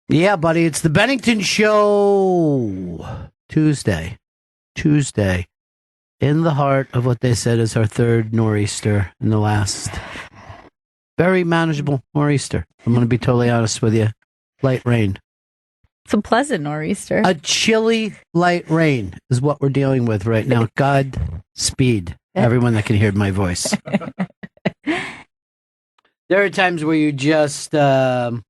Yeah, buddy, it's the Bennington Show. Tuesday. In the heart of what they said is our third nor'easter in the last. Very manageable nor'easter. I'm going to be totally honest with you. Light rain. It's a pleasant nor'easter. A chilly light rain is what we're dealing with right now. God speed everyone that can hear my voice. There are times where you just find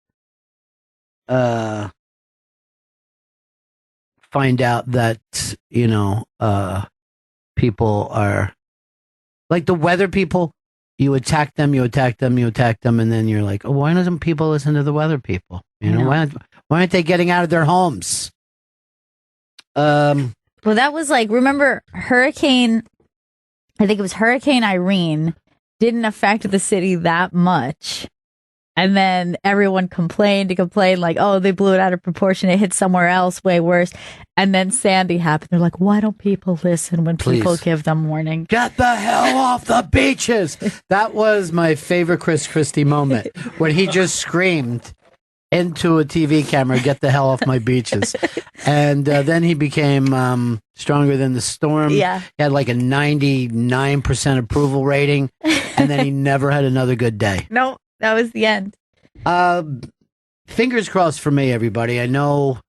out that, people are like the weather people. You attack them, and then you're like, oh, why doesn't people listen to the weather people? Why aren't they getting out of their homes? Well, that was like, remember I think it was Hurricane Irene didn't affect the city that much. And then everyone complained like, oh, they blew it out of proportion. It hit somewhere else way worse. And then Sandy happened. They're like, why don't people listen when people give them warning? Get the hell off the beaches. That was my favorite Chris Christie moment when he just screamed into a TV camera, get the hell off my beaches. And then he became stronger than the storm. Yeah. He had like a 99% approval rating. And then he never had another good day. No. That was the end. Fingers crossed for me, everybody. I know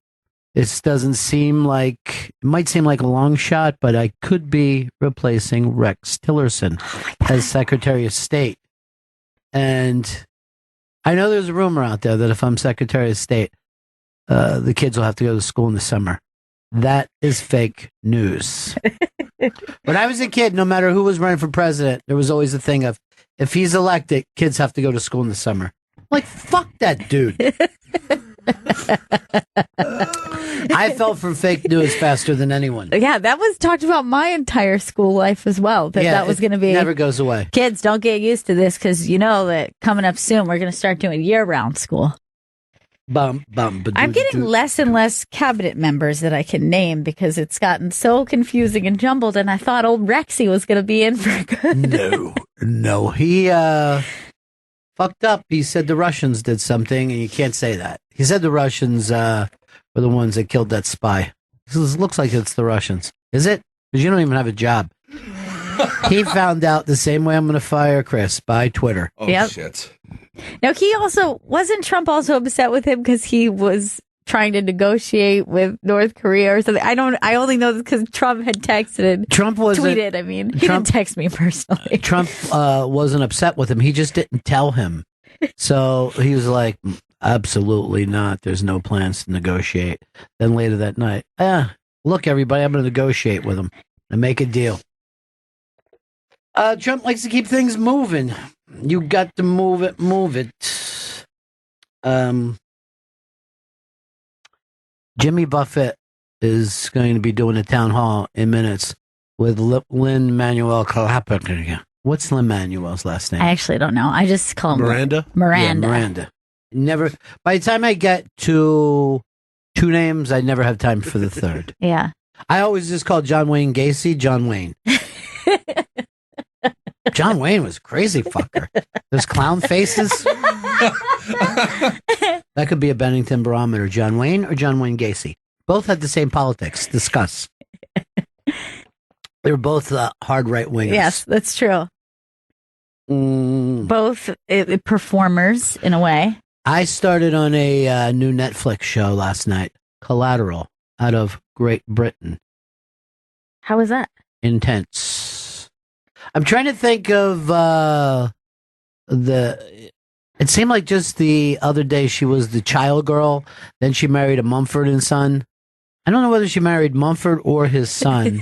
this doesn't seem like, it might seem like a long shot, but I could be replacing Rex Tillerson as Secretary of State. And I know there's a rumor out there that if I'm Secretary of State, the kids will have to go to school in the summer. That is fake news. When I was a kid, no matter who was running for president, there was always a thing of, if he's elected, kids have to go to school in the summer. I'm like, fuck that dude. I fell for fake news faster than anyone. Yeah, that was talked about my entire school life as well. That was going to be. Never goes away. Kids, don't get used to this because you know that coming up soon, we're going to start doing year-round school. I'm getting less and less cabinet members that I can name because it's gotten so confusing and jumbled. And I thought old Rexy was going to be in for good. No, he fucked up. He said the Russians did something, and you can't say that. He said the Russians were the ones that killed that spy. This looks like it's the Russians. Is it? Because you don't even have a job. He found out the same way I'm going to fire Chris, by Twitter. Oh, shit. Now, wasn't Trump also upset with him because he was trying to negotiate with North Korea or something? I only know this because Trump had texted. Tweeted. He didn't text me personally. Trump wasn't upset with him. He just didn't tell him. So he was like, absolutely not. There's no plans to negotiate. Then later that night, look, everybody, I'm going to negotiate with him and make a deal. Trump likes to keep things moving. You got to move it. Jimmy Buffett is going to be doing a town hall in minutes with Lin-Manuel Miranda. What's Lin-Manuel's last name? I actually don't know. I just call him Miranda. Yeah, Miranda. Never. By the time I get to two names, I never have time for the third. Yeah. I always just call John Wayne Gacy John Wayne. John Wayne was a crazy fucker. Those clown faces. That could be a Bennington barometer. John Wayne or John Wayne Gacy. Both had the same politics. Discuss. They were both hard right wingers. Yes, that's true. Both performers in a way. I started on a new Netflix show last night, Collateral, out of Great Britain. How was that? Intense. I'm trying to think of it seemed like just the other day she was the child girl, then she married a Mumford and Son. I don't know whether she married Mumford or his son,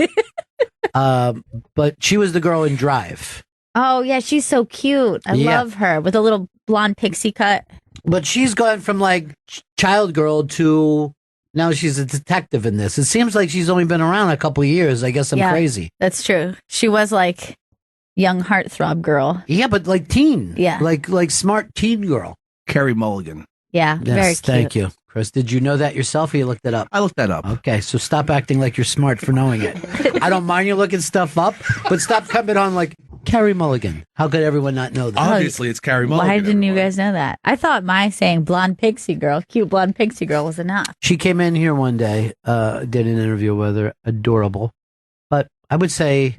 but she was the girl in Drive. Oh, yeah, she's so cute. I love her with a little blonde pixie cut. But she's gone from like child girl to now she's a detective in this. It seems like she's only been around a couple of years. I guess I'm crazy. That's true. She was like young heartthrob girl. Yeah, but like teen. Yeah. Like smart teen girl. Carrie Mulligan. Yeah, yes, very cute. Thank you, Chris. Did you know that yourself or you looked it up? I looked that up. Okay, so stop acting like you're smart for knowing it. I don't mind you looking stuff up, but stop coming on like, Carrie Mulligan. How could everyone not know that? Obviously, it's Carrie Mulligan. Why didn't you guys know that? I thought my saying blonde pixie girl, cute blonde pixie girl was enough. She came in here one day, did an interview with her. Adorable. But I would say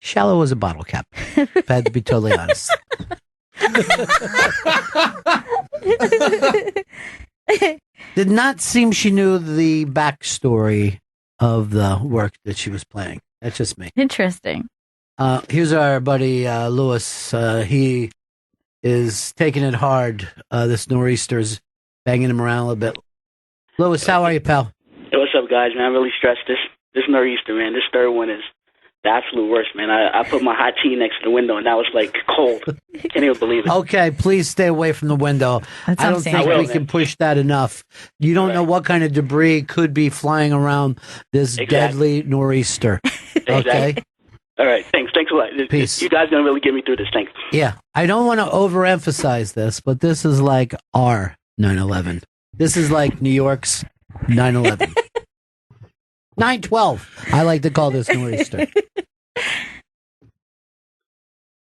shallow as a bottle cap. If I had to be totally honest. Did not seem she knew the backstory of the work that she was playing. That's just me. Interesting. Here's our buddy Lewis. He is taking it hard. This nor'easter's banging him around a little bit. Lewis, how are you, pal? Hey, what's up, guys? Man, I'm really stressed. This nor'easter, man. This third one is the absolute worst, man. I put my hot tea next to the window, and that was like cold. Can't even believe it. Okay, please stay away from the window. I don't think we can push that enough. You don't know what kind of debris could be flying around this deadly nor'easter. Okay? All right, thanks a lot. Peace. You guys are going to really get me through this. Thanks. Yeah, I don't want to overemphasize this, but this is like our 9/11. This is like New York's 9/11. 9/12. I like to call this nor'easter.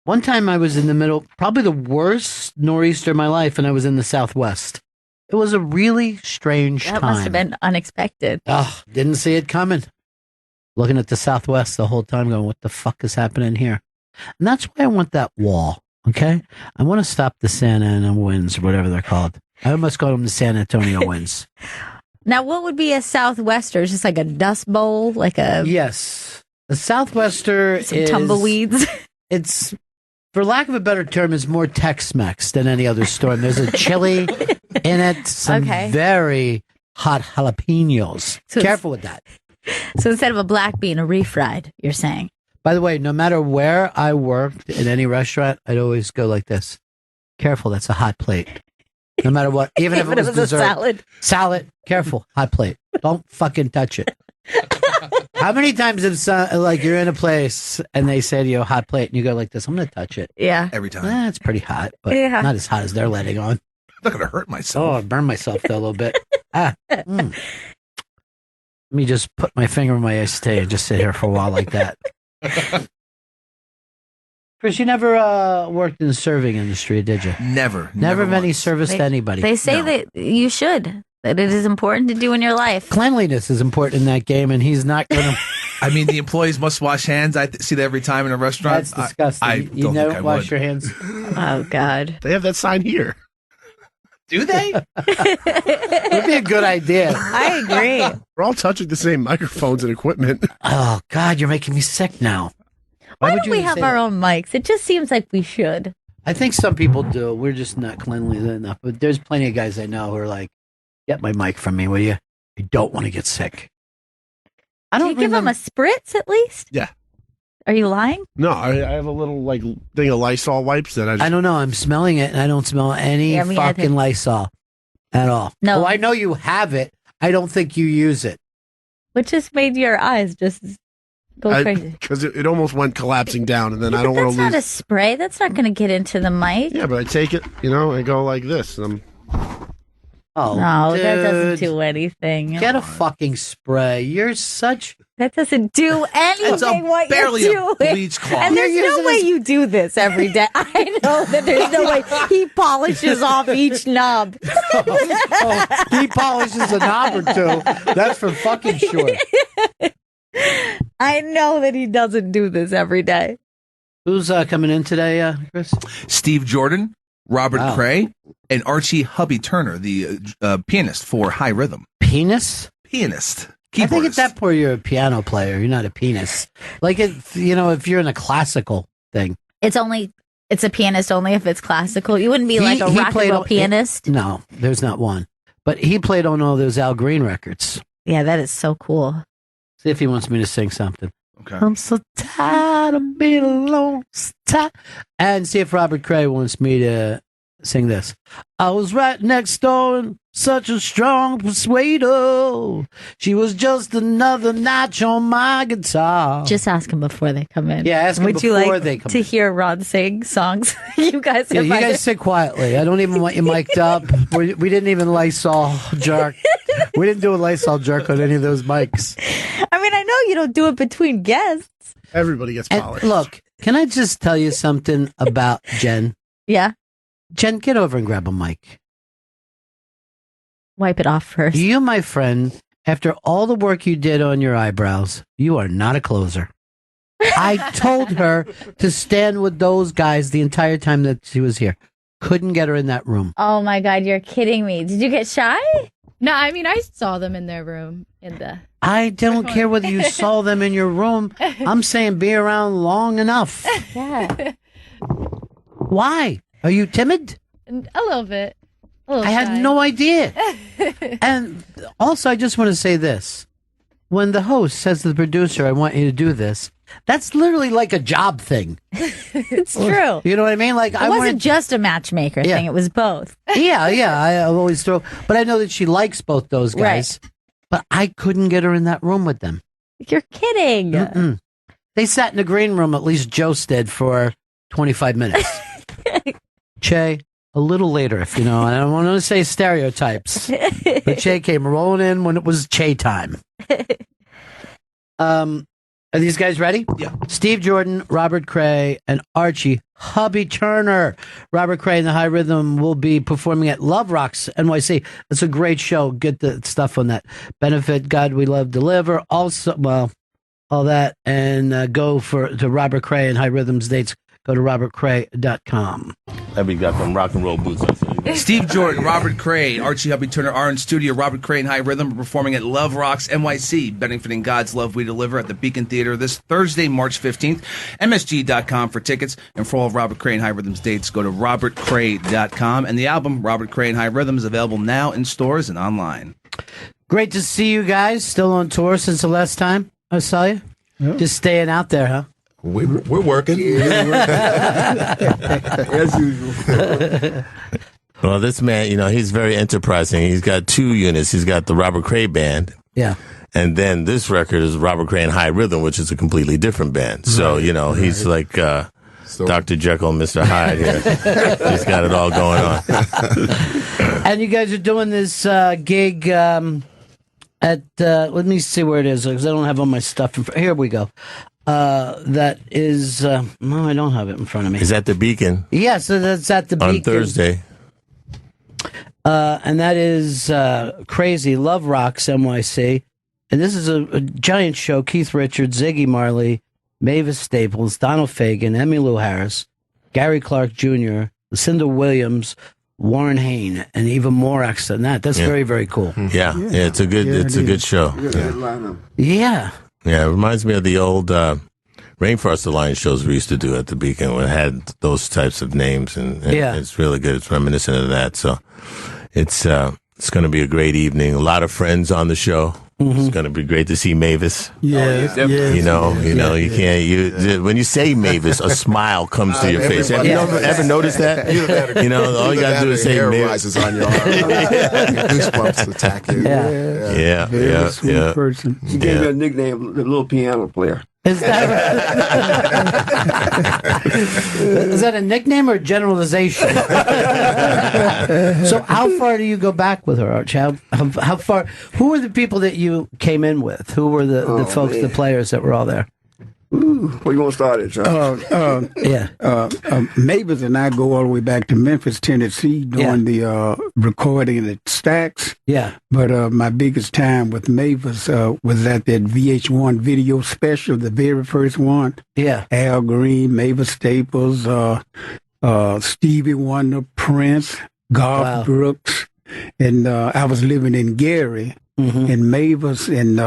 One time I was in the middle, probably the worst nor'easter of my life, and I was in the Southwest. It was a really strange time. That must have been unexpected. Oh, didn't see it coming. Looking at the Southwest the whole time going, what the fuck is happening here? And that's why I want that wall, okay? I want to stop the Santa Ana winds, or whatever they're called. I almost call them the San Antonio winds. Now, what would be a Southwester? Just like a dust bowl? Like a... Yes. A Southwester is... tumbleweeds? It's, for lack of a better term, is more Tex-Mex than any other storm. There's a chili in it, some very hot jalapenos. So careful with that. So instead of a black bean, a refried, you're saying? By the way, no matter where I worked in any restaurant, I'd always go like this. Careful, that's a hot plate. No matter what, even if it was dessert. A salad, careful, hot plate. Don't fucking touch it. How many times have like you're in a place and they say to you hot plate and you go like this, I'm going to touch it. Yeah. Every time. It's pretty hot, but not as hot as they're letting on. I'm not going to hurt myself. Oh, I burned myself though a little bit. Let me just put my finger in my iced tea and just sit here for a while like that. Chris, you never worked in the serving industry, did you? Never of any service to anybody. They say that you should. That it is important to do in your life. Cleanliness is important in that game, and he's not going to... I mean, the employees must wash hands. I see that every time in a restaurant. That's disgusting. You never wash your hands? Oh, God. They have that sign here. Do they? It would be a good idea. I agree. We're all touching the same microphones and equipment. Oh, God, you're making me sick now. Why don't we have our own mics? It just seems like we should. I think some people do. We're just not cleanly enough. But there's plenty of guys I know who are like, get my mic from me, will you? I don't want to get sick. Do you give them a spritz at least? Yeah. Are you lying? No, I have a little thing of Lysol wipes that I don't know. I'm smelling it, and I don't smell any fucking Lysol at all. No. Oh, I know you have it. I don't think you use it. What just made your eyes just go crazy? Because it almost went collapsing down, and then I don't want to lose. That's not a spray. That's not going to get into the mic. Yeah, but I take it, and go like this. And Oh, no, dude. that doesn't do anything. Get a fucking spray. You're such... That doesn't do anything what barely you're doing. a bleach cloth. And there's no way you do this every day. I know that there's no way he polishes off each knob. He polishes a knob or two. That's for fucking sure. I know that he doesn't do this every day. Who's coming in today, Chris? Steve Jordan, Robert Cray, and Archie Hubby Turner, the pianist for High Rhythm. Pianist? Pianist. I think at that point you're a piano player. You're not a pianist. Like, if you're in a classical thing. It's a pianist only if it's classical. You wouldn't be like a rock and roll pianist. No, there's not one. But he played on all those Al Green records. Yeah, that is so cool. See if he wants me to sing something. Okay. I'm so tired of being alone. And see if Robert Cray wants me to sing this. I was right next door and such a strong persuader. She was just another notch on my guitar. Just ask him before they come in. Yeah, ask him Would before you like they come to in. hear Ron sing songs? You guys sit quietly. I don't even want you mic'd up. We didn't even Lysol jerk. We didn't do a Lysol jerk on any of those mics. I mean, I know you don't do it between guests. Everybody gets polished. Look, Can I just tell you something about Jen? Yeah. Jen, get over and grab a mic. Wipe it off first. You, my friend, after all the work you did on your eyebrows, you are not a closer. I told her to stand with those guys the entire time that she was here. Couldn't get her in that room. Oh my God, you're kidding me. Did you get shy? No, I mean, I saw them in their room I don't care whether you saw them in your room. I'm saying be around long enough. Yeah. Why? Are you timid? A little bit. I had no idea. And also, I just want to say this. When the host says to the producer, I want you to do this, that's literally like a job thing. It's true. You know what I mean? Like, It wasn't just a matchmaker thing. It was both. Yeah. I always throw. But I know that she likes both those guys. Right. But I couldn't get her in that room with them. You're kidding. Mm-mm. They sat in the green room, at least Joe did, for 25 minutes. Che, a little later, if you know. I don't want to say stereotypes. But Che came rolling in when it was Che time. Are these guys ready? Yeah. Steve Jordan, Robert Cray, and Archie Hubby Turner. Robert Cray and the High Rhythm will be performing at Love Rocks NYC. It's a great show. Get the stuff on that. Benefit, God We Love Deliver. Also, well, all that. And go to Robert Cray and High Rhythm's dates. Go to robertcray.com. And we got them rock and roll boots on. Steve Jordan, Robert Cray, Archie Hubby Turner are in studio. Robert Cray and High Rhythm are performing at Love Rocks NYC, benefiting God's Love We Deliver at the Beacon Theater this Thursday, March 15th. MSG.com for tickets. And for all of Robert Cray and High Rhythm's dates, go to robertcray.com. And the album, Robert Cray and High Rhythm, is available now in stores and online. Great to see you guys. Still on tour since the last time I saw you. Yep. Just staying out there, huh? We're working. As usual. Well, this man, he's very enterprising. He's got 2 units. He's got the Robert Cray Band. Yeah. And then this record is Robert Cray and High Rhythm, which is a completely different band. So, he's like Dr. Jekyll and Mr. Hyde here. He's got it all going on. And you guys are doing this gig at, let me see where it is, because I don't have all my stuff. Here we go. That is, no, I don't have it in front of me. Is at the Beacon? Yeah, so that's at the Beacon. On Thursday. And that is Crazy Love Rocks NYC. And this is a giant show. Keith Richards, Ziggy Marley, Mavis Staples, Donald Fagen, Emmylou Harris, Gary Clark Jr., Lucinda Williams, Warren Hayne, and even more acts than that. That's very, very cool. Yeah, it's a good show. Yeah. Yeah, it reminds me of the old Rainforest Alliance shows we used to do at the Beacon when it had those types of names, and it's really good. It's reminiscent of that. So it's going to be a great evening. A lot of friends on the show. Mm-hmm. It's going to be great to see Mavis. Yeah. You can't. When you say Mavis, a smile comes to your face. Have you ever noticed that? All you got to do is say Mavis. Rises on your arm. Goosebumps attack you. Yeah. Sweet person. She gave me a nickname, the little piano player. Is that a nickname or generalization? So how far do you go back with her, Arch? How far? Who were the people that you came in with? Who were the folks, the players that were all there? Ooh, where you want to start it, John? Mavis and I go all the way back to Memphis, Tennessee, doing the recording at Stax. Yeah. But my biggest time with Mavis was at that VH1 video special, the very first one. Yeah. Al Green, Mavis Staples, Stevie Wonder, Prince, Garth Brooks. And I was living in Gary, and Mavis and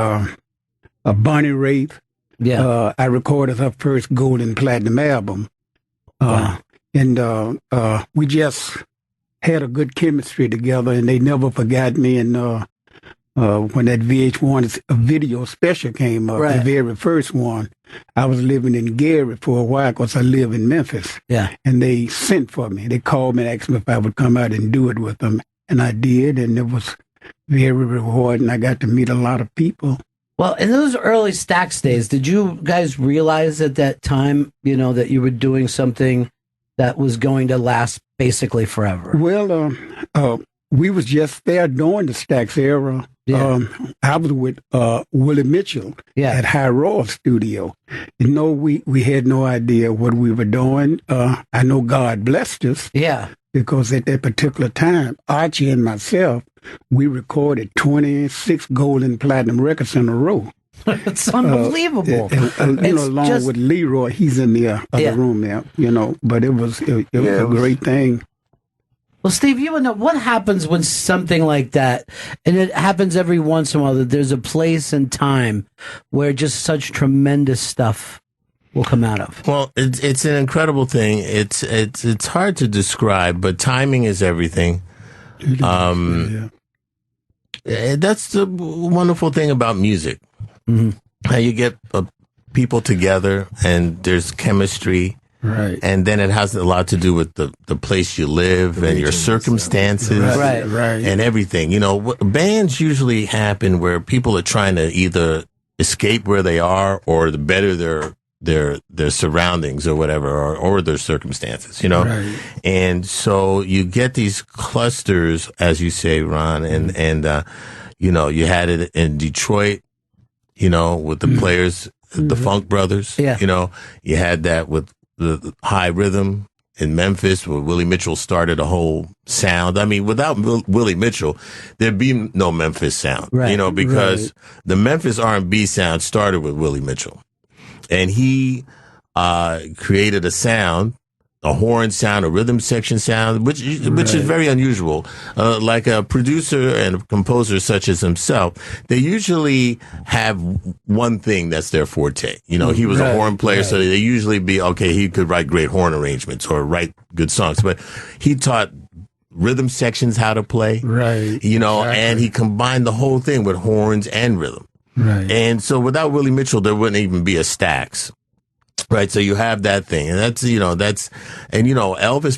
Bonnie Raitt. Yeah, I recorded her first gold and platinum album, and we just had a good chemistry together, and they never forgot me. And when that VH1 video special came up, the very first one, I was living in Gary for a while because I live in Memphis. Yeah, and they sent for me. They called me and asked me if I would come out and do it with them, and I did, and it was very rewarding. I got to meet a lot of people. Well, in those early Stax days, did you guys realize at that time, that you were doing something that was going to last basically forever? Well, we was just there during the Stax era. Yeah. I was with Willie Mitchell at High Royal Studio. You know, we had no idea what we were doing. I know God blessed us. Yeah. Because at that particular time, Archie and myself, we recorded 26 gold and platinum records in a row. It's unbelievable. Along with Leroy, he's in the other room now, but it was a great thing. Well, Steve, you know what happens when something like that, and it happens every once in a while, that there's a place and time where just such tremendous stuff will come out of. Well, it's an incredible thing. It's hard to describe, but timing is everything. That's the wonderful thing about music. Mm-hmm. How you get people together and there's chemistry. Right. And then it has a lot to do with the place you live and your circumstances. Right. And everything. Bands usually happen where people are trying to either escape where they are or to better their surroundings or whatever, or their circumstances, Right. And so you get these clusters, as you say, Ron, and you had it in Detroit, with the players, the Funk Brothers. Yeah. You had that with the high rhythm in Memphis, where Willie Mitchell started a whole sound. I mean, without Willie Mitchell, there'd be no Memphis sound, because the Memphis R&B sound started with Willie Mitchell. And he created a sound, a horn sound, a rhythm section sound, which is very unusual. Like a producer and a composer such as himself, they usually have one thing that's their forte. He was a horn player, so they usually he could write great horn arrangements or write good songs. But he taught rhythm sections how to play, and he combined the whole thing with horns and rhythm. Right. And so without Willie Mitchell, there wouldn't even be a Stax. Right. So you have that thing. And Elvis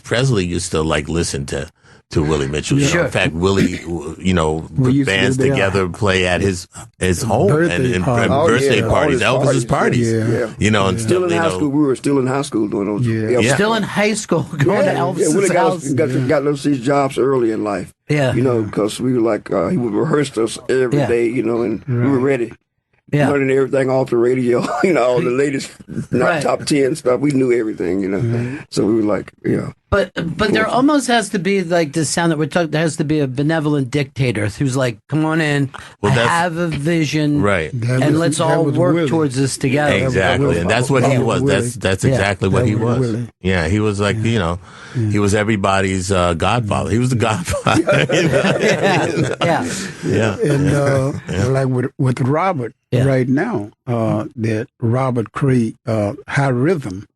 Presley used to listen to Willie Mitchell. Sure. In fact, Willie, put bands together, play at his home and birthday parties, Elvis's parties. And still in high school. We were still in high school doing those. Yeah. Still in high school going to Elvis's house. Got those jobs early in life. Yeah. Because we were he would rehearse us every day, and we were ready. Yeah. Learning everything off the radio, all the latest top 10 stuff. We knew everything, So we were But there almost has to be the sound that we're talking. There has to be a benevolent dictator who's like, "Come on in, I have a vision, right? And let's all work towards this together." Exactly, and that's what he was. That's exactly what he was. Willie. Yeah, he was he was everybody's godfather. He was the godfather. And with Robert right now, that Robert Cray high rhythm.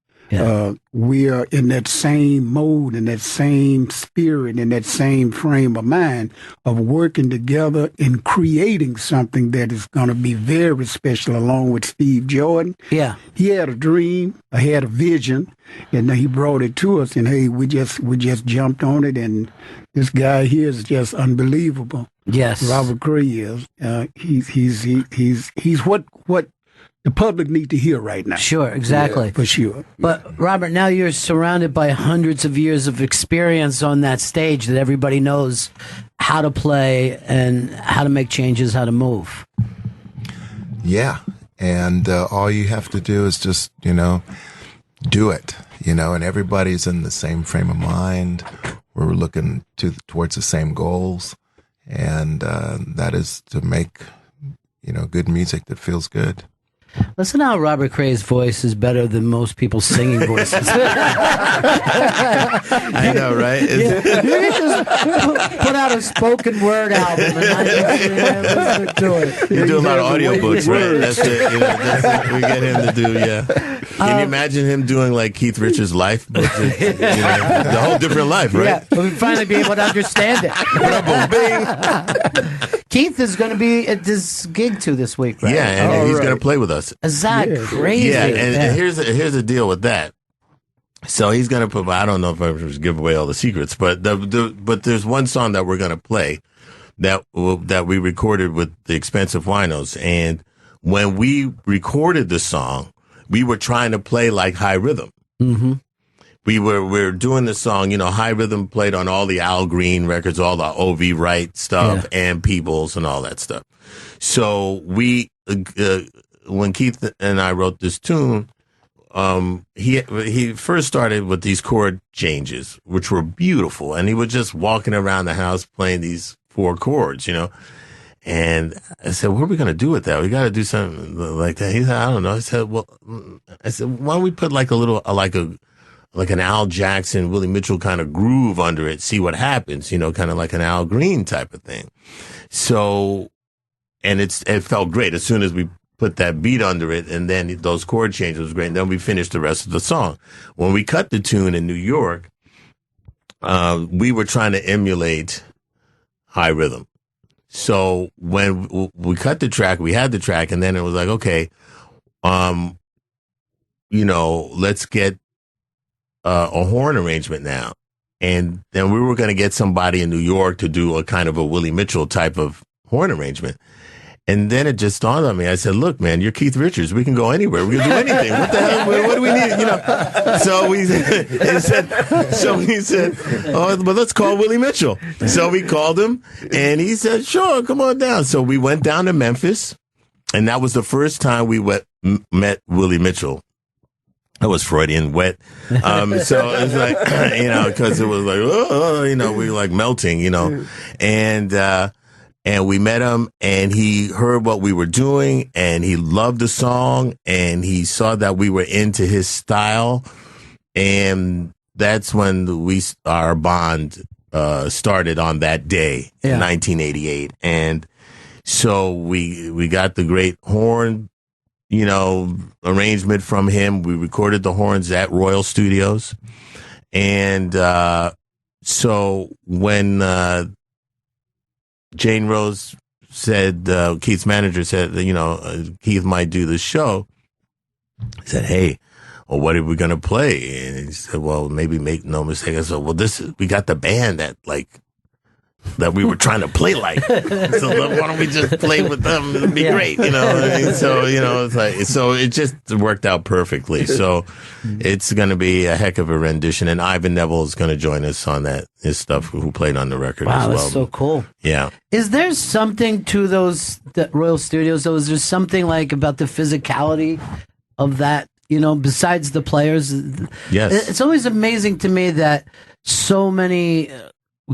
We are in that same mode, in that same spirit, in that same frame of mind of working together and creating something that is going to be very special, along with Steve Jordan. Yeah. He had a dream, he had a vision, and he brought it to us, and hey, we just jumped on it, and this guy here is just unbelievable. Yes. Robert Cray is. He's what the public need to hear right now. Sure, exactly. Yeah, for sure. But, Robert, now you're surrounded by hundreds of years of experience on that stage that everybody knows how to play and how to make changes, how to move. Yeah. And all you have to do is just, do it, and everybody's in the same frame of mind. We're looking towards the same goals. And that is to make, good music that feels good. Listen how Robert Cray's voice is better than most people's singing voices. I know, right? You can just put out a spoken word album and I listen to it. You do a lot of audiobooks, right? That's it. That's what we get him to do, Can you imagine him doing like Keith Richards' life? The whole different life, right? Yeah, we'll finally be able to understand it. Keith is going to be at this gig too this week, right? Yeah, and he's going to play with us. Is that crazy? Yeah, and here's the deal with that. So he's going to put. I don't know if I should give away all the secrets, but but there's one song that we're going to play that we recorded with the Expensive Winos, and when we recorded the song, we were trying to play like high rhythm. Mm-hmm. we were doing the song, High Rhythm played on all the Al Green records, all the O.V. Wright stuff, and Peebles and all that stuff. So we, when Keith and I wrote this tune, he first started with these chord changes, which were beautiful, and he was just walking around the house playing these 4 chords, And I said, what are we going to do with that? We got to do something like that. He said, I don't know. I said, why don't we put like a little, like an Al Jackson, Willie Mitchell kind of groove under it, see what happens, kind of like an Al Green type of thing. So, and it felt great as soon as we put that beat under it, and then those chord changes was great. And then we finished the rest of the song. When we cut the tune in New York, we were trying to emulate High Rhythm. So when we cut the track, we had the track, and then it was like, okay, let's get a horn arrangement now. And then we were going to get somebody in New York to do a kind of a Willie Mitchell type of horn arrangement. And then it just dawned on me. I said, look, man, you're Keith Richards. We can go anywhere. We can do anything. What the hell? What do we need? So he said, oh, but let's call Willie Mitchell. So we called him, and he said, sure, come on down. So we went down to Memphis, and that was the first time we met Willie Mitchell. That was Freudian wet. So it's like, because it was like, we were like melting, and we met him, and he heard what we were doing, and he loved the song, and he saw that we were into his style, and that's when our bond started on that day in 1988. And so we got the great horn, arrangement from him. We recorded the horns at Royal Studios, and so when Jane Rose said, Keith's manager said, Keith might do the show. I said, hey, well, what are we going to play? And he said, well, maybe make no mistake. I said, well, we got the band that we were trying to play like. So why don't we just play with them? It'd be great, So, it's like, so it just worked out perfectly. So it's going to be a heck of a rendition. And Ivan Neville is going to join us on his stuff, who played on the record as well. Wow, that's so cool. Yeah. Is there something to the Royal Studios, though? Is there something like about the physicality of that, besides the players? Yes. It's always amazing to me that so many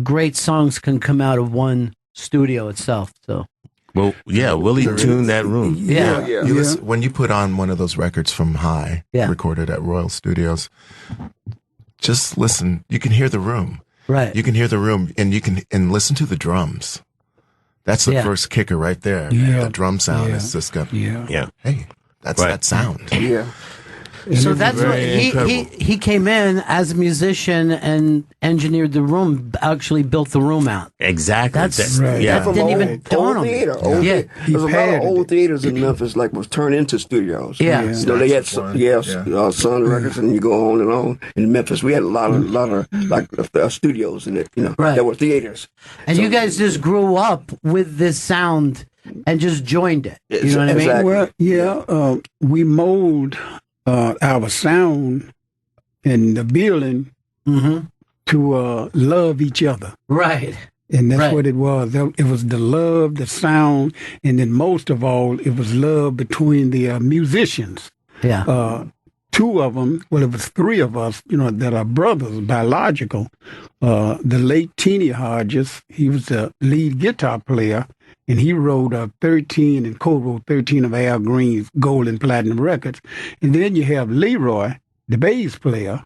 great songs can come out of one studio itself. So, well, yeah, Willie tuned that room. Yeah. Listen, when you put on one of those records from High, recorded at Royal Studios, just listen. You can hear the room. Right. You can hear the room, and you can listen to the drums. That's the first kicker right there. Yeah. The drum sound is just got. Yeah. Hey, that's that sound. Yeah. So that's what he came in as a musician and engineered the room, actually built the room out. Exactly. That's right. That didn't even dawn on me. There's a lot of old theaters in Memphis was turned into studios. Yeah. They had Sun Records, and you go on and on. In Memphis, we had a lot of studios in it, that were theaters. And you guys just grew up with this sound and just joined it. You know what I mean? Exactly. Well, we mold our sound in the building to love each other. Right. And that's what it was. It was the love, the sound, and then most of all, it was love between the musicians. Yeah. 2 of them, well, it was 3 of us, that are brothers, biological. The late Teeny Hodges, he was the lead guitar player, and he wrote 13 and co-wrote 13 of Al Green's gold and platinum records. And then you have Leroy, the bass player,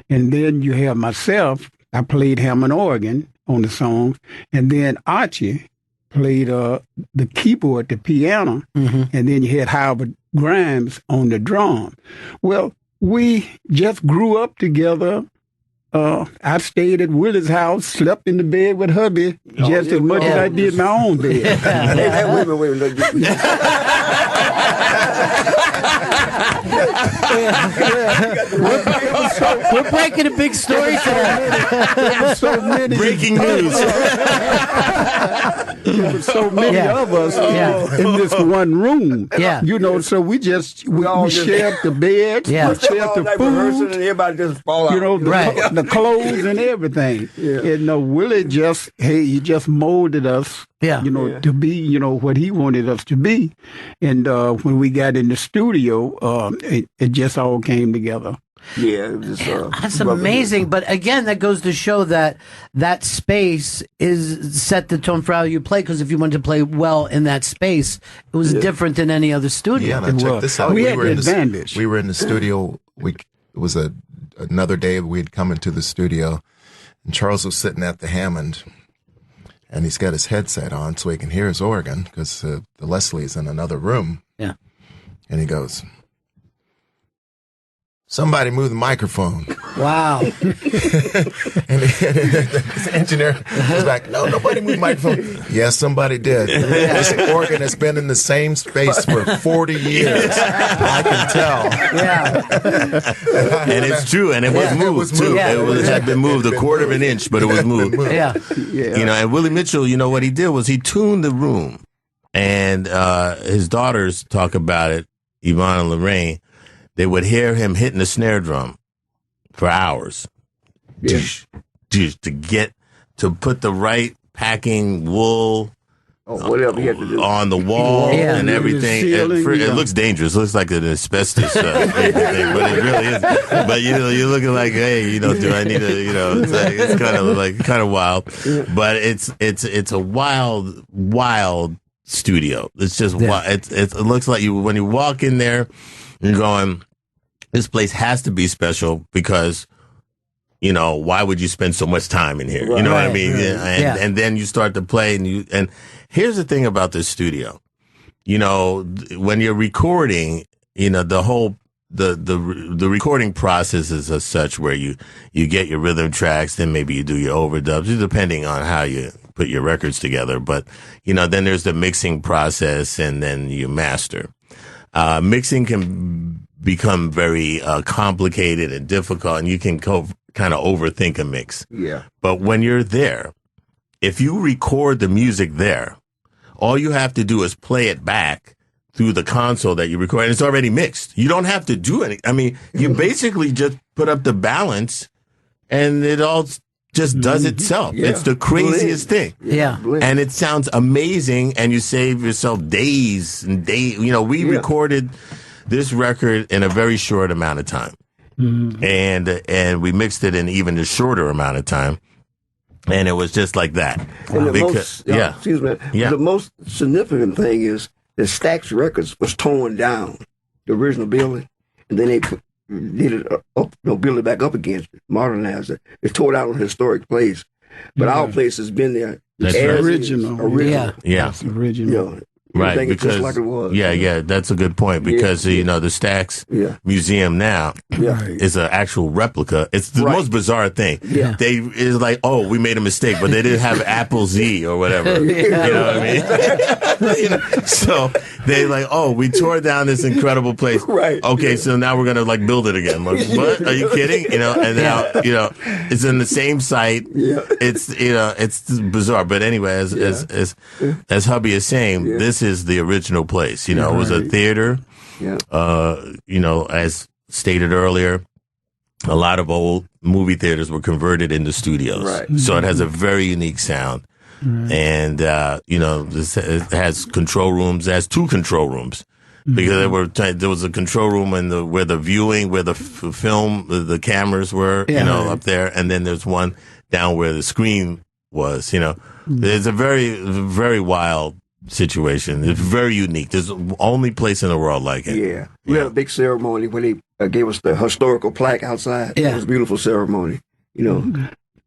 and then you have myself. I played Hammond organ on the songs, and then Archie played the keyboard, the piano, and then you had Howard Grimes on the drum. Well, we just grew up together. I stayed at Willie's house, slept in the bed with hubby just as much as I did my own bed. Wait a minute. We're breaking a big story today. So many Breaking news. There were so many of us in this one room. Yeah. You know, so we shared the beds, we shared the food, and everybody just fall out. you know, the clothes and everything. And Willie he just molded us, to be, what he wanted us to be. And when we got in the studio, it just all came together. Yeah, it was just, that's amazing. But again, that goes to show that space is set the tone for how you play. Because if you wanted to play well in that space, it was different than any other studio. Yeah, now check this out. We had the advantage. We were in the studio. It was another day we had come into the studio, and Charles was sitting at the Hammond, and he's got his headset on so he can hear his organ because the Leslie's in another room. Yeah, and he goes, "Somebody move the microphone." Wow. and the engineer was like, "No, nobody moved the microphone." Yes, somebody did. This organ has been in the same space for 40 years. I can tell. Yeah. And it's true, and it was moved too. Yeah. It had been moved a quarter of an inch, but it was moved. Yeah. And Willie Mitchell, what he did was he tuned the room, and his daughters talk about it, Yvonne and Lorraine. They would hear him hitting the snare drum for hours to put the right packing wool whatever he had to do on the wall and everything. It looks dangerous. It looks like an asbestos thing, but it really is. But you're looking like, hey, do I need to? It's kind of wild. But it's a wild studio. It's just wild. It looks like when you walk in there. You're going, this place has to be special because, why would you spend so much time in here? You know what I mean? And then you start to play and here's the thing about this studio. When you're recording, the recording process is as such where you get your rhythm tracks, then maybe you do your overdubs, depending on how you put your records together. But, then there's the mixing process and then you master. Mixing can become very complicated and difficult, and you can kind of overthink a mix. Yeah. But when you're there, if you record the music there, all you have to do is play it back through the console that you record, and it's already mixed. You don't have to do anything. I mean, you basically just put up the balance, and it all just does itself. Yeah. It's the craziest thing. Yeah. And it sounds amazing, and you save yourself days and days. We recorded this record in a very short amount of time. And we mixed it in even a shorter amount of time. And it was just like that. And the most significant thing is that Stax Records was torn down, the original building, and then they did it build it back up again, modernized it. It tore down a historic place, but our place has been there. That's original. Yeah. It's original. Right, because just like it was. Yeah, that's a good point because the Stax Museum now is an actual replica. It's the most bizarre thing. Yeah. It's like, oh, we made a mistake, but they didn't have Apple Z or whatever. You know what I mean? So they like, oh, we tore down this incredible place. Right. Okay, so now we're gonna build it again. Like, what? Are you kidding? And now it's in the same site. Yeah. It's bizarre. But anyway, as hubby is saying, this is the original place. It was a theater. Yeah. As stated earlier, a lot of old movie theaters were converted into studios. Right. So it has a very unique sound. And, it has control rooms. It has 2 control rooms. Because there was a control room where the film, the cameras were, up there. And then there's one down where the screen was, It's a very, very wild situation. It's very unique. There's the only place in the world like it. Yeah. We had a big ceremony when they gave us the historical plaque outside. Yeah. It was a beautiful ceremony.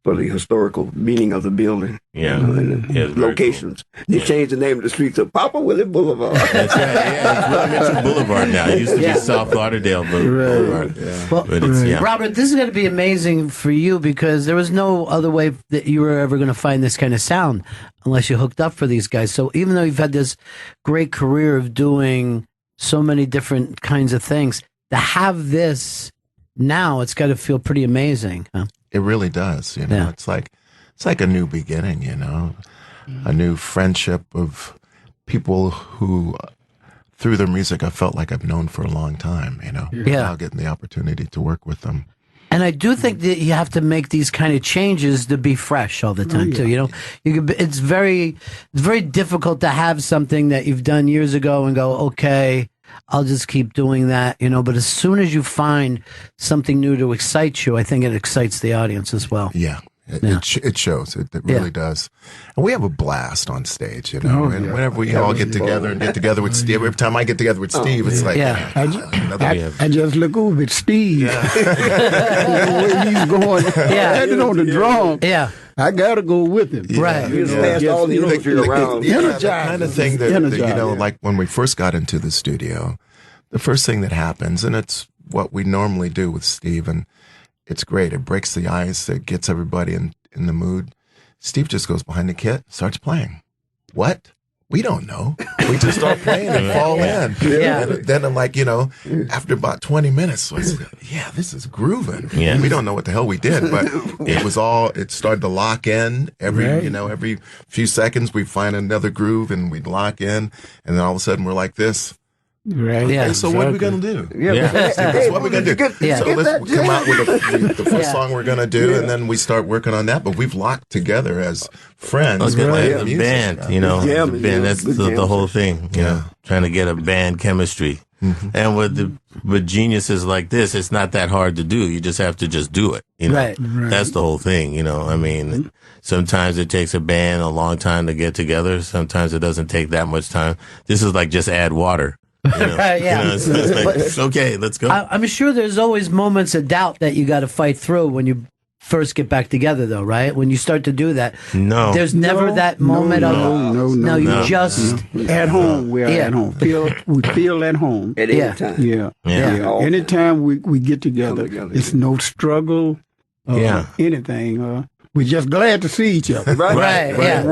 for the historical meaning of the building. Yeah. And the locations. Cool. They changed the name of the street to Papa Willie Boulevard. That's right. Yeah, it's Willie Mitchell Boulevard now. It used to be South Lauderdale Boulevard. Yeah. Well, Robert, this is going to be amazing for you because there was no other way that you were ever going to find this kind of sound unless you hooked up for these guys. So even though you've had this great career of doing so many different kinds of things, to have this now, it's got to feel pretty amazing. Huh? It really does. You know, it's like a new beginning. You know, a new friendship of people who, through their music, I felt like I've known for a long time. You know, now getting the opportunity to work with them. And I do think that you have to make these kind of changes to be fresh all the time too. You know, it's very difficult to have something that you've done years ago and go, okay, I'll just keep doing that, you know. But as soon as you find something new to excite you, I think it excites the audience as well. Yeah. It shows. It really does. And we have a blast on stage, you know. Whenever we all get together with Steve, every time I get together with Steve, it's like, I just look over at Steve. The way he's going, heading on the drum. Yeah. I gotta go with him. Right. He's passed all the energy around. The kind of thing that, you know, like when we first got into the studio, the first thing that happens, and it's what we normally do with Steve, and it's great. It breaks the ice. It gets everybody in the mood. Steve just goes behind the kit, starts playing. What? We don't know. We just start playing and fall in. And then I'm like, you know, after about 20 minutes, this is grooving. Yeah. We don't know what the hell we did, but it started to lock in. Every few seconds we find another groove and we lock in. And then all of a sudden we're like this. Right. Yeah. So what are we gonna do? That's what we're gonna do. So let's come out with the first song we're gonna do, and then we start working on that. But we've locked together as friends. The band, you know, the band. That's the whole thing. You know, trying to get a band chemistry. Mm-hmm. And with geniuses like this, it's not that hard to do. You just have to just do it. You know? Right. That's the whole thing. You know, I mean, sometimes it takes a band a long time to get together. Sometimes it doesn't take that much time. This is like just add water. You know, it's like, okay, let's go. I'm sure there's always moments of doubt that you got to fight through when you first get back together, though, right? When you start to do that, there's never that moment you just at home. We're at home. We feel at home at any time. Anytime we get together, it's no struggle. Anything. We're just glad to see each other. Right. The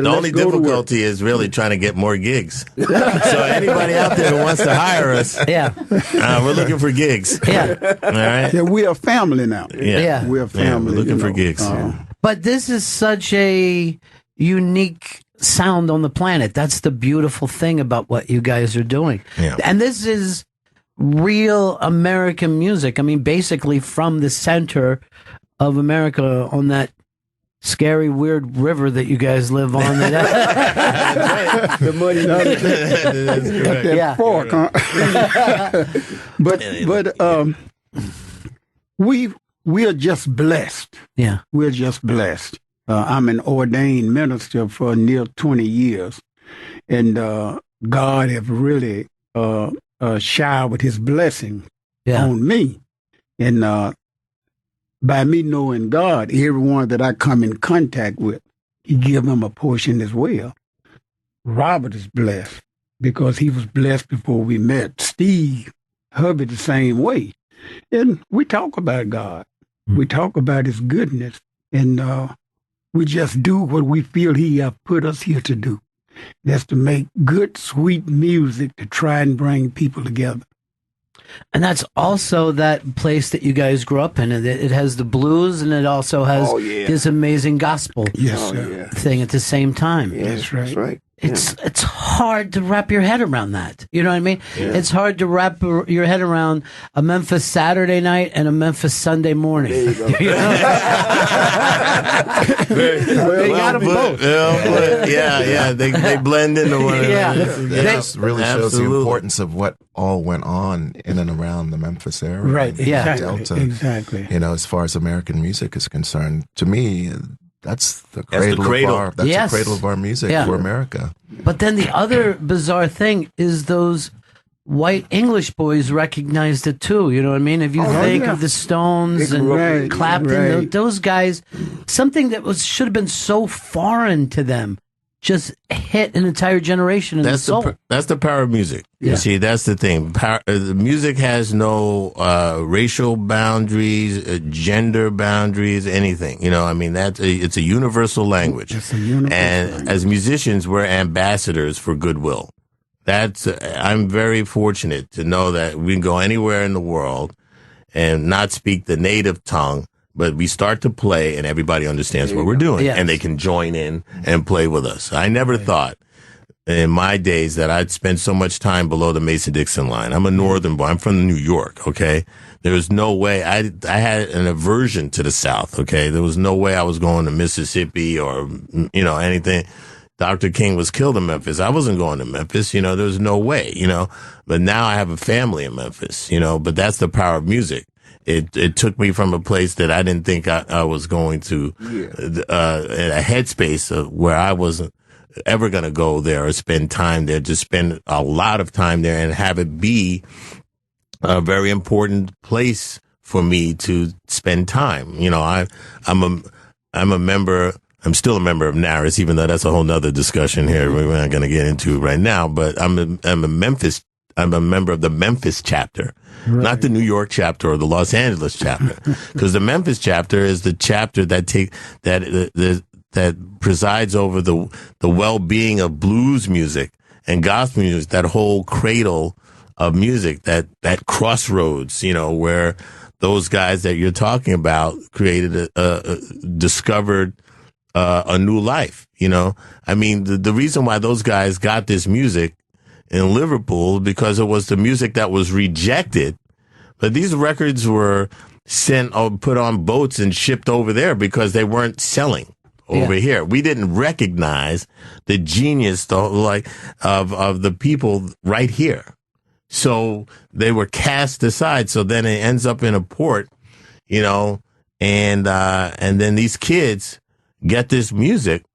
only difficulty is really trying to get more gigs. So anybody out there who wants to hire us, we're looking for gigs. All right. Yeah, we are family now. We're a family. We're looking for gigs. But this is such a unique sound on the planet. That's the beautiful thing about what you guys are doing. Yeah. And this is real American music. I mean, basically from the center of America on that scary, weird river that you guys live on. The muddy fork, huh? But we are just blessed. Yeah, we're just blessed. I'm an ordained minister for near 20 years, and God have really showered His blessing on me, and. By me knowing God, everyone that I come in contact with, He give them a portion as well. Robert is blessed because he was blessed before we met. Steve, hubby the same way. And we talk about God. We talk about His goodness. And we just do what we feel He have put us here to do. That's to make good, sweet music to try and bring people together. And that's also that place that you guys grew up in. It has the blues, and it also has this amazing gospel thing at the same time. Yeah, that's right. It's hard to wrap your head around that. You know what I mean? Yeah. It's hard to wrap your head around a Memphis Saturday night and a Memphis Sunday morning. There you go. You know? They got them both. They blend into one another. That really shows the importance of what all went on in and around the Memphis area. Right, Delta. Exactly. You know, as far as American music is concerned, to me, that's the cradle of our music for America. But then the other bizarre thing is those white English boys recognized it too. You know what I mean? If you think of the Stones and Clapton, those guys, something that should have been so foreign to them just hit an entire generation in the soul. That's the power of music. Yeah. You see, that's the thing. The music has no racial boundaries, gender boundaries, anything. You know, I mean, it's a universal language. And as musicians, we're ambassadors for goodwill. I'm very fortunate to know that we can go anywhere in the world and not speak the native tongue, but we start to play and everybody understands what we're doing and they can join in and play with us. I never thought in my days that I'd spend so much time below the Mason-Dixon line. I'm a northern boy. I'm from New York. Okay. There was no way I had an aversion to the South. Okay. There was no way I was going to Mississippi or, you know, anything. Dr. King was killed in Memphis. I wasn't going to Memphis. You know, there was no way, you know, but now I have a family in Memphis, you know, but that's the power of music. It took me from a place that I didn't think I was going to, a headspace where I wasn't ever going to go there or spend time there, just spend a lot of time there and have it be a very important place for me to spend time. You know, I'm a member, I'm still a member of NARIS, even though that's a whole nother discussion here we're not going to get into right now, but I'm a member of the Memphis chapter. Right. Not the New York chapter or the Los Angeles chapter, because the Memphis chapter is the chapter that presides over the well-being of blues music and gospel music, that whole cradle of music, that crossroads, you know, where those guys that you're talking about created discovered a new life. You know, I mean, the reason why those guys got this music in Liverpool because it was the music that was rejected, but these records were sent or put on boats and shipped over there because they weren't selling over here. We didn't recognize the genius of the people right here, so they were cast aside. So then it ends up in a port, you know, and then these kids get this music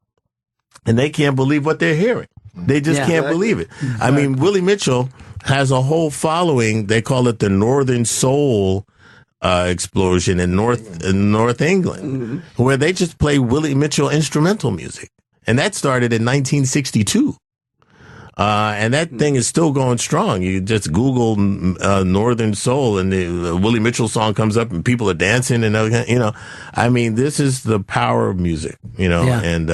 and they can't believe what they're hearing. They just can't believe it. I mean, Willie Mitchell has a whole following. They call it the Northern Soul explosion in North England, where they just play Willie Mitchell instrumental music. And that started in 1962. And that thing is still going strong. You just Google Northern Soul and the Willie Mitchell song comes up and people are dancing and you know, I mean, this is the power of music, you know, and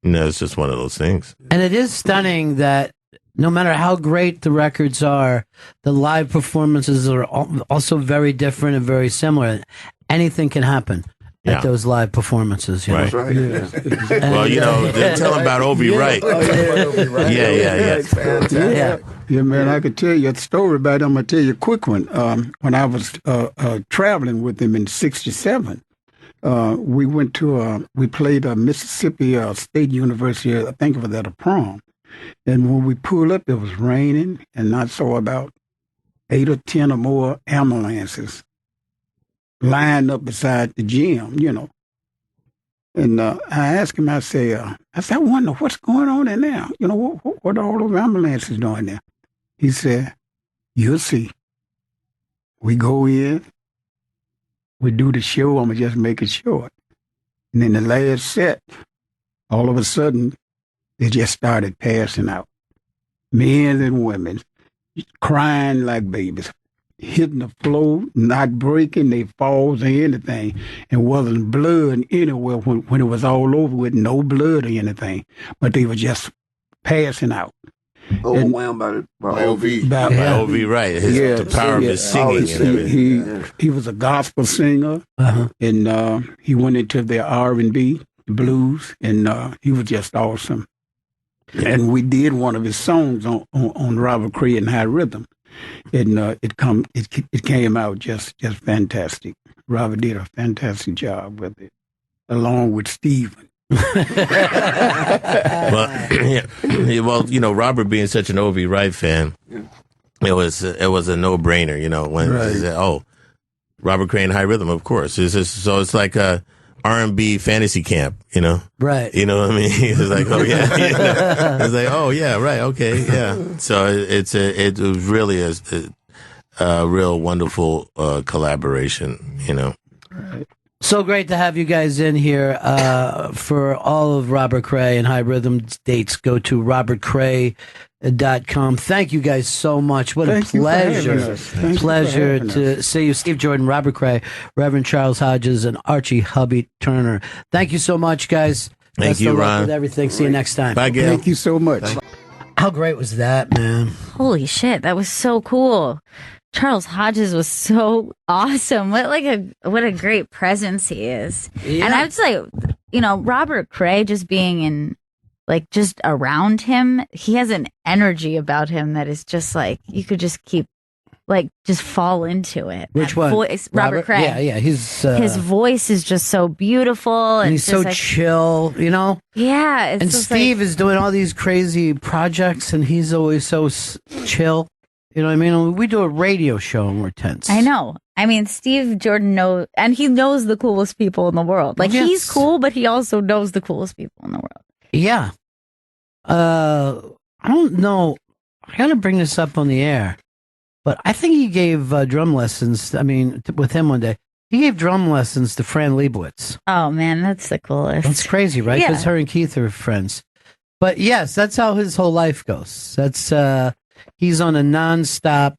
you know, it's just one of those things. And it is stunning that no matter how great the records are, the live performances are also very different and very similar. Anything can happen at those live performances. You know? Right. Well, you know, tell them about Obi Wright. Yeah, man, I could tell you a story about him. I'm going to tell you a quick one. When I was traveling with him in '67, we went to we played Mississippi State University. I think it was at a prom, and when we pulled up, it was raining, and I saw about 8 or 10 or more ambulances lined up beside the gym, you know. And I asked him, I said, I wonder what's going on in there. You know, what are all those ambulances doing there? He said, you'll see. We go in. We do the show. I'm going to just make it short. And then the last set, all of a sudden, they just started passing out. Men and women, crying like babies, hitting the floor, not breaking their falls or anything, and wasn't blood anywhere when it was all over with no blood or anything. But they were just passing out. Overwhelmed by OV. By OV, right. The power of his singing and everything. He was a gospel singer, and he went into the R&B, the blues, and he was just awesome. And we did one of his songs on Robert Cray and High Rhythm, and it came out just fantastic. Robert did a fantastic job with it, along with Stephen. Well, you know, Robert being such an O.V. Wright fan, it was a no-brainer, you know, when he said, Robert Cray and High Rhythm, of course. It's like R&B fantasy camp, you know? Right. You know what I mean? It's like, oh yeah. You know? It's like, oh yeah, right, okay, yeah. So it was really a real wonderful collaboration, you know. Right. So great to have you guys in here. For all of Robert Cray and High Rhythm dates, go to robertcray.com. Thank you guys so much. What a pleasure. Pleasure to see you. Steve Jordan, Robert Cray, Reverend Charles Hodges, and Archie Hubby Turner. Thank you so much, guys. Thank you, Ron. With everything. See you next time. Bye, Gail. Thank you so much. How great was that, man? Holy shit, that was so cool. Charles Hodges was so awesome. What a great presence he is. Yeah. And I would say, you know, Robert Cray, just being in, like, just around him, he has an energy about him that is just like, you could just keep, like, just fall into it. Which one? Voice, Robert Cray. Yeah. His voice is just so beautiful. And he's so like, chill, you know? Yeah. And Steve is doing all these crazy projects, and he's always so chill. You know what I mean? We do a radio show and we're tense. I know. I mean, Steve Jordan knows, and he knows the coolest people in the world. Like, he's cool, but he also knows the coolest people in the world. Yeah. I don't know. I got to bring this up on the air, but I think he gave drum lessons. I mean, with him one day, he gave drum lessons to Fran Lebowitz. Oh, man, that's the coolest. That's crazy, right? Because her and Keith are friends. But yes, that's how his whole life goes. That's, he's on a nonstop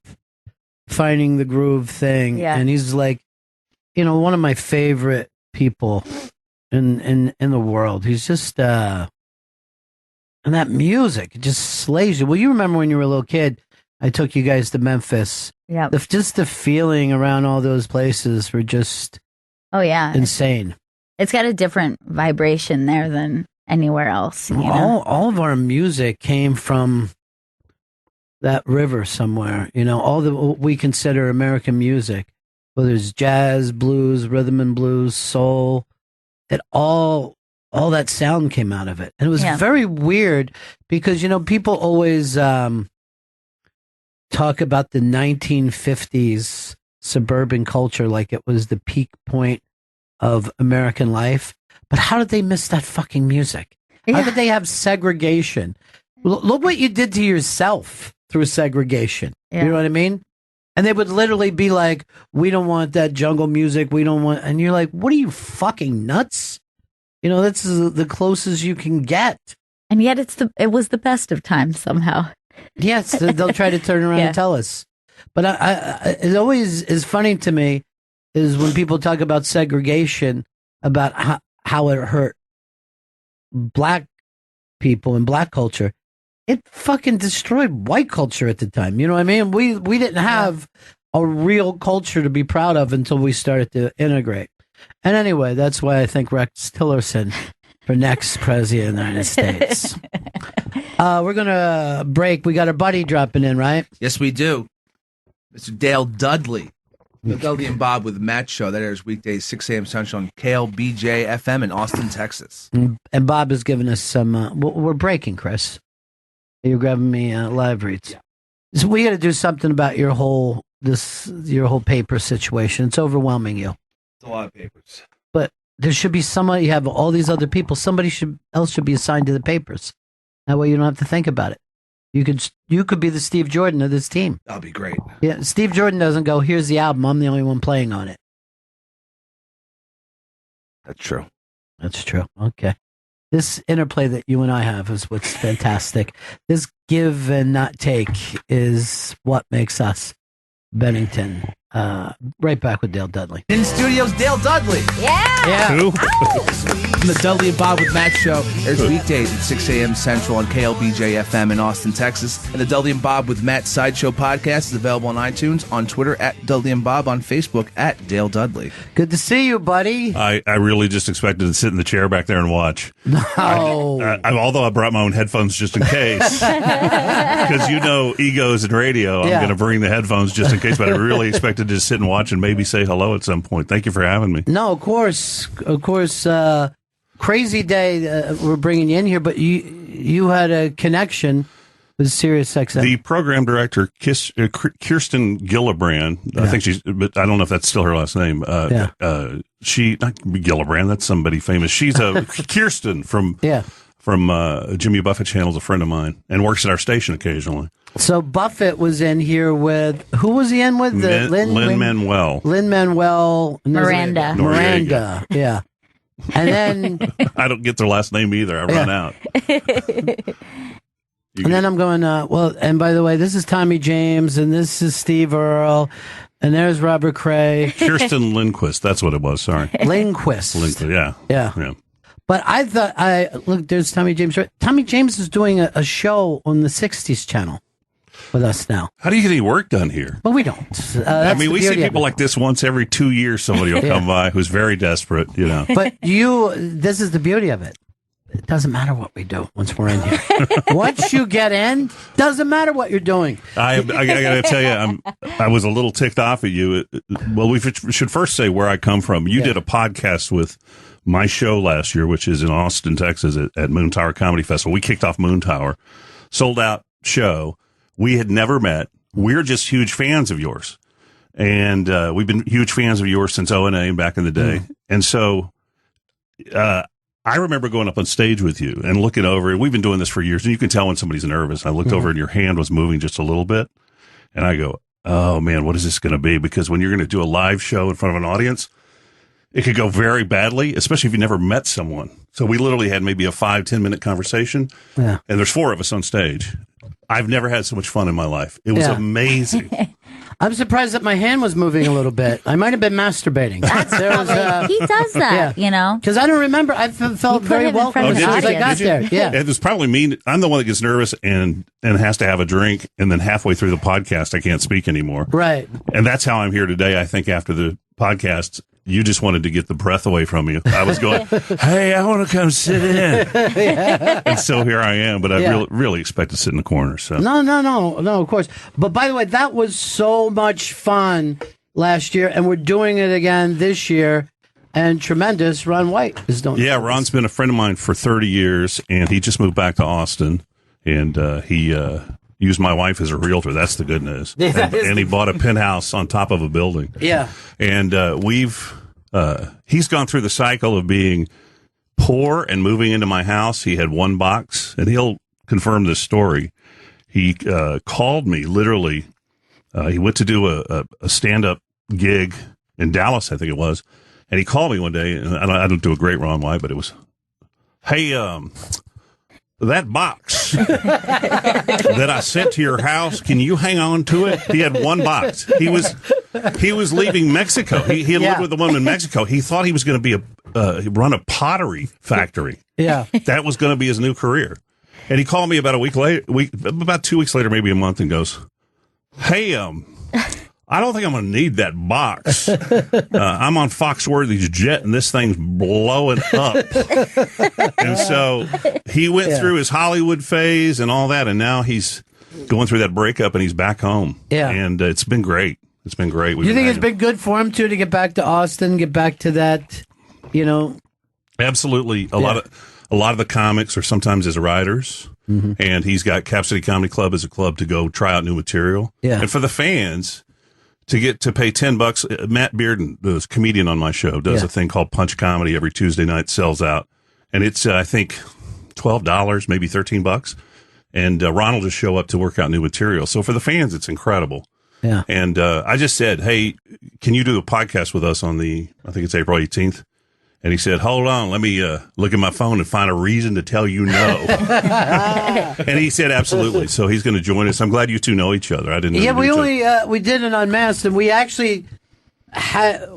finding the groove thing. Yeah. And he's like, you know, one of my favorite people in the world. He's just, and that music, it just slays you. Well, you remember when you were a little kid, I took you guys to Memphis. Yeah. Just the feeling around all those places were just insane. It's got a different vibration there than anywhere else. You know? All of our music came from that river somewhere, you know, all the what we consider American music, whether it's jazz, blues, rhythm and blues, soul, all that sound came out of it. And it was very weird because, you know, people always talk about the 1950s suburban culture like it was the peak point of American life. But how did they miss that fucking music? Yeah. How could they have segregation? Look what you did to yourself through segregation. Yeah. You know what I mean? And they would literally be like, we don't want that jungle music. We don't want, and you're like, what are you, fucking nuts? You know, that's the closest you can get. And yet it was the best of times somehow. Yes, they'll try to turn around and tell us. But it always is funny to me is when people talk about segregation, about how it hurt black people and black culture. It fucking destroyed white culture at the time. You know what I mean? We didn't have a real culture to be proud of until we started to integrate. And anyway, that's why I think Rex Tillerson for next president of the United States. We're going to break. We got our buddy dropping in, right? Yes, we do. Mr. Dale Dudley. The Dudley and Bob with Matt show. That airs weekdays, 6 a.m. Central on KLBJ FM in Austin, Texas. And Bob has given us some... we're breaking, Chris. You're grabbing me live reads. Yeah. So we got to do something about your whole paper situation. It's overwhelming you. It's a lot of papers. But there should be somebody. You have all these other people. Somebody else should be assigned to the papers. That way you don't have to think about it. You could be the Steve Jordan of this team. That'll be great. Yeah, Steve Jordan doesn't go, here's the album. I'm the only one playing on it. That's true. That's true. Okay. This interplay that you and I have is what's fantastic. This give and not take is what makes us Bennington. Right back with Dale Dudley. In studios, Dale Dudley. Yeah. Who? The Dudley and Bob with Matt show airs weekdays at 6 a.m. Central on KLBJ FM in Austin, Texas. And the Dudley and Bob with Matt Sideshow podcast is available on iTunes, on Twitter at Dudley and Bob, on Facebook at Dale Dudley. Good to see you, buddy. I really just expected to sit in the chair back there and watch. No. Although I brought my own headphones just in case. Because you know egos in radio. I'm going to bring the headphones just in case. But I really expected to sit and watch and maybe say hello at some point. Thank you for having me. No, of course. Crazy day we're bringing you in here, but you had a connection was Sirius XM. The program director, Kirsten Gillibrand, I think but I don't know if that's still her last name. She, not Gillibrand, that's somebody famous. She's a Kirsten from Jimmy Buffett Channel, is a friend of mine, and works at our station occasionally. So Buffett was in here with, who was he in with? Lin-Manuel. Lin-Manuel Miranda. Yeah. And then I don't get their last name either. I run out. And then I'm going, and by the way, this is Tommy James, and this is Steve Earle, and there's Robert Cray. Kirsten Lindquist, that's what it was, sorry. Lindquist, yeah. But I thought, look, there's Tommy James. Tommy James is doing a show on the 60s channel with us now. How do you get any work done here? Well, we don't. We see people like this once every 2 years. Somebody will come by who's very desperate, But this is the beauty of it. It doesn't matter what we do once we're in here. Once you get in, doesn't matter what you're doing. I got to tell you, I was a little ticked off at you. Well, we should first say where I come from. You did a podcast with my show last year, which is in Austin, Texas, at Moon Tower Comedy Festival. We kicked off Moon Tower, sold out show. We had never met. We're just huge fans of yours. And we've been huge fans of yours since O&A back in the day. And so I remember going up on stage with you and looking over. We've been doing this for years, and you can tell when somebody's nervous. I looked over, and your hand was moving just a little bit. And I go, oh, man, what is this going to be? Because when you're going to do a live show in front of an audience, it could go very badly, especially if you never met someone. So we literally had maybe a 5-10 minute conversation, and there's 4 of us on stage. I've never had so much fun in my life. It was amazing. I'm surprised that my hand was moving a little bit. I might have been masturbating. He does that, Because I don't remember. I felt very welcome as soon as I got there. Yeah. It was probably me. I'm the one that gets nervous and has to have a drink, and then halfway through the podcast, I can't speak anymore. Right. And that's how I'm here today. I think after the podcast, you just wanted to get the breath away from you. I was going, hey, I want to come sit in. And so here I am, but I really expect to sit in the corner. So No, of course. But by the way, that was so much fun last year, and we're doing it again this year. And tremendous. Ron White is doing it. Yeah, Ron's been a friend of mine for 30 years, and he just moved back to Austin, and he used my wife as a realtor. That's the good news. And he bought a penthouse on top of a building. Yeah. And he's gone through the cycle of being poor and moving into my house. He had 1 box, and he'll confirm this story. He called me literally. He went to do a stand-up gig in Dallas, I think it was. And he called me one day, and I don't do a great Ron White, but it was, hey, that box that I sent to your house, can you hang on to it? He had 1 box. He was leaving Mexico. He had lived with a woman in Mexico. He thought he was going to be run a pottery factory. Yeah, that was going to be his new career. And he called me about about 2 weeks later, maybe a month, and goes, "Hey, I don't think I'm going to need that box. I'm on Foxworthy's jet, and this thing's blowing up." And so he went through his Hollywood phase and all that, and now he's going through that breakup, and he's back home. Yeah. And it's been great. It's been great. Do you think it's been good for him, too, to get back to Austin, get back to that, Absolutely. A lot of the comics are sometimes his writers, and he's got Cap City Comedy Club as a club to go try out new material. Yeah. And for the fans, to get to pay $10, Matt Bearden, the comedian on my show, does a thing called Punch Comedy every Tuesday night, sells out. And it's, I think, $12, maybe $13. And Ron will just show up to work out new material. So for the fans, it's incredible. Yeah. And I just said, hey, can you do a podcast with us on I think it's April 18th? And he said, hold on, let me look at my phone and find a reason to tell you no. And he said, absolutely. So he's going to join us. I'm glad you two know each other. I didn't know. Yeah, we did an Unmasked, and we actually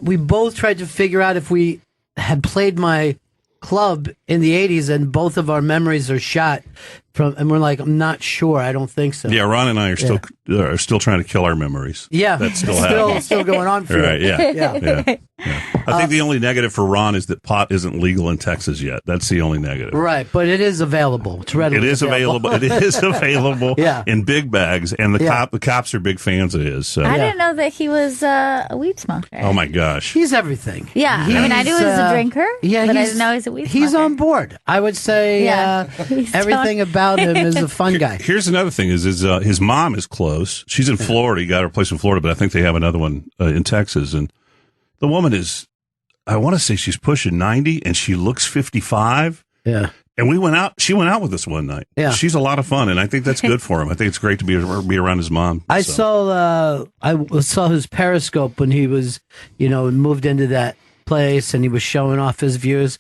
we both tried to figure out if we had played my club in the 80s, and both of our memories are shot and we're like, I'm not sure. I don't think so. Yeah, Ron and I are still trying to kill our memories. Yeah, that's still going on for right, you. Yeah. I think the only negative for Ron is that pot isn't legal in Texas yet. That's the only negative. Right, but it is available. It's readily available. It is available in big bags, and the cops are big fans of his. So. I didn't know that he was a weed smoker. Oh, my gosh. He's everything. Yeah, I mean, I knew he was a drinker, but I didn't know he was a weed smoker. He's on board. I would say everything about about him is a fun guy. Here's another thing: is his mom is close. She's in Florida. He got her place in Florida, but I think they have another one in Texas. And the woman is, I want to say she's pushing 90, and she looks 55. Yeah. And she went out with us one night. Yeah. She's a lot of fun, and I think that's good for him. I think it's great to be around his mom. I saw his Periscope when he was, moved into that place, and he was showing off his views.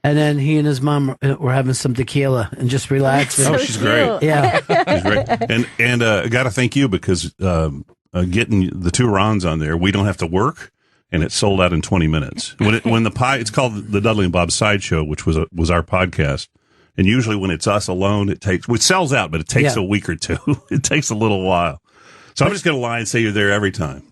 And then he and his mom were having some tequila and just relaxing. Oh, she's great. Yeah. She's great. And I got to thank you because getting the two Rons on there, we don't have to work. And it sold out in 20 minutes. It's called the Dudley and Bob Sideshow, which was our podcast. And usually when it's us alone, it sells out, but it takes a week or two. It takes a little while. So I'm just going to lie and say you're there every time.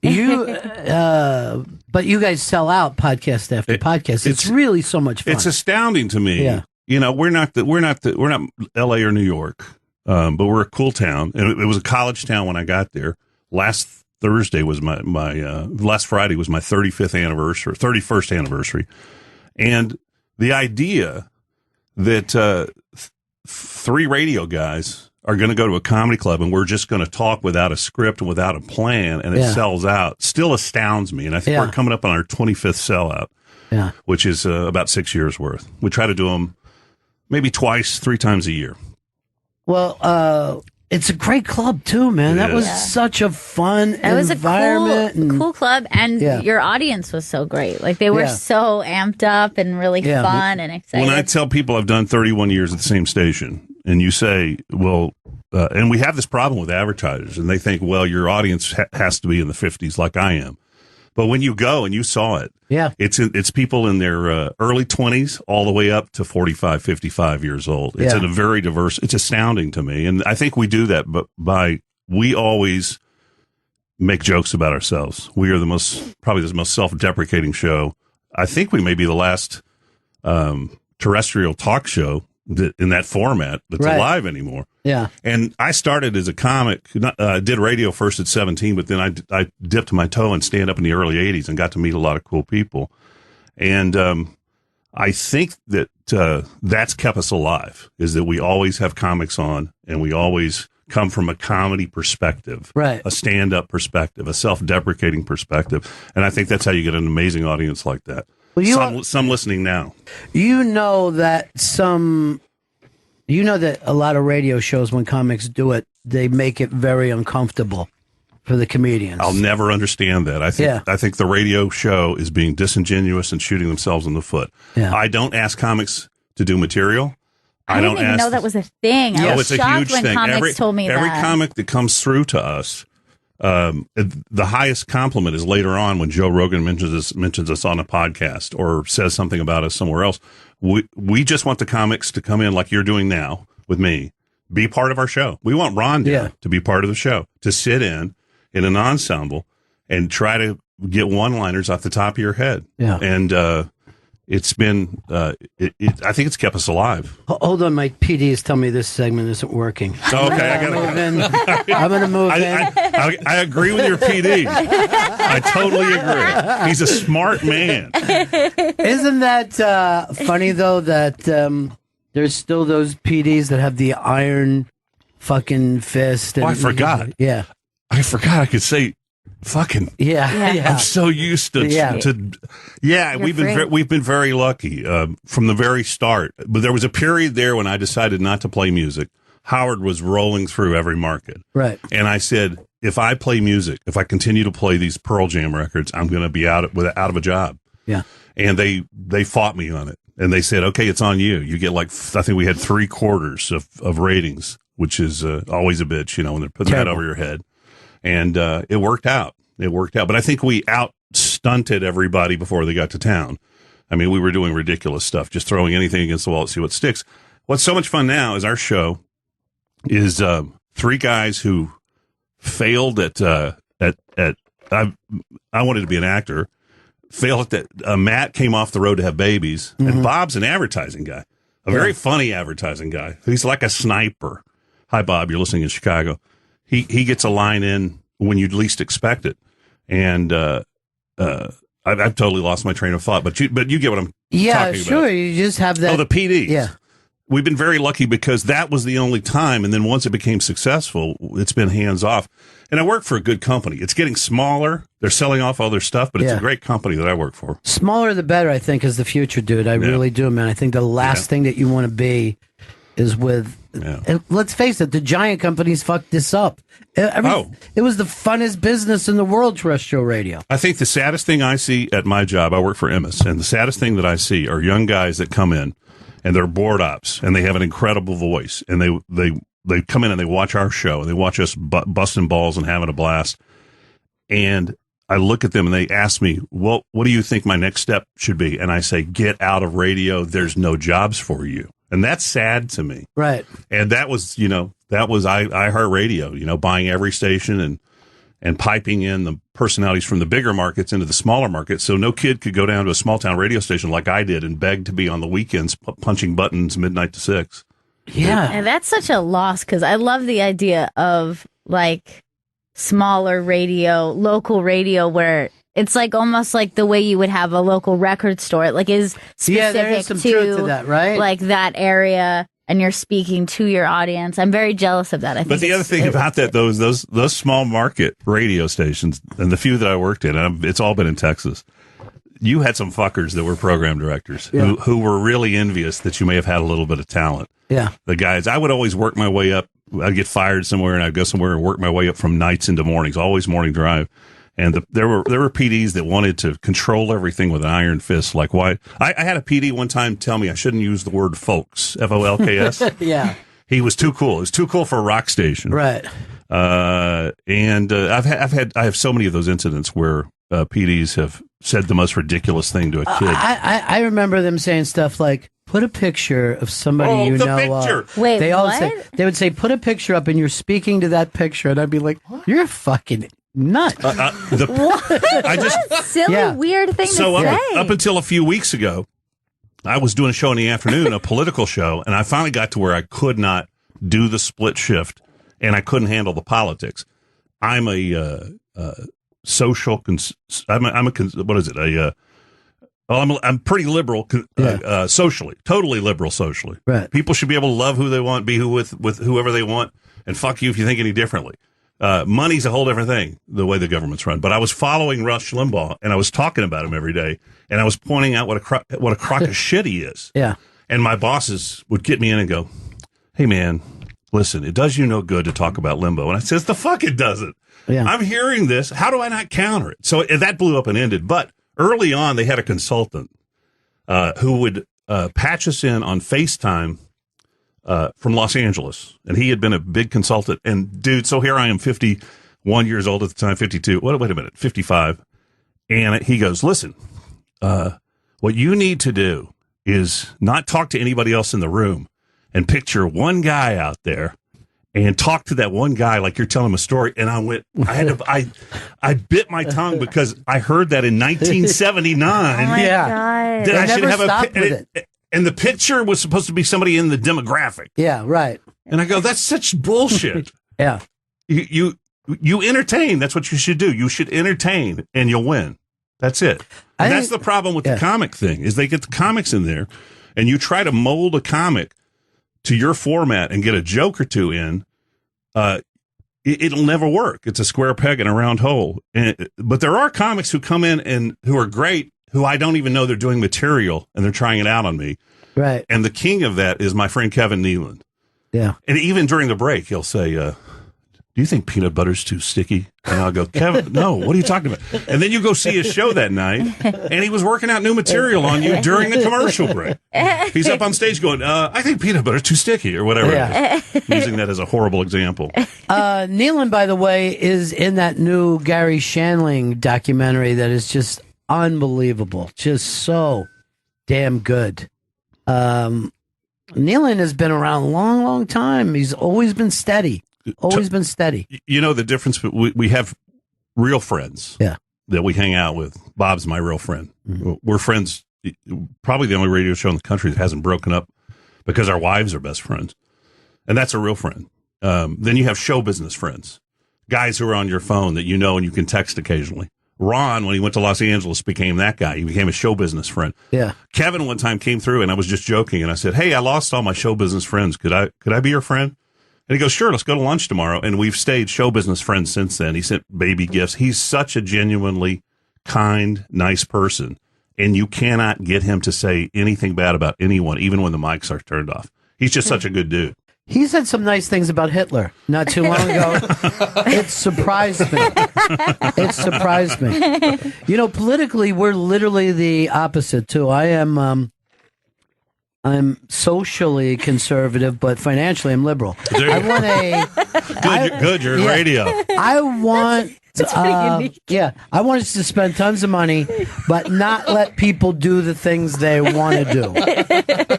But you guys sell out podcast after podcast. It's really so much fun. It's astounding to me. Yeah. We're not LA or New York, but we're a cool town. And it was a college town when I got there. Last Thursday was last Friday was my 31st anniversary. And the idea that three radio guys are going to go to a comedy club and we're just going to talk without a script and without a plan and it sells out still astounds me. And I think we're coming up on our 25th sellout, which is about 6 years worth. We try to do them maybe 3 times a year. Well, it's a great club too, man. That was such a fun environment. It was a cool club, and your audience was so great. Like they were so amped up and really fun and excited. When I tell people I've done 31 years at the same station, and you say, well, and we have this problem with advertisers, and they think, well, your audience has to be in the 50s like I am. But when you go and you saw it, it's people in their early 20s all the way up to 45, 55 years old. It's in a very diverse. It's astounding to me, and I think we do that. But we always make jokes about ourselves. We are probably the most self-deprecating show. I think we may be the last terrestrial talk show in that format that's alive anymore. Yeah. And I started as a comic, did radio first at 17, but then I dipped my toe in stand up in the early 80s and got to meet a lot of cool people. And I think that that's kept us alive, is that we always have comics on and we always come from a comedy perspective, a stand-up perspective, a self-deprecating perspective. And I think that's how you get an amazing audience like that. Well, some listening now. You know that a lot of radio shows, when comics do it, they make it very uncomfortable for the comedians. I'll never understand that. I think the radio show is being disingenuous and shooting themselves in the foot. Yeah. I don't ask comics to do material. I didn't even know that was a thing. I was shocked when comics told me that. Every comic that comes through to us, the highest compliment is later on when Joe Rogan mentions us on a podcast or says something about us somewhere else. We just want the comics to come in like you're doing now with me, be part of our show. We want Ron to be part of the show, to sit in an ensemble and try to get one-liners off the top of your head. Yeah. And it's been, I think it's kept us alive. Hold on, my PD is telling me this segment isn't working. Okay, I'm going to move in. I agree with your PD. I totally agree. He's a smart man. Isn't that funny, though, that there's still those PDs that have the iron fucking fist? And, I forgot. Yeah. I forgot I could say fucking. Yeah. I'm so used to we've been very lucky from the very start. But there was a period there when I decided not to play music. Howard was rolling through every market. Right. And I said, if I play music, if I continue to play these Pearl Jam records, I'm going to be out of a job. Yeah. And they fought me on it. And they said, okay, it's on you. You get I think we had 3/4 of ratings, which is always a bitch, when they're putting that over your head. And it worked out. But I think we out-stunted everybody before they got to town. I mean, we were doing ridiculous stuff, just throwing anything against the wall to see what sticks. What's so much fun now is our show is 3 guys who failed at I wanted to be an actor, failed at that. Matt came off the road to have babies, and Bob's an advertising guy, a very funny advertising guy. He's like a sniper. Hi, Bob. You're listening in Chicago. He gets a line in when you'd least expect it, and I've totally lost my train of thought. But you get what I'm talking about. Yeah, sure. You just have that. Oh, the PDs. Yeah. we've been very lucky because that was the only time. And then once it became successful, it's been hands off. And I work for a good company. It's getting smaller. They're selling off all their stuff, but it's a great company that I work for. Smaller the better, I think, is the future, dude. I really do, man. I think the last thing that you want to be is with, and let's face it, the giant companies fucked this up. It was the funnest business in the world, terrestrial radio. I think the saddest thing I see at my job, I work for Emmis, and the saddest thing that I see are young guys that come in and they're board ops and they have an incredible voice and they come in and they watch our show and they watch us busting balls and having a blast. And I look at them and they ask me, well, what do you think my next step should be? And I say, get out of radio. There's no jobs for you. And that's sad to me. Right. And that was iHeartRadio, buying every station and piping in the personalities from the bigger markets into the smaller markets. So no kid could go down to a small town radio station like I did and beg to be on the weekends punching buttons midnight to 6. Yeah. And that's such a loss because I love the idea of like smaller radio, local radio where it's like almost like the way you would have a local record store. It like is specific there is some truth to that, right? Like that area, and you're speaking to your audience. I'm very jealous of that. I think. But the other thing about that, those small market radio stations, and the few that I worked in, and it's all been in Texas. You had some fuckers that were program directors who were really envious that you may have had a little bit of talent. Yeah, the guys. I would always work my way up. I'd get fired somewhere, and I'd go somewhere and work my way up from nights into mornings. Always morning drive. And there were PDs that wanted to control everything with an iron fist. Like why? I had a PD one time tell me I shouldn't use the word folks, FOLKS. Yeah, he was too cool. It was too cool for a rock station, right? I have so many of those incidents where PDs have said the most ridiculous thing to a kid. I remember them saying stuff like, "Put a picture of somebody you know." Wait, they all what? they would say, "Put a picture up," and you're speaking to that picture, and I'd be like, "You're fucking nuts." Silly, weird thing to say. Up until a few weeks ago, I was doing a show in the afternoon, a political show, and I finally got to where I could not do the split shift, and I couldn't handle the politics. I'm a social. I'm pretty liberal socially, totally liberal socially. Right. People should be able to love who they want, be with whoever they want, and fuck you if you think any differently. Money's a whole different thing, the way the government's run. But I was following Rush Limbaugh, and I was talking about him every day, and I was pointing out what a crock of shit he is. Yeah. And my bosses would get me in and go, "Hey, man, listen, it does you no good to talk about Limbaugh." And I says, "The fuck it doesn't. Yeah. I'm hearing this. How do I not counter it?" So that blew up and ended. But early on, they had a consultant who would patch us in on FaceTime from Los Angeles, and he had been a big consultant. And dude, so here I am, 51 years old at the time, 52. Wait a minute, 55. And he goes, "Listen, what you need to do is not talk to anybody else in the room, and picture one guy out there, and talk to that one guy like you're telling him a story." And I bit my tongue because I heard that in 1979. Oh my God. That I should have with it. And the picture was supposed to be somebody in the demographic. Yeah, right. And I go, that's such bullshit. Yeah. You entertain. That's what you should do. You should entertain and you'll win. That's it. And that's the problem with the comic thing is they get the comics in there and you try to mold a comic to your format and get a joke or two in. It'll never work. It's a square peg in a round hole. But there are comics who come in and who are great, who I don't even know they're doing material and they're trying it out on me. Right. And the king of that is my friend Kevin Nealon. Yeah. And even during the break, he'll say, "Do you think peanut butter's too sticky?" And I'll go, "Kevin, no, what are you talking about?" And then you go see his show that night, and he was working out new material on you during the commercial break. He's up on stage going, "I think peanut butter's too sticky," or whatever. Yeah. It is. Using that as a horrible example. Nealon, by the way, is in that new Gary Shandling documentary that is just unbelievable. Just so damn good. Nealon has been around a long, long time. He's always been steady. Always been steady. You know the difference? We have real friends that we hang out with. Bob's my real friend. Mm-hmm. We're friends. Probably the only radio show in the country that hasn't broken up because our wives are best friends. And that's a real friend. Then you have show business friends. Guys who are on your phone that you know and you can text occasionally. Ron, when he went to Los Angeles, became that guy. He became a show business friend. Yeah. Kevin one time came through, and I was just joking, and I said, "Hey, I lost all my show business friends. Could I be your friend?" And he goes, "Sure, let's go to lunch tomorrow." And we've stayed show business friends since then. He sent baby gifts. He's such a genuinely kind, nice person, and you cannot get him to say anything bad about anyone, even when the mics are turned off. He's just such a good dude. He said some nice things about Hitler not too long ago. It surprised me. It surprised me. You know, politically, we're literally the opposite, too. I'm socially conservative, but financially, I'm liberal. I want good. You're in radio. I want. I want us to spend tons of money, but not let people do the things they want to do.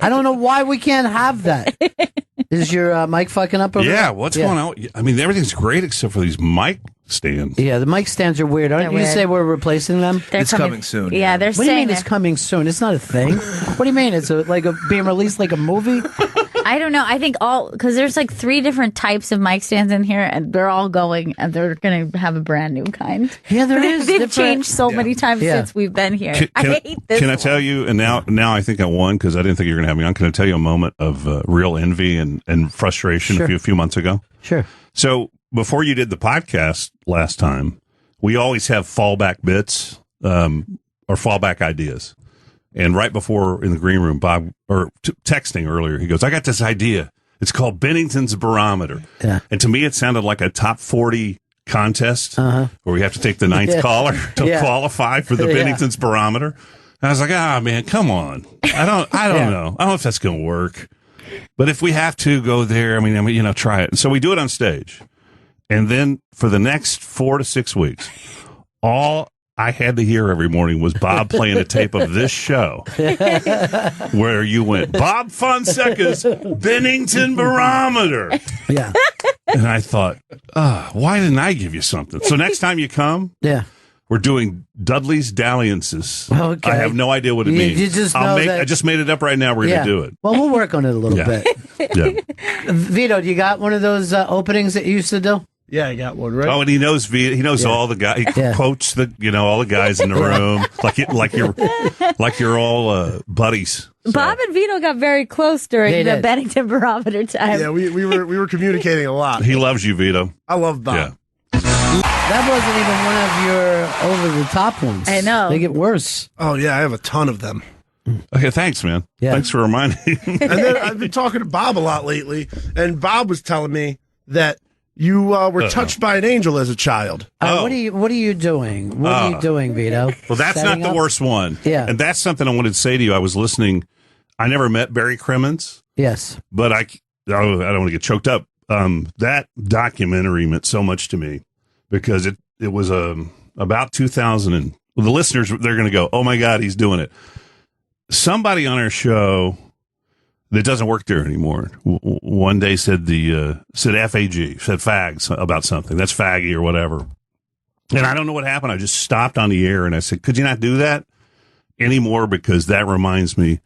I don't know why we can't have that. Is your mic fucking up over there? What's going on? I mean, everyth's great except for these mic stands. Yeah, the mic stands are weird. Aren't you say we're replacing them? It's coming soon. Yeah, they're What do you saying mean it's coming soon? It's not a thing. What do you mean? It's being released like a movie? I don't know. I think because there's like 3 different types of mic stands in here, and they're all going, and they're going to have a brand new kind. Yeah, there is. They've changed so many times since we've been here. I hate this. Can I tell you? And now I think I won because I didn't think you were going to have me on. Can I tell you a moment of real envy and frustration a few months ago? Sure. So before you did the podcast last time, we always have fallback bits or fallback ideas. And right before in the green room, Bob, texting earlier, he goes, "I got this idea. It's called Bennington's Barometer." Yeah. And to me, it sounded like a top 40 contest where we have to take the ninth caller to qualify for the Bennington's Barometer. And I was like, man, come on. I don't know. I don't know if that's going to work. But if we have to go there, I mean, try it. And so we do it on stage. And then for the next 4 to 6 weeks, all I had to hear every morning was Bob playing a tape of this show where you went, "Bob Fonseca's Bennington Barometer." Yeah. And I thought, why didn't I give you something? So next time you come, we're doing Dudley's Dalliances. Okay. I have no idea what it means. You just know I just made it up right now. We're going to do it. Well, we'll work on it a little bit. Yeah. Vito, do you got one of those openings that you used to do? Yeah, I got one, right? Oh, and he knows all the guys. He quotes all the guys in the room like you're all buddies. So. Bob and Vito got very close during the Bennington Barometer time. Yeah, we were communicating a lot. He loves you, Vito. I love Bob. Yeah. That wasn't even one of your over-the-top ones. I know. They get worse. Oh, yeah, I have a ton of them. Okay, thanks, man. Yeah. Thanks for reminding me. And then I've been talking to Bob a lot lately, and Bob was telling me that you were touched by an angel as a child. What are you doing? What are you doing, Vito? Well, that's Setting not the worst one. Yeah. And that's something I wanted to say to you. I was listening. I never met Barry Crimmins. Yes. But I don't want to get choked up. That documentary meant so much to me because it was about 2000. And the listeners, they're going to go, "Oh, my God, he's doing it." Somebody on our show that doesn't work there anymore one day said FAG, said fags about something. That's faggy or whatever. And I don't know what happened. I just stopped on the air and I said, "Could you not do that anymore? Because that reminds me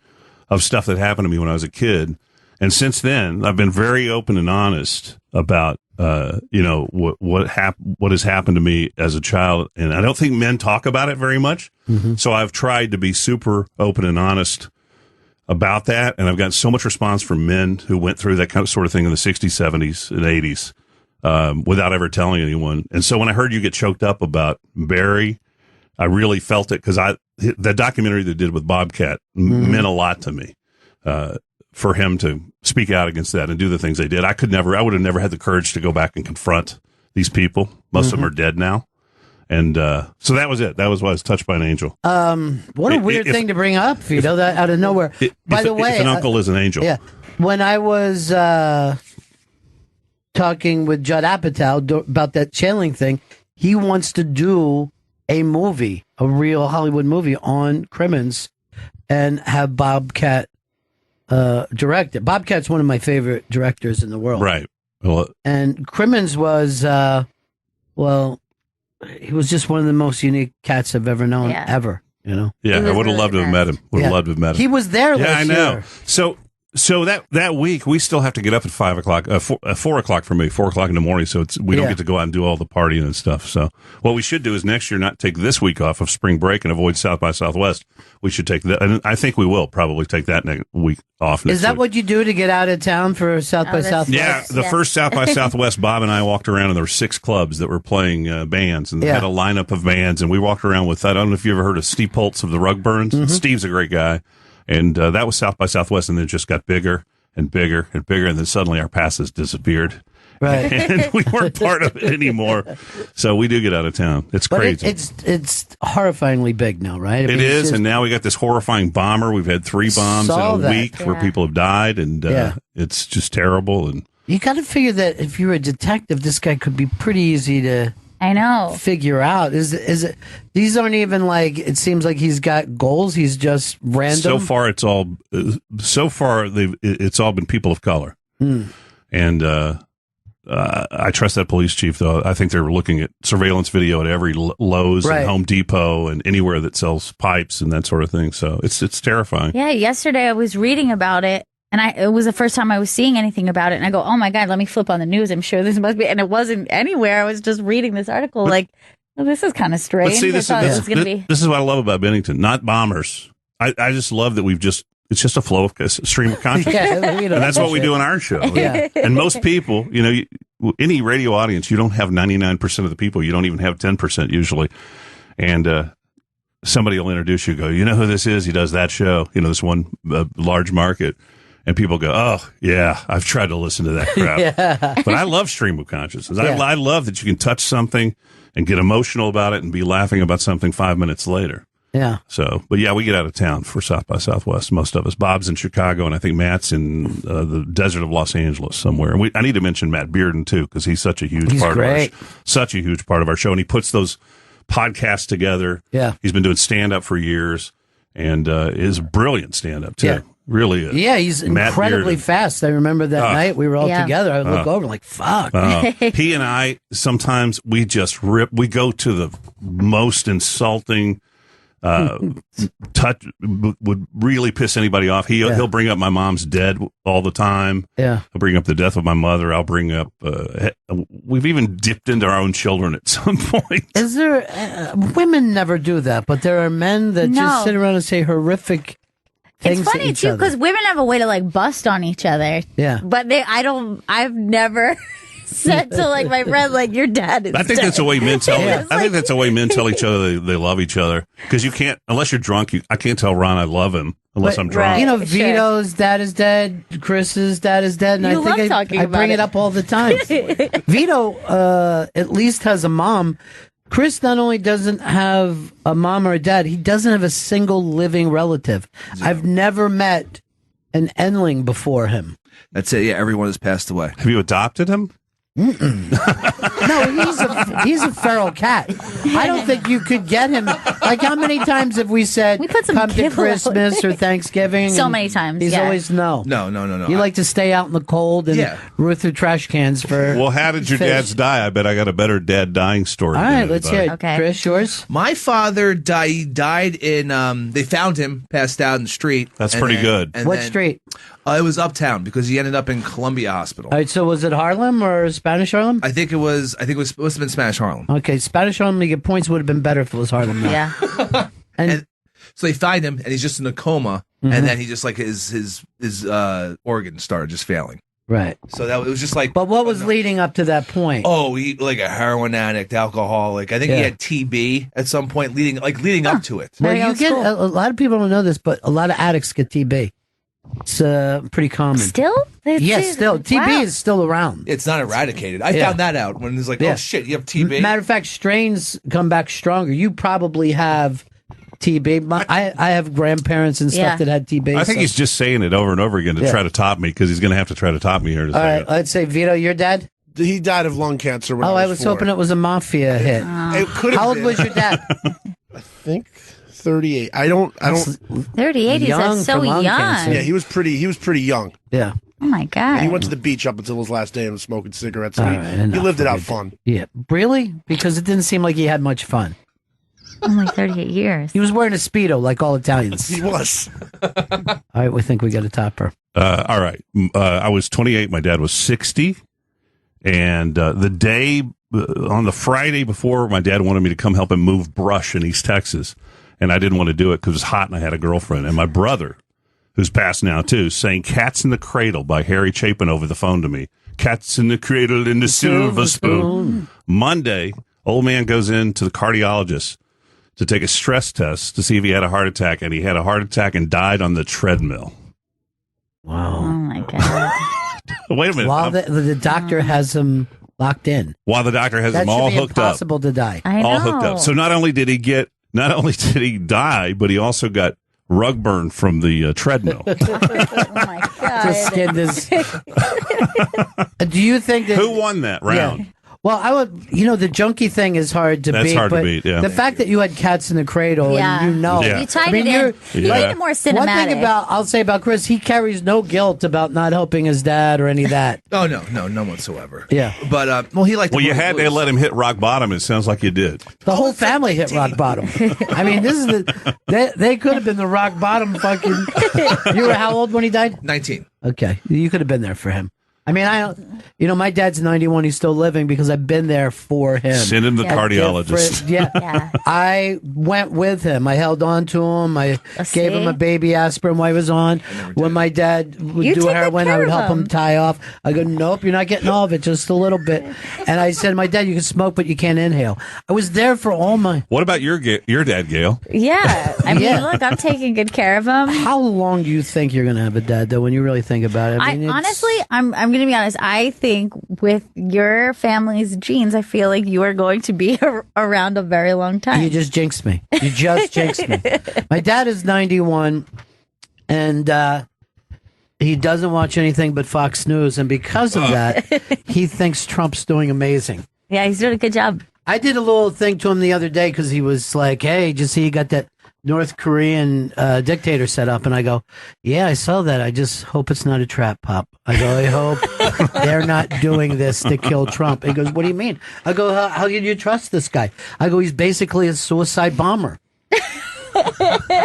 of stuff that happened to me when I was a kid." And since then, I've been very open and honest about, what has happened to me as a child. And I don't think men talk about it very much. Mm-hmm. So I've tried to be super open and honest about that. And I've gotten so much response from men who went through that kind of sort of thing in the 60s, 70s, and 80s without ever telling anyone. And so when I heard you get choked up about Barry, I really felt it because the documentary they did with Bobcat meant a lot to me. For him to speak out against that and do the things they did. I would have never had the courage to go back and confront these people. Most of them are dead now. And so that was it. That was why I was touched by an angel. What a weird thing to bring up, Vito, that out of nowhere. By the way, if an uncle is an angel. Yeah. When I was talking with Judd Apatow about that channeling thing, he wants to do a movie, a real Hollywood movie on Crimmins and have Bobcat direct it. Bobcat's one of my favorite directors in the world. Right. Well, and Crimmins was, he was just one of the most unique cats I've ever known, ever. Yeah, I would have loved to have met him. Would have loved to have met him. He was there last year. I know. So So that week we still have to get up at 5 o'clock, 4 o'clock for me, 4 o'clock in the morning. So we don't get to go out and do all the partying and stuff. So what we should do is next year not take this week off of spring break and avoid South by Southwest. We should take that, and I think we will probably take that next week off. Is that what you do to get out of town for South by Southwest? Yeah, the first South by Southwest, Bob and I walked around, and there were 6 clubs that were playing bands, and they had a lineup of bands, and we walked around with that. I don't know if you ever heard of Steve Poltz of the Rug Burns. Mm-hmm. Steve's a great guy, and that was South by Southwest, and then it just got bigger and bigger and bigger, and then suddenly our passes disappeared. Right. And we weren't part of it anymore. So we do get out of town. It's crazy. It's horrifyingly big now, right? It is, and now we got this horrifying bomber. We've had 3 bombs in a week where people have died, and it's just terrible. And you got to figure that if you're a detective, this guy could be pretty easy to figure out. Is it? These aren't even like. It seems like he's got goals. He's just random. So far, it's all been people of color, and I trust that police chief, though. I think they're looking at surveillance video at every Lowe's and Home Depot and anywhere that sells pipes and that sort of thing. So it's terrifying. Yeah, yesterday I was reading about it, and it was the first time I was seeing anything about it. And I go, oh my God, let me flip on the news. I'm sure this must be. And it wasn't anywhere. I was just reading this article well, this is kind of strange. But see, this is what I love about Bennington, not bombers. I just love that it's just a stream of consciousness. And that's what we do in our show. Yeah. And most people, any radio audience, you don't have 99% of the people. You don't even have 10% usually. And somebody will introduce you, go, you know who this is? He does that show, this one large market. And people go, oh, yeah, I've tried to listen to that crap. But I love stream of consciousness. I love that you can touch something and get emotional about it and be laughing about something 5 minutes later. Yeah. So, but yeah, we get out of town for South by Southwest. Most of us. Bob's in Chicago, and I think Matt's in the desert of Los Angeles somewhere. And I need to mention Matt Bearden too, because he's such a huge part of our show, and he puts those podcasts together. Yeah. He's been doing stand up for years, and is brilliant stand up too. Yeah. Really is. Yeah, he's incredibly fast. I remember that night we were all together. I would look over like, fuck. He and I, sometimes we just rip. We go to the most insulting touch would really piss anybody off. He'll bring up my mom's dead all the time. Yeah. I'll bring up the death of my mother. I'll bring up we've even dipped into our own children at some point. Is there women never do that, but there are men that just sit around and say horrific things. It's funny too because women have a way to bust on each other. Yeah. But I've never said to my friend, your dad is I think dead. that's the way men tell I think that's the way men tell each other they love each other. Because you can't, unless you're drunk, I can't tell Ron I love him unless I'm drunk. Right. Vito's dad is dead, Chris's dad is dead, and I think I bring it up all the time. Vito at least has a mom. Chris not only doesn't have a mom or a dad, he doesn't have a single living relative. I've never met an Enling before him. That's it. Yeah, everyone has passed away. Have you adopted him? No, he's a feral cat. I don't think you could get him. How many times have we said we put some come to Christmas or Thanksgiving? So many times. He's always no. You like to stay out in the cold and root through trash cans for. Well, how did your dads die? I bet I got a better dad dying story. All right, let's hear it. Okay. Chris, yours? My father died in. They found him passed out in the street. That's pretty good. What street? It was Uptown because he ended up in Columbia Hospital. All right, so was it Harlem or Spanish Harlem? I think it was. It must have been Spanish Harlem. Okay, Spanish Harlem. You get points. Would have been better if it was Harlem. Though. Yeah. and so they find him, and he's just in a coma, and then he just his organs started just failing. Right. So it was just like. But what was leading up to that point? Oh, he like a heroin addict, alcoholic. I think he had TB at some point, leading up to it. Well, you get a lot of people don't know this, but a lot of addicts get TB. It's pretty common. Still? Yes, still. TB is still around. It's not eradicated. I found that out when it's oh shit, you have TB. Matter of fact, strains come back stronger. You probably have TB. I have grandparents and stuff that had TB. I think he's just saying it over and over again to try to top me because he's going to have to try to top me here. All right, let's say Vito, your dad? He died of lung cancer when I was hoping it was a mafia hit. It could have How old was your dad? I think 38. I don't 38 is so young. Yeah, he was pretty young. Yeah. Oh my God. And he went to the beach up until his last day and was smoking cigarettes. And he lived it out fun. Yeah. Really? Because it didn't seem like he had much fun. Only 38 years. He was wearing a Speedo like all Italians. He was. All right, we think we got a topper. All right. I was 28. My dad was 60. And the day on the Friday before, my dad wanted me to come help him move brush in East Texas. And I didn't want to do it because it was hot and I had a girlfriend. And my brother, who's passed now too, sang Cats in the Cradle by Harry Chapin over the phone to me. Cats in the cradle in the silver spoon. Monday, old man goes in to the cardiologist to take a stress test to see if he had a heart attack. And he had a heart attack and died on the treadmill. Wow. Oh, my God. Wait a minute. While the doctor has him locked in. While the doctor has him all hooked up. Impossible to die. I know. All hooked up. So not only did he die, but he also got rug burn from the treadmill. Oh, my God. Do you think that... Who won that round? Yeah. Well, I would, the junkie thing is hard to beat. That's hard to but beat, yeah. The fact that you had Cats in the Cradle Yeah. and Yeah. You tied it in. You made it more cinematic. One thing I'll say about Chris, he carries no guilt about not helping his dad or any of that. Oh, no, none whatsoever. Yeah. But, he liked Well, you had to let him hit rock bottom. It sounds like you did. The whole family hit rock bottom. I mean, this is they could have been the rock bottom fucking... You were how old when he died? 19. Okay. You could have been there for him. I mean, my dad's 91. He's still living because I've been there for him. Send him to the cardiologist. Yeah. I went with him. I held on to him. I gave him a baby aspirin while he was on. When my dad would do heroin, I would help him tie off. I go, nope, you're not getting all of it, just a little bit. And I said, my dad, you can smoke, but you can't inhale. I was there for all my... What about your dad, Gail? Yeah. I mean, look, I'm taking good care of him. How long do you think you're going to have a dad, though, when you really think about it? I mean, honestly, I'm going to be honest. I think with your family's genes, I feel like you are going to be around a very long time. You just jinxed me. You just jinxed me. My dad is 91, and he doesn't watch anything but Fox News, and because of that, he thinks Trump's doing amazing. Yeah, he's doing a good job. I did a little thing to him the other day because he was like, hey, did you see you got that North Korean dictator set up? And I go, yeah, I saw that. I just hope it's not a trap, Pop. I go, I hope they're not doing this to kill Trump. He goes, what do you mean? I go, how can you trust this guy? I go, he's basically a suicide bomber.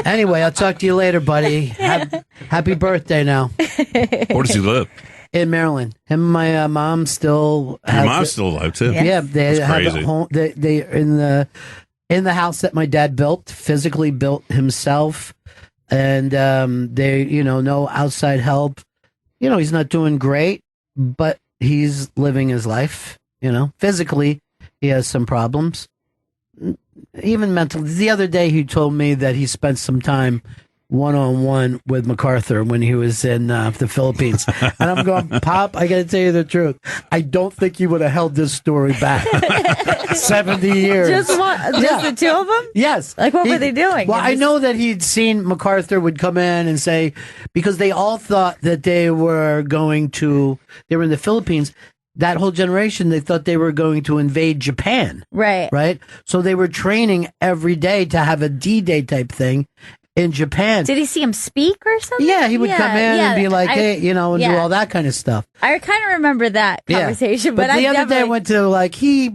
Anyway, I'll talk to you later, buddy. Happy birthday now. Where does he live? In Maryland. Him and my mom still... Your mom's still alive, too. Yeah, they That's have crazy. a home. They in the house that my dad built, physically built himself, and they, no outside help. He's not doing great, but he's living his life. Physically, he has some problems, even mentally. The other day, he told me that he spent some time one-on-one with MacArthur when he was in the Philippines. And I'm going, Pop, I got to tell you the truth. I don't think he would have held this story back 70 years. Just the two of them? Yes. Like, what were they doing? Well, I know that he'd seen MacArthur would come in and say, because they all thought that they were in the Philippines. That whole generation, they thought they were going to invade Japan. Right. So they were training every day to have a D-Day type thing in Japan. Did he see him speak or something? Yeah, he would come in and be like, hey, and do all that kind of stuff. I kind of remember that conversation, but the other day I went to, he,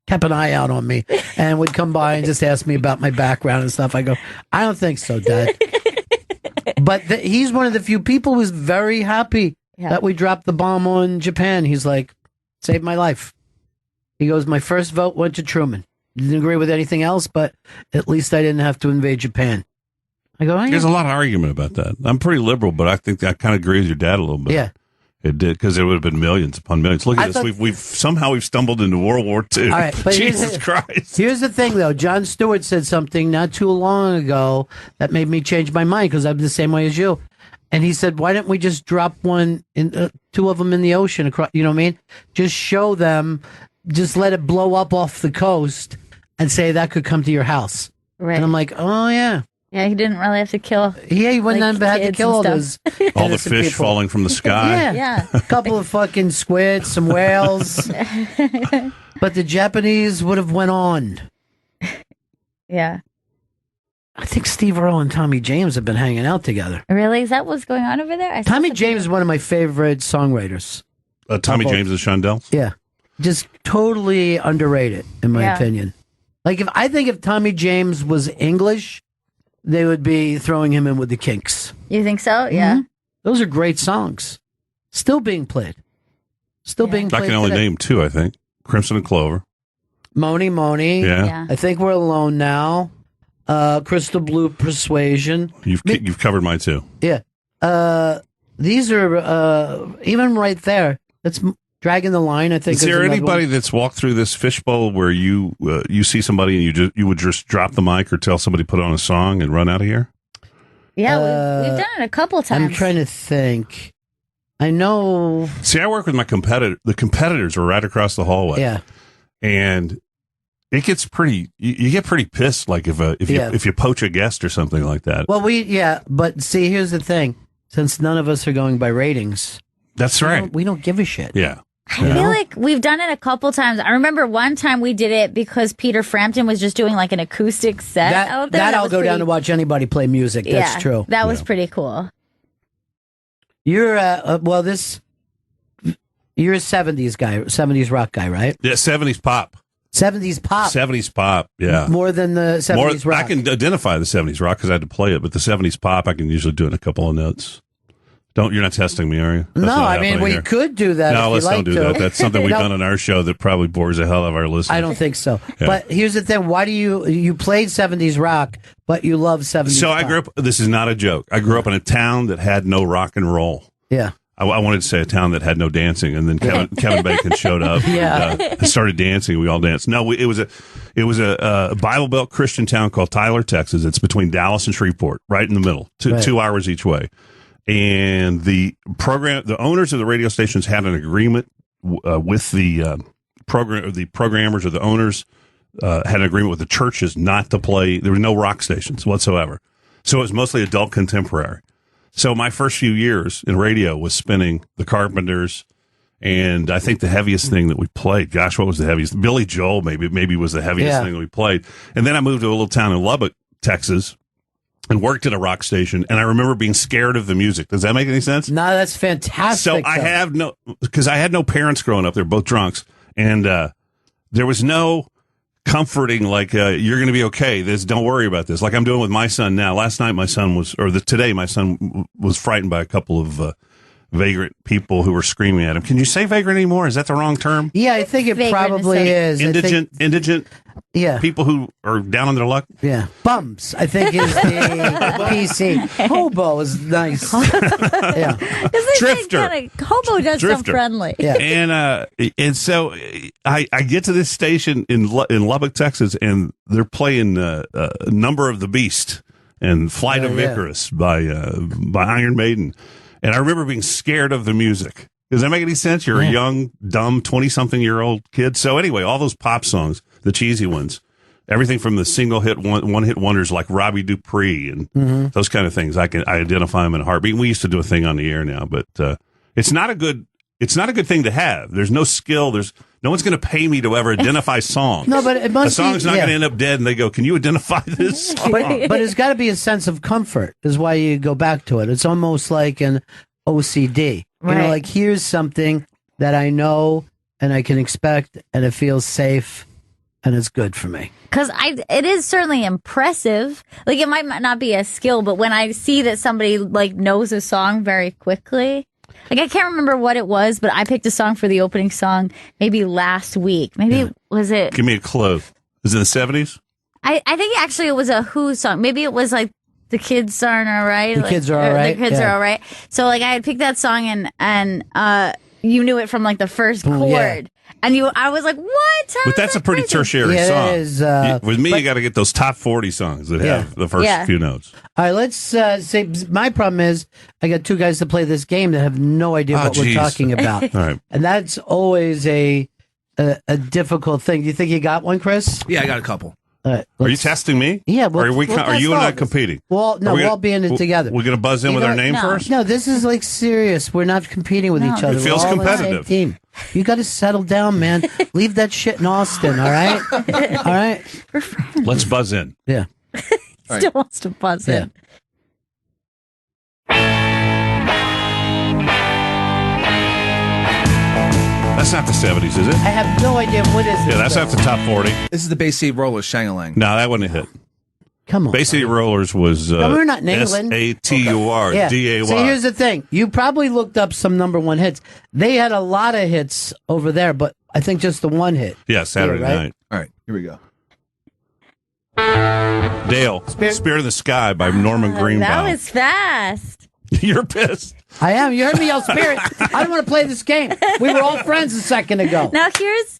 kept an eye out on me and would come by and just ask me about my background and stuff. I go, I don't think so, Dad. But he's one of the few people who's very happy that we dropped the bomb on Japan. He's like, saved my life. He goes, my first vote went to Truman. Didn't agree with anything else, but at least I didn't have to invade Japan. I go, There's a lot of argument about that. I'm pretty liberal, but I think I kind of agree with your dad a little bit. Yeah. It did, because it would have been millions upon millions. Look at this. We've stumbled into World War II. All right, but Jesus Christ. Here's the thing, though. Jon Stewart said something not too long ago that made me change my mind, because I'm the same way as you. And he said, why don't we just drop two of them in the ocean across, you know what I mean? Just show them, just let it blow up off the coast and say that could come to your house. Right. And I'm like, oh, yeah. Yeah, he didn't really have to kill. Yeah, he wouldn't have had to kill all those. All the fish people falling from the sky. Yeah. A couple of fucking squids, some whales. But the Japanese would have went on. Yeah. I think Steve Earle and Tommy James have been hanging out together. Really? Is that what's going on over there? Tommy James is one of my favorite songwriters. Tommy James and Shondell? Yeah. Just totally underrated, in my opinion. Like, if Tommy James was English, they would be throwing him in with the Kinks. You think so? Yeah. Those are great songs. Still being played. Still being played. I can only today. name two, I think. Crimson and Clover. Moni Moni. Yeah. I think we're alone now. Crystal Blue Persuasion. You've covered mine too. Yeah. These are even right there. That's Dragging the Line. I think. Is there anybody that's walked through this fishbowl where you see somebody and you would just drop the mic or tell somebody to put on a song and run out of here? Yeah, we've done it a couple times. I'm trying to think. I know. See, I work with my competitor. The competitors are right across the hallway. Yeah. And it gets pretty. You get pretty pissed, like if you poach a guest or something like that. Well, but see, here's the thing. Since none of us are going by ratings, that's right. We don't give a shit. Yeah. I feel like we've done it a couple times. I remember one time we did it because Peter Frampton was just doing like an acoustic set out there. That I'll go down to watch anybody play music. That's true. That was pretty cool. You're you're a 70s guy, 70s rock guy, right? Yeah, 70s pop. 70s pop. 70s pop, yeah. More than the 70s rock. I can identify the 70s rock because I had to play it, but the 70s pop, I can usually do it in a couple of notes. You're not testing me, are you? That's no, I mean, we could do that. No, if let's you don't do that. That's something we've done on our show that probably bores the hell out of our listeners. I don't think so. Yeah. But here's the thing. Why do you played 70s rock, but you love 70s So pop? I grew up, this is not a joke. I grew up in a town that had no rock and roll. Yeah. I wanted to say a town that had no dancing, and then Kevin Bacon showed up and started dancing. We all danced. No, it was a Bible Belt Christian town called Tyler, Texas. It's between Dallas and Shreveport, right in the middle, 2 hours each way. And the owners of the radio stations had an agreement with the programmers or the owners had an agreement with the churches not to play. There were no rock stations whatsoever, so it was mostly adult contemporary. So my first few years in radio was spinning the Carpenters, and I think the heaviest thing that we played, gosh, what was the heaviest? Billy Joel maybe was the heaviest thing that we played. And then I moved to a little town in Lubbock, Texas, and worked at a rock station, and I remember being scared of the music. Does that make any sense? No, that's fantastic. So because I had no parents growing up. They're both drunks, and there was no comforting, like, you're going to be okay. Don't worry about this. Like I'm doing with my son now. Last night today my son was frightened by a couple of vagrant people who were screaming at him. Can you say vagrant anymore? Is that the wrong term? Yeah, I think it probably is. Indigent. Yeah. People who are down on their luck. Yeah. Bums, I think, is the PC. Hobo is nice. Yeah. Drifter. Hobo does sound friendly. Yeah. And so I get to this station in Lubbock, Texas, and they're playing Number of the Beast and Flight of Icarus by Iron Maiden. And I remember being scared of the music. Does that make any sense? You're a young, dumb, 20-something-year-old kid. So anyway, all those pop songs, the cheesy ones, everything from the single-hit, one-hit wonders like Robbie Dupree and those kind of things, I identify them in a heartbeat. We used to do a thing on the air now, but it's not a good thing to have. There's no skill. No one's going to pay me to ever identify songs. No, but it must be. The song's not going to end up dead, and they go, can you identify this song? But it's got to be a sense of comfort is why you go back to it. It's almost like an OCD. Right. You know, like here's something that I know and I can expect and it feels safe and it's good for me. Because it is certainly impressive. Like it might not be a skill, but when I see that somebody like knows a song very quickly, like I can't remember what it was, but I picked a song for the opening song maybe last week. Was it? Give me a clue. Is it the 70s? I think actually it was a Who song. Maybe it was like The Kids Aren't All Right. The Kids Are All Right. The Kids Are All Right. So like I had picked that song and you knew it from like the first chord. Yeah. And I was like, what? But that's a pretty tertiary song. It is, with me, you got to get those top 40 songs that have the first few notes. All right, let's say my problem is I got two guys to play this game that have no idea what we're talking about. All right. And that's always a difficult thing. Do you think you got one, Chris? Yeah, I got a couple. Are you testing me? Yeah. Are you and I competing? Well, no, we'll all be in it together. We're going to buzz in with our name first? No, this is like serious. We're not competing with each other. It feels competitive. On the same team. You got to settle down, man. Leave that shit in Austin, all right? All right? Let's buzz in. Yeah. Still wants to buzz in. That's not the 70s, is it? I have no idea what is this. Yeah, that's not the top 40. This is the Bay City Rollers, Shang-a-Lang. No, that wasn't a hit. Come on. Bay City Rollers was No, we're not in England. SATUR Yeah. DAY. See, here's the thing. You probably looked up some number one hits. They had a lot of hits over there, but I think just the one hit. Yeah, Saturday right? night. All right, here we go. Dale, Spirit of the Sky by Norman Greenbaum. That was fast. You're pissed. I am. You heard me yell Spirit. I don't want to play this game. We were all friends a second ago. Now here's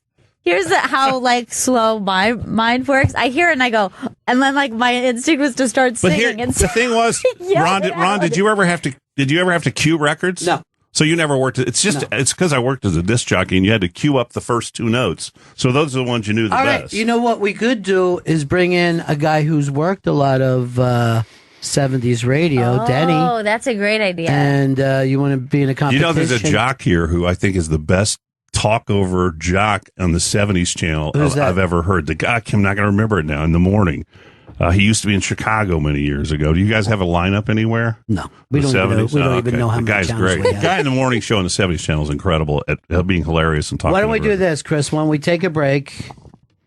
how like slow my mind works. I hear it and I go, and then like my instinct was to start But singing. here, and the thing was, Ron, did you ever have to cue records? No. So you never worked. It's just it's because I worked as a disc jockey, and you had to cue up the first two notes. So those are the ones you knew the All right. best. You know what we could do is bring in a guy who's worked a lot of 70s radio, Denny. Oh, that's a great idea. And you want to be in a competition. You know, there's a jock here who I think is the best talk-over jock on the 70s channel I've ever heard. The guy, I'm not going to remember it now, in the morning. He used to be in Chicago many years ago. Do you guys have a lineup anywhere? No. We don't even know how the many guy's channels great. we The have. guy in the morning show on the 70s channel is incredible at being hilarious and talking. Why don't we do this, Chris? Why don't we take a break?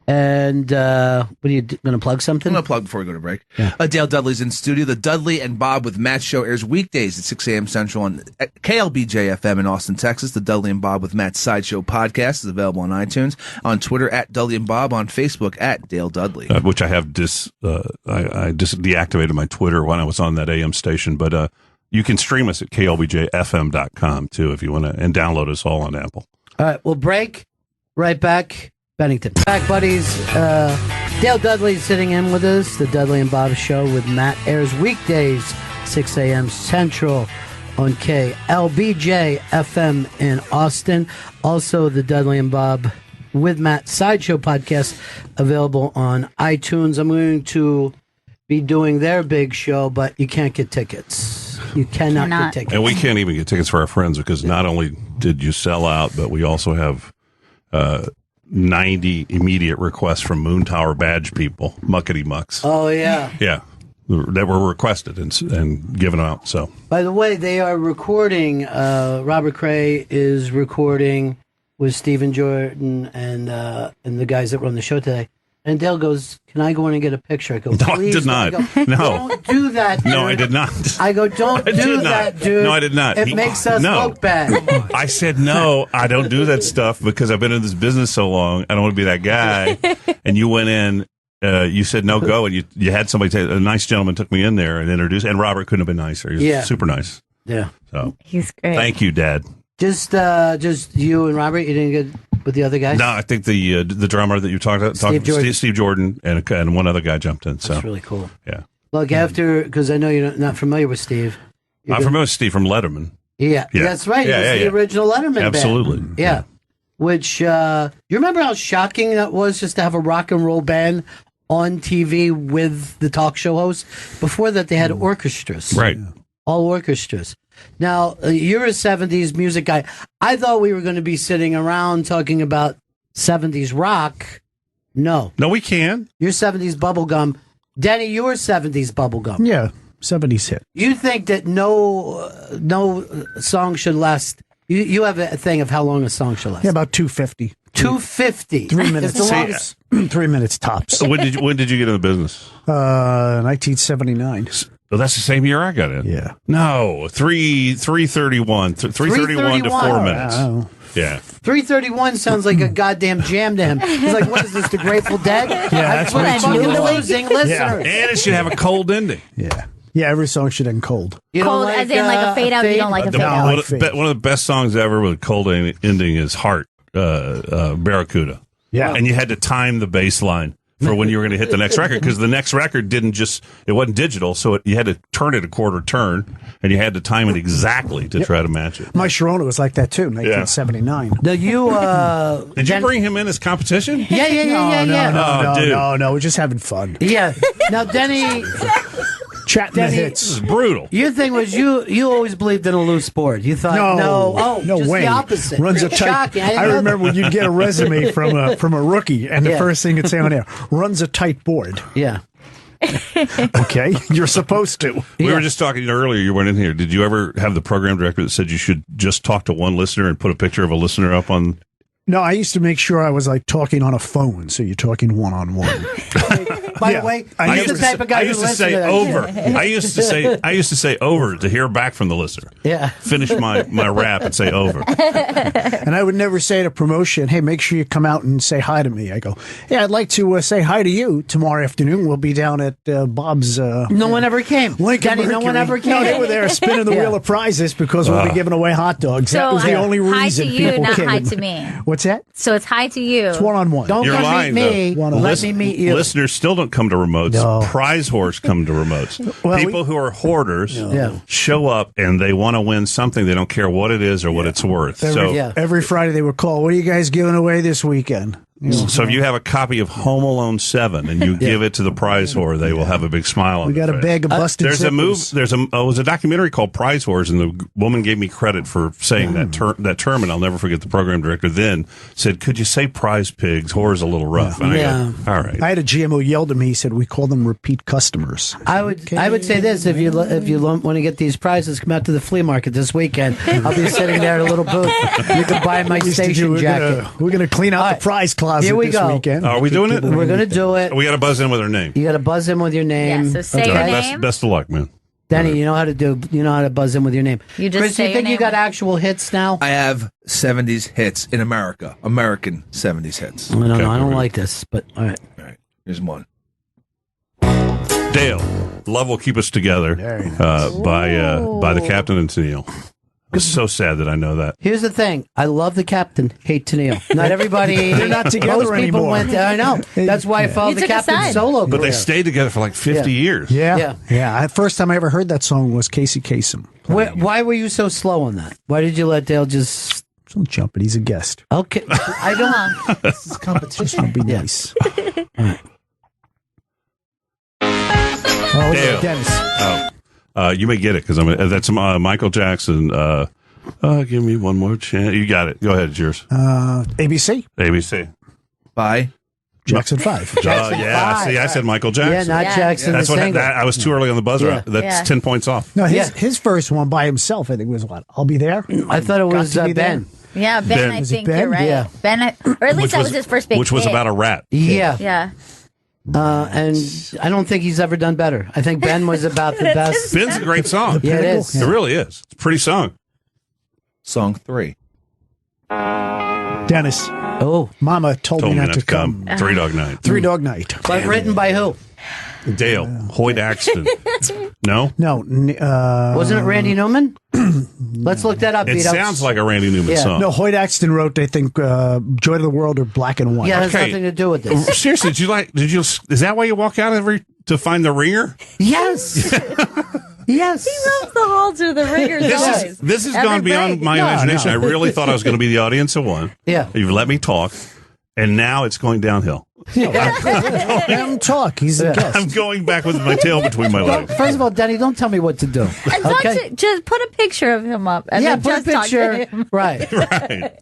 And what are you going to plug something? I'm going to plug before we go to break. Dale Dudley's in studio. The Dudley and Bob with Matt show airs weekdays at 6 a.m. Central on KLBJ FM in Austin, Texas. The Dudley and Bob with Matt Sideshow podcast is available on iTunes, on Twitter at Dudley and Bob, on Facebook at Dale Dudley. Which I have I just deactivated my Twitter when I was on that AM station, but you can stream us at klbjfm.com too if you want to, and download us all on Apple. All right, we'll break. Right back. Bennington. Back, buddies. Dale Dudley sitting in with us. The Dudley and Bob show with Matt airs weekdays, 6 a.m. Central on KLBJ FM in Austin. Also, the Dudley and Bob with Matt Sideshow podcast available on iTunes. I'm going to be doing their big show, but you can't get tickets. You cannot get tickets. And we can't even get tickets for our friends because not only did you sell out, but we also have 90 immediate requests from Moon Tower badge people, muckety mucks. Oh, yeah. Yeah, that were requested and given out. So, by the way, they are recording. Robert Cray is recording with Stephen Jordan and the guys that run the show today. And Dale goes, "Can I go in and get a picture?" I go, "No, please." I did not. I go, No. Don't do that, dude. No, I did not. I go, "Don't do that, dude." No, I did not. It makes us look bad. I said, no, I don't do that stuff because I've been in this business so long. I don't want to be that guy. And you went in, you said, no, go. And you had somebody, a nice gentleman took me in there and introduced, and Robert couldn't have been nicer. He was super nice. Yeah. So he's great. Thank you, Dad. Just you and Robert, you didn't get with the other guys? No, I think the drummer that you talked about, Steve Jordan, and one other guy jumped in. So that's really cool. Yeah. Look, after, because I know you're not familiar with Steve. I'm familiar with Steve from Letterman. Yeah, that's right. Yeah, It was the original Letterman band. Absolutely. Yeah. Which, you remember how shocking that was just to have a rock and roll band on TV with the talk show host? Before that, they had orchestras. Right. All orchestras. Now, you're a 70s music guy. I thought we were going to be sitting around talking about 70s rock. No. No, we can. You're 70s bubblegum. Denny, you were 70s bubblegum. Yeah, 70s hit. You think that no song should last. You have a thing of how long a song should last. Yeah, about 250. 250. 3 minutes. 3 minutes tops. When did you get in the business? 1979. Well, that's the same year I got in. Yeah. No, 331 to 4 minutes. Oh. Yeah. 331 sounds like a goddamn jam to him. He's like, what is this, the Grateful Dead? Yeah, that's what what I'm fucking losing listeners. And it should have a cold ending. Yeah. Yeah, every song should end cold. You don't Cold, as in like a fade out. You don't like a fade out. One of the best songs ever with a cold ending is Heart, Barracuda. Yeah. And you had to time the bass line for when you were going to hit the next record, because the next record it wasn't digital, so you had to turn it a quarter turn, and you had to time it exactly to try to match it. My Sharona was like that too, 1979. Did you bring him in as competition? Yeah. No, we're just having fun. Yeah. Now, Denny... Chatting the hits. This is brutal. Your thing was you always believed in a loose board. You thought no just way. the opposite. Runs a tight. Shocking. I remember when you'd get a resume from a rookie, and the first thing it'd say on there, runs a tight board. Yeah. Okay, you're supposed to. We were just talking earlier. You weren't in here. Did you ever have the program director that said you should just talk to one listener and put a picture of a listener up on? No, I used to make sure I was like talking on a phone, so you're talking one-on-one. By the way, he's the type of guy who listens to that over. shit. I used to say over to hear back from the listener. Yeah. Finish my rap and say over. And I would never say at a promotion, hey, make sure you come out and say hi to me. I go, yeah, I'd like to say hi to you tomorrow afternoon. We'll be down at Bob's. No one ever came. Lincoln Daddy, no one ever came. No, they were there spinning the wheel of prizes because we'll be giving away hot dogs. So that was the only reason hi to you, people not came. hi to me. What's that? So it's hi to you. It's one-on-one. Don't You're come lying, meet me. though. Let me meet you. Listeners still don't come to remotes. No. Prize horse come to remotes. Well, People who are hoarders Yeah. show up and they want to win something. They don't care what it is or what it's worth. Every Friday they would call, what are you guys giving away this weekend? So if you have a copy of Home Alone 7 and you give it to the prize whore, they will have a big smile on We got their a face. bag of busted There's zippers. it was a documentary called Prize Whores, and the woman gave me credit for saying that term, and I'll never forget the program director then said, could you say prize pigs? Whore's a little rough. And I go, all right. I had a GM who yelled at me. He said, we call them repeat customers. I would say this: if you want to get these prizes, come out to the flea market this weekend. I'll be sitting there at a little booth. You can buy my station jacket. We're gonna clean out the prize closet Here we this go. weekend. Are we doing it? We're going to do it. We got to buzz in with her name. You got to buzz in with your name. Yeah, so say your name. Best of luck, man. Danny, you know how to buzz in with your name. You just Chris, say you think your you got name. actual hits now? I have 70s hits in America. American 70s hits. I don't know. I don't like this, but all right. All right. Here's one. Dale, Love Will Keep Us Together by the Captain and Tennille. It's so sad that I know that. Here's the thing. I love the captain, hate Tennille. Not everybody. They're not together most people anymore. went there. I know. That's why I followed You the took a captain's side. solo But career. they stayed together for like 50 years. Yeah. First time I ever heard that song was Casey Kasem. Why were you so slow on that? Why did you let Dale just... Don't jump it. He's a guest. Okay. I don't... This is competition. Be nice. Oh, Dale. Dennis. You may get it because that's Michael Jackson. Give me one more chance. You got it. Go ahead. It's yours. ABC. ABC. By Jackson 5. Yeah. 5. See, I said Michael Jackson. Yeah, not Jackson That's the what singer. I was too early on the buzzer. Yeah. That's 10 points off. No, his first one by himself, I think, was what? I'll Be There? I thought it was Got to be Ben. there. Yeah, Ben, I Was it think Ben? you're right. Yeah. Ben, or at least that was his first big Which was hit. about a rat. Yeah. Yeah. And I don't think he's ever done better. I think Ben was about the best. Ben's a great song. Yeah, it is. It really is. It's a pretty song. Song 3. Dennis. Oh. Mama told me not to come. 3 Dog Night. 3 Dog Night. But written by who? Dale. Hoyt Axton. No? No. Wasn't it Randy Newman? Let's look that up. It Vito. sounds like a Randy Newman song. No, Hoyt Axton wrote, I think, Joy to the World or Black and White. Yeah, it has nothing to do with this. Seriously, is that why you walk out to find the ringer? Yes. Yes. He loves the halls or the ringers always. This has Every gone beyond break. my imagination. no. I really thought I was going to be the audience of one. Yeah. You've let me talk, and now it's going downhill. Let him talk. He's a guest. I'm going back with my tail betwing my legs. First of all, Danny, don't tell me what to do. And talk to, just put a picture of him up. And Yeah, then put a just talk to picture. him. Right. Right.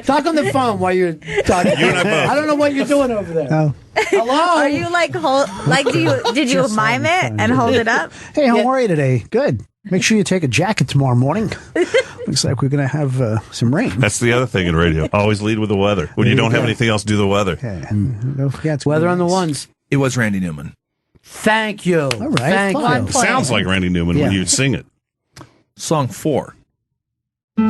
Talk on the phone while you're talking. You and I both. I don't know what you're doing over there. Oh. Hello? Are you did you mime it and hold it up? Hey, how are you today? Good. Make sure you take a jacket tomorrow morning. Looks like we're going to have some rain. That's the other thing in radio. Always lead with the weather. When you don't have anything else, do the weather. Yeah, and don't forget to Weather be on the nice. ones. It was Randy Newman. Thank you. All right. Thank fine. you. Sounds like Randy Newman when Yeah. you'd sing it. Song 4. I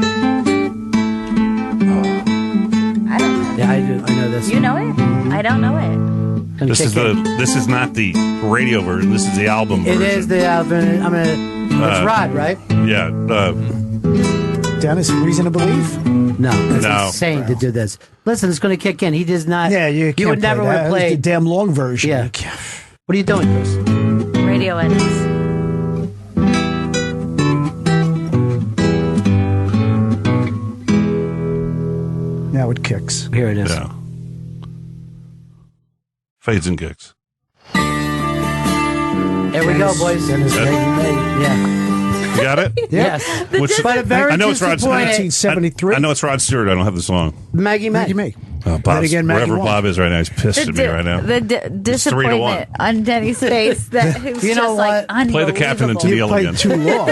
don't know. Yeah, I do. I know this. You know it? I don't know it. This is not the radio version. This is the album It version. is the album. It's Rod, right? Yeah. Dennis, Reason to Believe? No, it's No. insane to do this. Listen, it's going to kick in. He does not. Yeah, you can't would never play that. have That's the played. damn long version. Yeah. You can't- What are you doing, Chris? Radio edits. Now it kicks. Here it is. Yeah. Fades and kicks. There we go, boys. Dennis, Yeah. You got it? Yes. Which, But a very I know it's Rod disappointing- 1973. I know it's Rod Stewart. I don't have the song. Maggie May. Maggie May. Bob's, again, Maggie wherever won. Bob is right now, he's pissed at me right now. The disappointment on Denny's face that it was You know just like what? unbelievable. Play the captain and You Tennille played again. too long.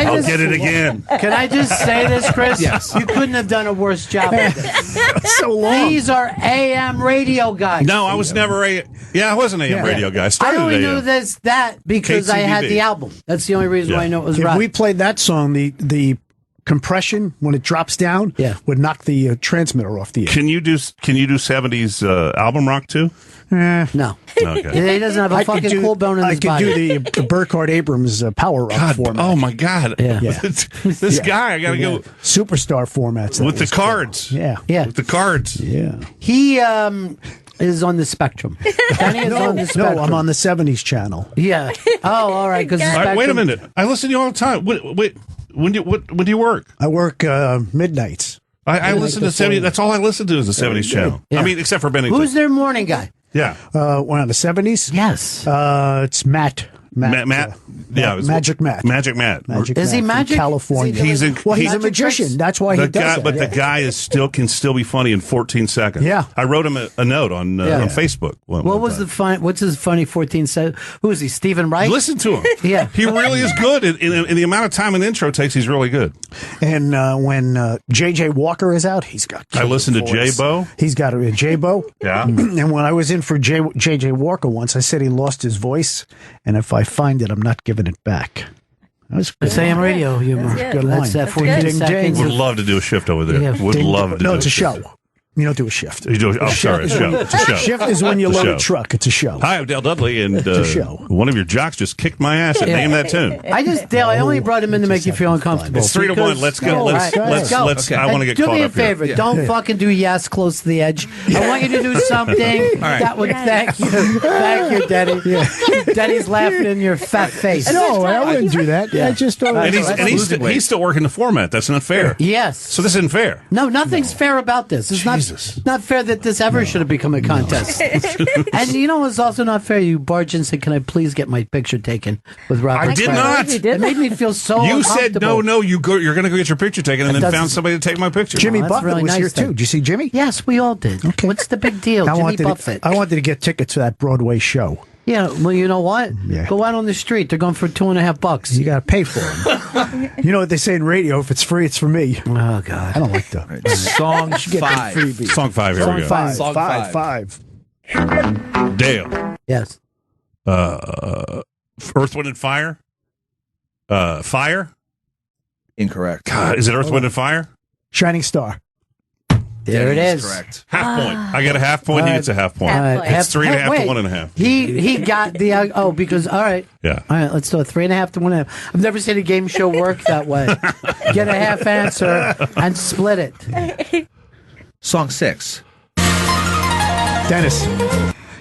I'll get it again. Can I just say this, Chris? Yes. You couldn't have done a worse job of this. So long. These are AM radio guys. No, I was never a. Yeah, I was an AM radio guy. I I started only at knew AM. that because I had KTVB. the album. That's the only reason why I know it was If rock. we played that song, the compression when it drops down would knock the transmitter off the air. Can you do 70s album rock too? No. Okay. He doesn't have a fucking cool bone in his body. I could do the Burkhardt Abrams power rock format. Oh my God! Yeah. This guy, I gotta go superstar formats with the cards. Yeah, with the cards. Yeah. He is on the spectrum. Danny is on the spectrum. No, I'm on the 70s channel. Yeah. Oh, all right. Because All right, wait a minute. I listen to you all the time. Wait, when do you work? I work midnights. I listen to 70s. That's all I listen to is the 70s channel. Yeah. I mean, except for Bennington. Who's their morning guy? Yeah. One on the 70s? Yes. It's Matt. Matt. Yeah, it was Magic Matt. Magic Matt. Is he Matt from magic? California. He's a magician. tricks? That's why he does guy, that. But the guy is can still be funny in 14 seconds. Yeah. I wrote him a note on Facebook. What's his funny 14 seconds? Who is he? Stephen Wright? Listen to him. Yeah. He really is good. In the amount of time an intro takes, he's really good. And when J.J. Walker is out, he's got I listened to J-Bo. He's got a J-Bo. Yeah. And when I was in for J.J. Walker once, I said he lost his voice, and if I find it, I'm not giving it back. That's good. It's AM radio humor. Good line. That's that 14 Ding, seconds. ding. Would love to do a shift over there. Yeah. Would love to. No, do it's a show. You don't do a shift. You do. Oh, sorry, it's a show. It's a show. Shift is when you It's a load show. a truck. It's a show. Hi, I'm Dale Dudley, and a show. one of your jocks just kicked my ass at Name That Tune. I only brought him in to make you feel uncomfortable. It's 3-1. Let's go. Let's go. Okay. I want to get do caught me a up here. favor. Don't fucking do yes close to the edge. I want you to do something that would thank you. Thank you, Denny. Denny's laughing in your fat face. No, I wouldn't do that. I just don't. And he's still working the format. That's not fair. Yes. So this isn't fair. No, nothing's fair about this. It's not fair that this ever should have become a contest. And you know what's also not fair? You barged in and said, "Can I please get my picture taken with Robert?" I did not. It made me feel so You said uncomfortable. no. You're going to go get your picture taken, and then found somebody to take my picture. Jimmy that's Buffett really was nice here then. too. Did you see Jimmy? Yes, we all did. Okay. What's the big deal? Jimmy Buffett. I wanted to get tickets to that Broadway show. Yeah, well, you know what? Yeah. Go out on the street. They're going for $2.50. You got to pay for them. You know what they say in radio? If it's free, it's for me. Oh God, I don't like that. Song Get 5. the freebie. Song 5. Here we go. Song five. Dale. Yes. Earth, Wind, and Fire. Fire. Incorrect. God, is it Earth, Wind, and Fire? Shining Star. There it is. Correct. Half point. I get a half point. He gets a half point. Half point. It's 3.5 to wait. 1.5. He got the because all right. Yeah. All right, let's do it. 3.5 to 1.5. I've never seen a game show work that way. Get a half answer and split it. Song 6. Dennis.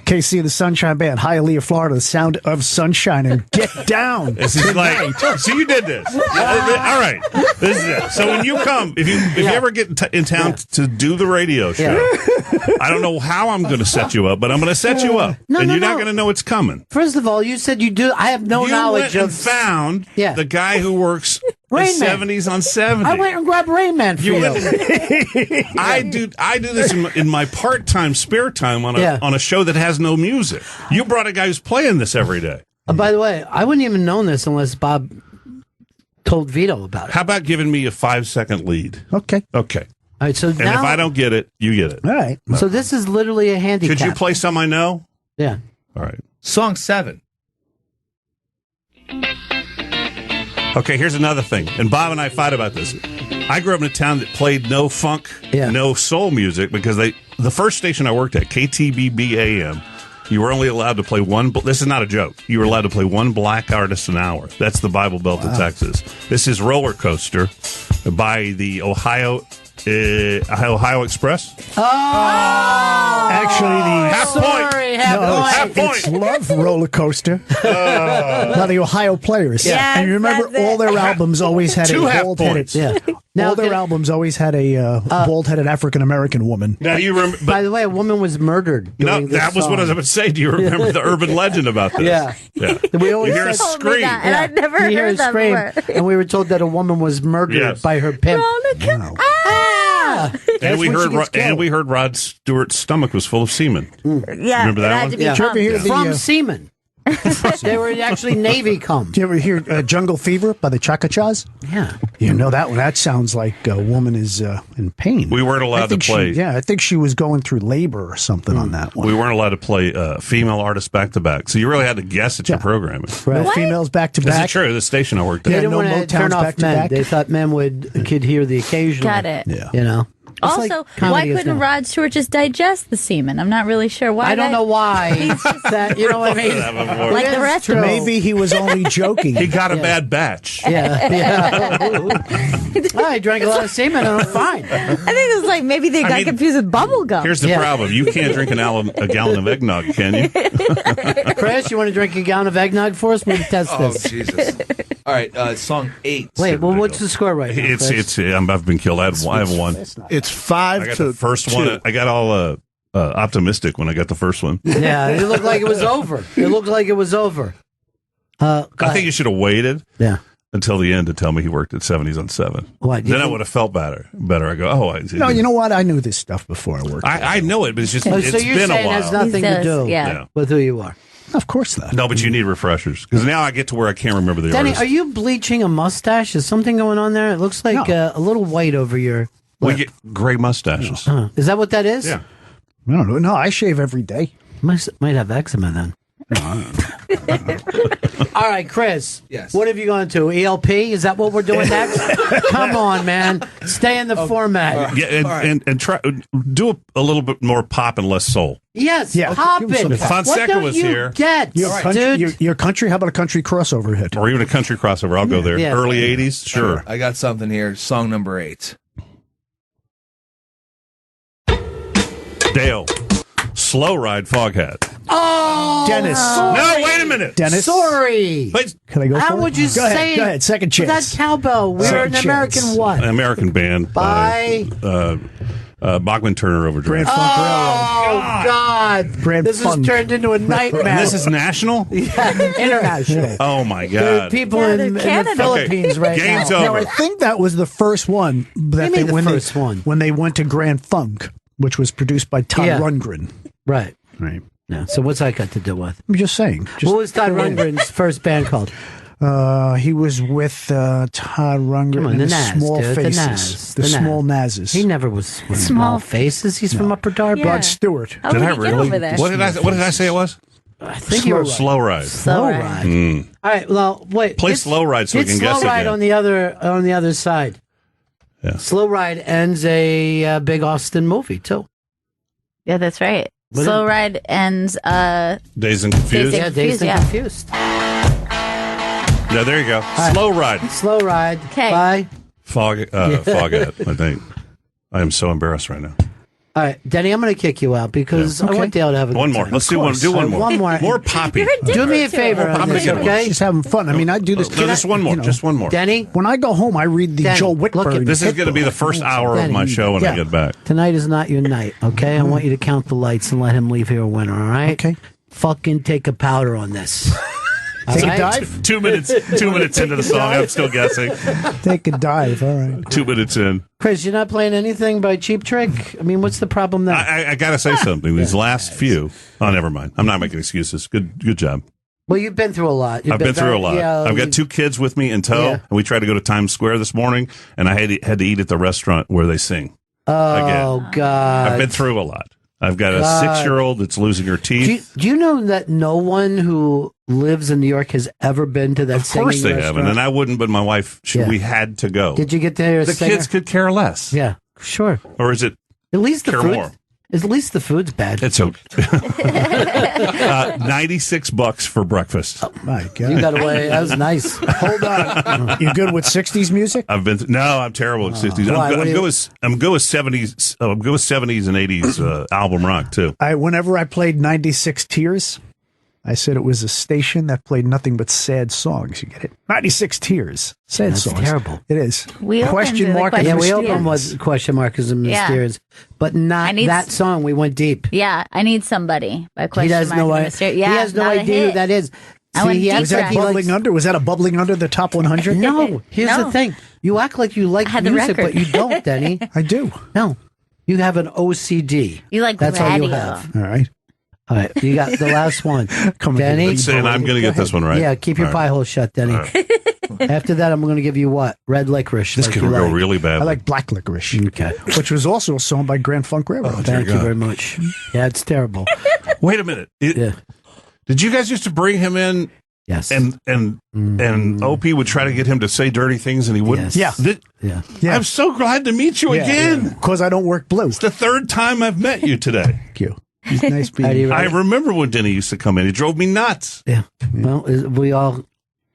KC and the Sunshine Band, Hialeah, Florida, the sound of sunshine, and get down. This is like, so you did this. All right. This is it. So when you come, if you ever get in town to do the radio show, I don't know how I'm going to set you up, but I'm going to set you up. No, and no, you're not no. going to know it's coming. First of all, you said you do. I have no You knowledge went and of. found the guy who works Rain Man. 70s on 70. I went and grabbed Rain Man for you. I do this in my part-time spare time on a show that has no music. You brought a guy who's playing this every day. By the way, I wouldn't even known this unless Bob told Vito about it. How about giving me a 5-second lead? Okay. All right, so And now, if I don't get it, you get it. All right. so this is literally a handicap. Could you play some I know? Yeah. All right. Song 7. Okay, here's another thing. And Bob and I fight about this. I grew up in a town that played no funk, no soul music, because the first station I worked at, KTBB AM, you were only allowed to play one. This is not a joke. You were allowed to play one black artist an hour. That's the Bible Belt of Texas. This is Roller Coaster by the Ohio Express. Actually, the half point. half point. It's Love Roller Coaster. Now the Ohio Players. Yes, and you remember that's all their albums always had Two a half bald-headed. points. Now, all their albums always had a bald-headed African American woman. Now you remember? By the way, a woman was murdered. No, during this that was what I was song. about to say. Do you remember the urban legend about this? Yeah. Yeah. We always You hear a said, scream. And I'd never you hear heard a that scream, before. and we were told that a woman was murdered Yes. by her pimp. Yeah. And we heard Rod Stewart's stomach was full of semen. Yeah, remember that one? Did you ever hear From semen. They were actually Navy cum. Did you ever hear Jungle Fever by the Chaka-Chas? Yeah. You know that one. That sounds like a woman is in pain. We weren't allowed to play. I think she was going through labor or something on that one. We weren't allowed to play female artists back to back. So you really had to guess at your programming. Right. No females back to back. This is true. The station I worked at. They didn't no want to turn Motowns off back to men. back. They thought men could hear the occasional. Got it. Yeah. You know. It's Also, like why comedy is couldn't now. Rod Stewart just digest the semen? I'm not really sure why. I don't know why. That, you know what I mean? Like the rest of us. Maybe he was only joking. He got a bad batch. Yeah. I drank a lot of semen and I'm fine. I think it's like maybe they got confused with bubble gum. Here's the problem. You can't drink a gallon of eggnog, can you? Chris, you want to drink a gallon of eggnog for us? We'll test this. Oh, Jesus. All right, song 8. Wait, well, what's the score right now, Chris? I've been killed. I have one. It's 5 I got to the first 2. one. I got all optimistic when I got the first one. Yeah, it looked like it was over. I think you should have waited. Yeah. Until the end to tell me he worked at 70s on 7. What? Then I would have felt better. I go, no, you know what? I knew this stuff before I worked. I know it, but it's just so it's you're been a saying while. it has nothing to do with who you are. Of course not. No, but you need refreshers because now I get to where I can't remember the Danny, artist. are you bleaching a mustache? Is something going on there? It looks like a little white over your We lip. get gray mustaches. Is that what that is? Yeah. I don't know. No, I shave every day. Might have eczema then. All right, Chris. Yes. What have you gone to? ELP? Is that what we're doing next? Come on, man. Stay in the format. Yeah, and try do a little bit more pop and less soul. Yes, Yeah, pop give him some it. pop. What Fonseca don't was you here. get, dude? Your country? How about a country crossover hit? Or even a country crossover. I'll go there. Yeah. Early 80s? Sure. I got something here. Song number 8. Dale. Slow Ride Foghat. Oh, Dennis. No, wait a minute. Dennis. Sorry. Wait, Can I go? How for would it? you Go say ahead, it? Go ahead. Second chance. That's cowbell. We're Second an American chance. what? an American band By Bachman Turner Overdrive. Grand Funk Oh, God. Grand This Funk. has turned into a nightmare. And this is national? international. Oh, my There are God. people Yeah, in they're the Canada. Philippines right Game's now. over. Now, I think that was the first one that mean the first one? when they went to Grand Funk, which was produced by Todd Yeah. Rundgren. Right. Right. Yeah. So what's that got to do with? I'm just saying. What was Todd Rundgren's first band called? He was with Todd Rundgren Come on, and the the Naz, Small dude, the Faces. Naz, The the Small Naz. Nazes. He never was with Small Faces. He's from Upper Darby. Yeah. Rod Stewart. How Did did I he get really? over there? What did I say it was? I think you were right. Slow Ride. Slow Ride. All right. Well, wait. Play hit- Slow Ride so we hit can guess Slow Ride again. on the other side. Yeah. Slow Ride ends a big Austin movie too. Yeah, that's right. What Slow did- Ride ends. Dazed and Confused? Dazed and Dazed and yeah. Confused. Yeah, there you go. right. Slow Ride. Slow Ride. 'Kay. Bye. Foghat, I think. I am so embarrassed right now. All right, Denny, I'm going to kick you out because I want Dale to have a One good more. time. Let's do one. Do one more. One more. More poppy. Do me a favor on this, okay? She's having fun. I mean, I do this. No, just one more. you know, Just one more. Denny, When I go home, I read the Danny, Joel look at Whitburn. This is hit going to be the book. first hour of my show when I get back. tonight is not your night, okay? I want you to count the lights and let him leave here a winner, all right? Okay. Fucking take a powder on this. Take All a right? dive. 2 minutes. 2 minutes into the song. I'm still guessing. Take a dive. All right. 2 minutes in. Chris, you're not playing anything by Cheap Trick? I mean, what's the problem there? I got to say something. These last few. Oh, never mind. I'm not making excuses. Good job. Well, you've been through a lot. I've been through a lot. Yeah, I've got 2 kids with me in tow, Yeah. and we tried to go to Times Square this morning, and I had to eat at the restaurant where they sing. Oh, God. I've been through a lot. I've got a God. 6-year-old that's losing her teeth. Do you know that no one who lives in New York has ever been to that Of course singing they restaurant? haven't, and I wouldn't, but my wife, Yeah. we had to go. Did you get to hear a The singer? kids could care less. Yeah, sure. Or is it At least the care food. more? At least the food's bad. It's okay. $96 for breakfast. My God. You got away. That was nice. Hold on. You good with 60s music? I've been no, I'm terrible at 60s. Why? What do I'm you- good with 70s. I'm good with 70s and 80s album rock too. Whenever I played 96 Tears, I said it was a station that played nothing but sad songs. You get it? 96 Tears. Sad That's songs. terrible. It is. We opened Question the mark. question- Yeah, and we mysterious. opened with question mark as a Yeah. mysterious, but not need that song. We went deep. Yeah, I need somebody. By He question has mark no and idea. mystery. He Yeah, has no not a idea who hit. that is. I went he deep acts Was like that he bubbling likes- under? Was that a bubbling under the top 100? No. Here's No. the thing. You act like you like had the music, record. but you don't, Denny. I do. No. You have an OCD. You like That's radio. all you have. All right. All right. You got the last one. Denny. Let's say, and I'm going to get this one right. Yeah, keep your All pie hole shut, Denny. After that, I'm going to give you what? Red licorice. This like could you go like. really bad. I like Black Licorice. Okay. Which was also a song by Grand Funk Railroad. Thank you very much. Yeah, it's terrible. Wait a minute. Did you guys used to bring him in? Yes. And OP would try to get him to say dirty things, and he wouldn't. Yes. Yeah. I'm so glad to meet you again. Because I don't work blue. It's the third time I've met you today. Thank you. It's nice being you. I remember when Denny used to come in. He drove me nuts. Yeah. Well, we all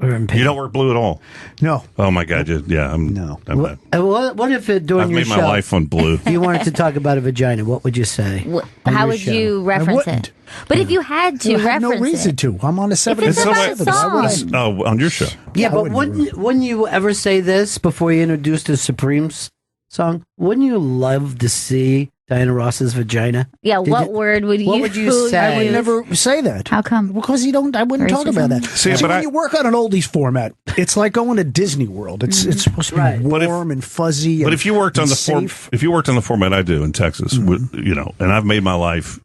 are in pain. You don't work blue at all. No. Oh my God. I'm bad. What if during I've your made show, my life on blue. if you wanted to talk about a vagina, what would you say? How would you reference it? But if you had to I have reference no reason it. to. I'm on a 7 it's about on your show. Yeah, but I wouldn't you ever say this before you introduced the Supremes song? Wouldn't you love to see Diana Ross's vagina? Yeah, what word would you What would you say? I would never say that. How come? Because I wouldn't talk about that. See, See, but when you work on an oldies format, it's like going to Disney World. It's supposed to be warm and fuzzy. But and, if you worked on safe. if you worked on the format I do in Texas, and I've made my life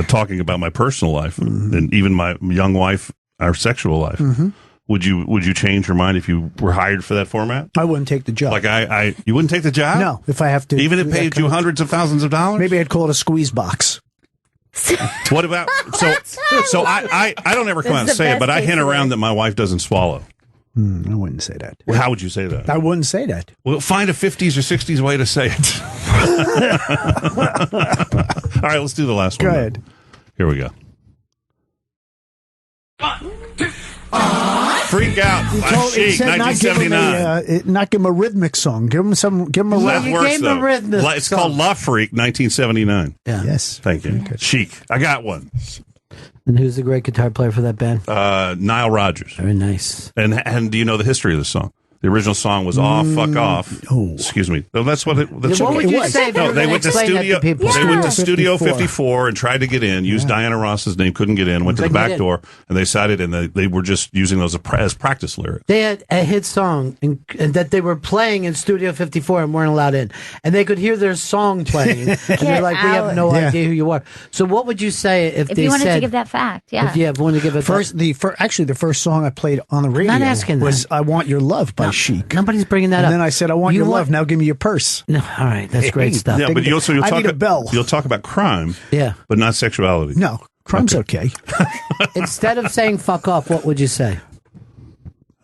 talking about my personal life and even my young wife, our sexual life. Would you change your mind if you were hired for that format? I wouldn't take the job. Like you wouldn't take the job? No, if I have to. Even if it paid you hundreds of thousands of dollars? Maybe I'd call it a squeeze box. What about so I don't ever come out and say it, but I hint around that my wife doesn't swallow. I wouldn't say that. Well, how would you say that? I wouldn't say that. Well, find a 50s or 60s way to say it. All right, let's do the last one. Go ahead. Here we go. Freak Out by Chic, 1979. Not give him a rhythmic song. Give him a That rap. works, though. It's called Love Freak, 1979. Yeah. Yes. Thank you. Chic. I got one. And who's the great guitar player for that band? Nile Rodgers. Very nice. And do you know the history of the song? The original song was "Off, Fuck Off." Oh, excuse me. No, that's what it. That's what would you say? No, they went to studio. They went to Studio 54 and tried to get in. Used Diana Ross's name, couldn't get in. Went to the back door, and they decided, and they were just using those as practice lyrics. They had a hit song and that they were playing in Studio 54 and weren't allowed in, and they could hear their song playing, and they're like, "We have no idea who you are." So, what would you say if they you wanted said, to give that fact? Yeah, if you wanted to give it actually the first song I played on the radio was "I Want Your Love" by Chic. Nobody's bringing that and up. then I said, "I want your love." Now give me your purse. No, all right, that's great stuff. Yeah, but you'll I need a bell. You'll talk about crime. Yeah, but not sexuality. No, crime's okay. Instead of saying "fuck off," what would you say?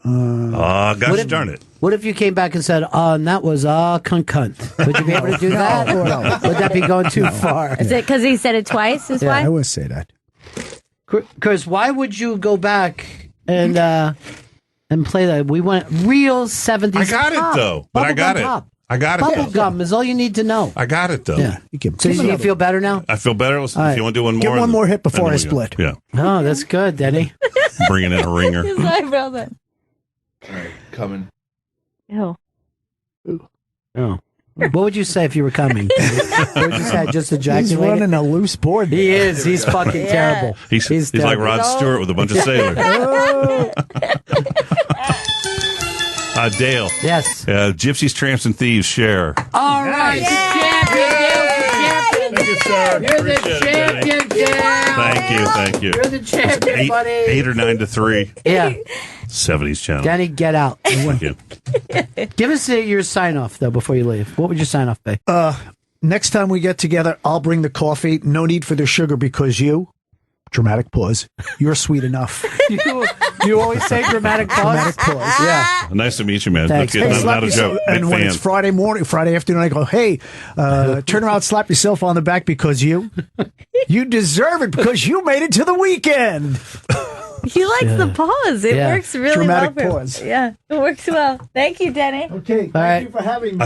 Gosh darn it! What if you came back and said, and that was cunt? Would you be able to do that? Or would that be going too far? Is it because he said it twice? Is why? I would say that. Because why would you go back and play that? We went real 70s. I got it though, but I got it. Pop. I got it. Bubblegum is all you need to know. I got it though. Yeah. So you feel better now? I feel better. If you want to do one more, give one more hit before I split. Yeah. Oh, that's good, Denny. Bringing in a ringer. His eyebrows then. All right, coming. Ew. Oh. What would you say if you were coming? What would you say? Just ejaculate? He's running a loose board. He is. He's fucking terrible. He's terrible. like Rod Stewart with a bunch of sailors. Dale. Yes. Gypsies, Tramps, and Thieves share. All right. Champion. Thank you, sir. You're the champion, Dale. Thank you. You're the champion, buddy. 8 or 9 to 3. Yeah. 70s channel. Danny, get out. Thank you. Give us your sign off, though, before you leave. What would your sign off be? Next time we get together, I'll bring the coffee. No need for the sugar because dramatic pause, you're sweet enough. You always say dramatic pause? Dramatic pause. Yeah. Nice to meet you, man. Thanks. Not a joke. And when it's Friday morning, Friday afternoon, I go, hey, turn around, slap yourself on the back because you deserve it because you made it to the weekend. He likes the pause. It works really dramatic well. Pause. Yeah, it works well. Thank you, Denny. Okay, thank you for having me.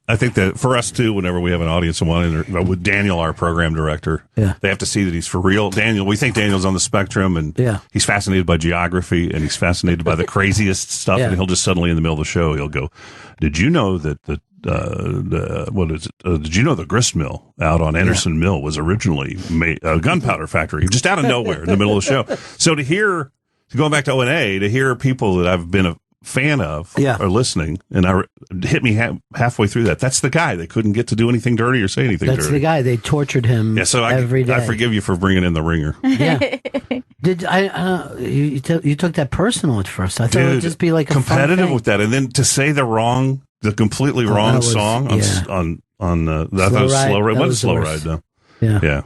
I think that for us too, whenever we have an audience and with Daniel, our program director, they have to see that he's for real. Daniel, we think Daniel's on the spectrum, and he's fascinated by geography, and he's fascinated by the craziest stuff, and he'll just suddenly in the middle of the show, he'll go, "Did you know that did you know the grist mill out on Anderson Mill was originally a gunpowder factory?" Just out of nowhere in the middle of the show. So going back to O&A, to hear people that I've been fan of or listening, and hit me halfway through that. That's the guy. They couldn't get to do anything dirty or say anything dirty. That's the guy. They tortured him every day. I forgive you for bringing in the ringer. Yeah. You took that personal at first. I thought it would just be like a competitive with that. And then to say the completely wrong song on I thought it was Slow Ride. What is Slow Ride, though? Yeah.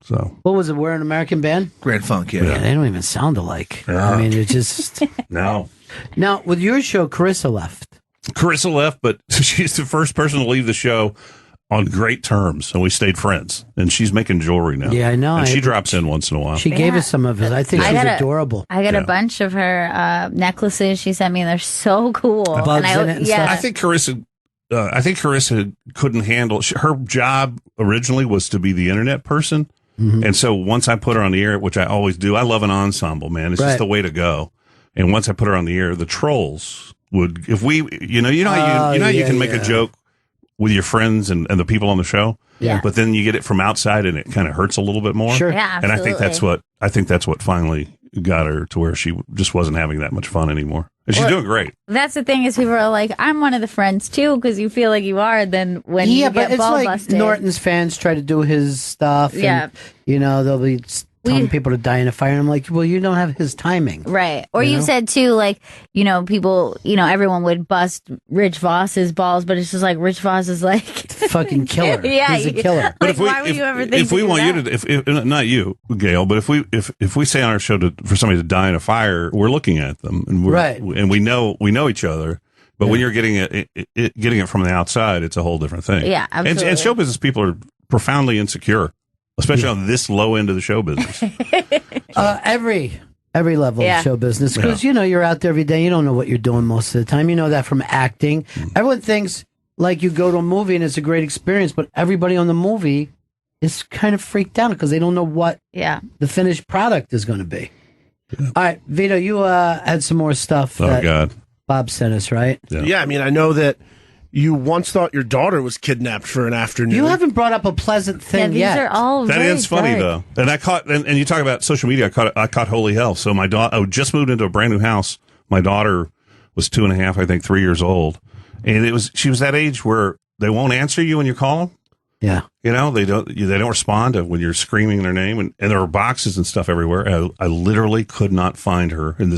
So what was it? We're an American band? Grand Funk, yeah. They don't even sound alike. Yeah. I mean, it's just... No. Now, with your show, Carissa left. Carissa left, but she's the first person to leave the show on great terms, and we stayed friends. And she's making jewelry now. Yeah, I know. And she drops in once in a while. She gave us some of it. I think she's adorable. I got a bunch of her necklaces she sent me, and they're so cool. Bugs in it and stuff. I think Carissa couldn't handle... Her job originally was to be the internet person. Mm-hmm. And so once I put her on the air, which I always do, I love an ensemble, man. It's just the way to go. And once I put her on the air, the trolls would, if we, you know how you can make a joke with your friends and the people on the show, but then you get it from outside and it kind of hurts a little bit more. Sure. Yeah, and I think that's what finally got her to where she just wasn't having that much fun anymore. And she's doing great. That's the thing is people are like, I'm one of the friends too, because you feel like you are. Then when you get it's ball like busted. Norton's fans try to do his stuff. And, they'll be telling people to die in a fire. And I'm like, well, you don't have his timing. Right. Or you said too, like, people, everyone would bust Rich Voss's balls, but it's just like Rich Voss is like fucking killer. He's a killer. But why would you ever think if we want you to, if not you, Gail, but if we say on our show for somebody to die in a fire, we're looking at them and and we know each other. But when you're getting it from the outside, it's a whole different thing. Yeah, absolutely. And show business people are profoundly insecure, especially on this low end of the show business. Every level of show business, because you're out there every day. You don't know what you're doing most of the time. You know that from acting. Everyone thinks like you go to a movie and it's a great experience, but everybody on the movie is kind of freaked out because they don't know what the finished product is going to be. Yeah. All right, Vito, you had some more stuff. Oh God. Bob sent us, right? Yeah, I mean, I know that you once thought your daughter was kidnapped for an afternoon. You haven't brought up a pleasant thing yet. These are all that is funny though. And I caught, and you talk about social media. I caught holy hell. So my daughter, I just moved into a brand new house. My daughter was 2.5, I think 3 years old, and she was that age where they won't answer you when you call them. Yeah, they don't respond when you're screaming their name, and there are boxes and stuff everywhere. I literally could not find her in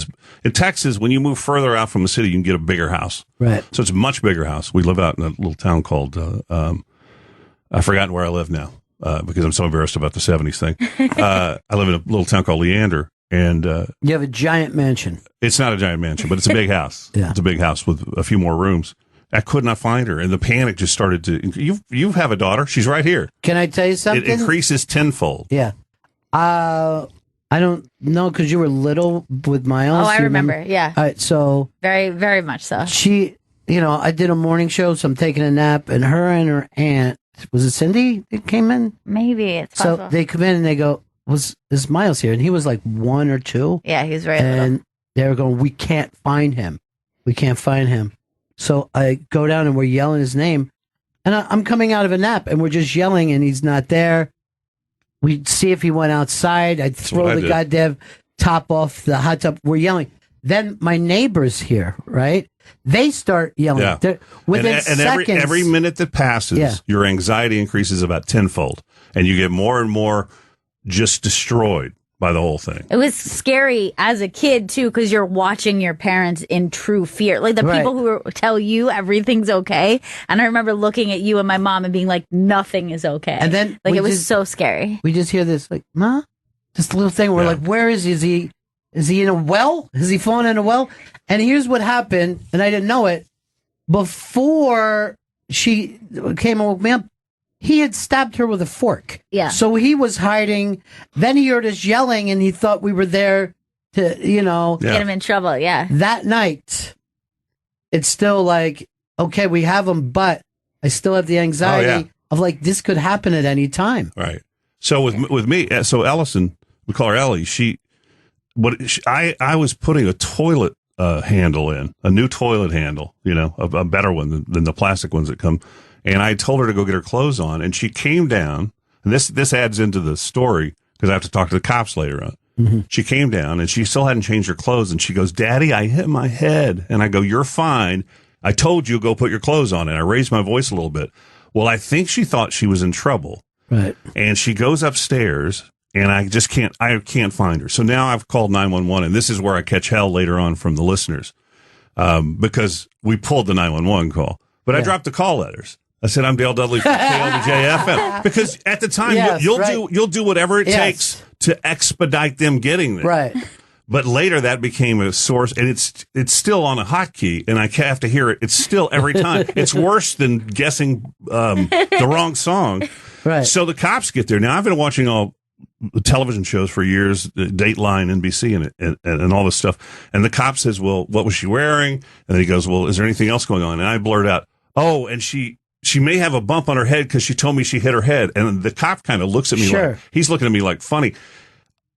Texas. When you move further out from the city, you can get a bigger house, right? So it's a much bigger house. We live out in a little town called I've forgotten where I live now because I'm so embarrassed about the 70s thing. I live in a little town called Leander, and you have a giant mansion. It's not a giant mansion, but it's a big house. It's a big house with a few more rooms. I could not find her, and the panic just started to. You have a daughter; she's right here. Can I tell you something? It increases tenfold. Yeah, I don't know because you were little with Miles. Oh, I remember. Yeah. All right, so very, very much so. She, I did a morning show, so I'm taking a nap, and her aunt, was it Cindy that came in? Maybe it's possible. So they come in and they go, "Is Miles here?" And he was like 1 or 2. Yeah, he was very and little. They were going, "We can't find him. We can't find him." So I go down and we're yelling his name, and I'm coming out of a nap and we're just yelling and he's not there. We'd see if he went outside. I'd throw the goddamn top off the hot tub. We're yelling. Then my neighbors here, right? They start yelling. Yeah. Within seconds. Every minute that passes, your anxiety increases about tenfold, and you get more and more just destroyed by the whole thing. It was scary as a kid too, because you're watching your parents in true fear, like the people who tell you everything's okay. And I remember looking at you and my mom and being like, nothing is okay. And then it was so scary. We just hear this like, "Ma," just a little thing. We're like, "Where is he? Is he in a well? Has he fallen in a well?" And here's what happened, and I didn't know it. Before she came and woke me up, he had stabbed her with a fork. Yeah. So he was hiding. Then he heard us yelling, and he thought we were there to, get him in trouble. Yeah. That night, it's still like, okay, we have him, but I still have the anxiety of like, this could happen at any time. Right. So with me, so Ellison, we call her Ellie. I was putting a toilet handle in, a new toilet handle, a better one than the plastic ones that come. And I told her to go get her clothes on, and she came down. And this adds into the story because I have to talk to the cops later on. Mm-hmm. She came down and she still hadn't changed her clothes. And she goes, Daddy, I hit my head. And I go, you're fine. I told you go put your clothes on. And I raised my voice a little bit. Well, I think she thought she was in trouble. Right. And she goes upstairs and I can't find her. So now I've called 911 and this is where I catch hell later on from the listeners. Because we pulled the 911 call, but I dropped the call letters. I said, I'm Dale Dudley from KLBJ-FM. Because at the time, you'll do whatever it takes to expedite them getting there. Right. But later that became a source, and it's still on a hotkey, and I have to hear it. It's still every time. It's worse than guessing the wrong song. Right. So the cops get there. Now, I've been watching all the television shows for years, Dateline, NBC, and all this stuff. And the cop says, well, what was she wearing? And then he goes, well, is there anything else going on? And I blurt out, oh, and she may have a bump on her head because she told me she hit her head. And the cop kind of looks at me like, he's looking at me like funny.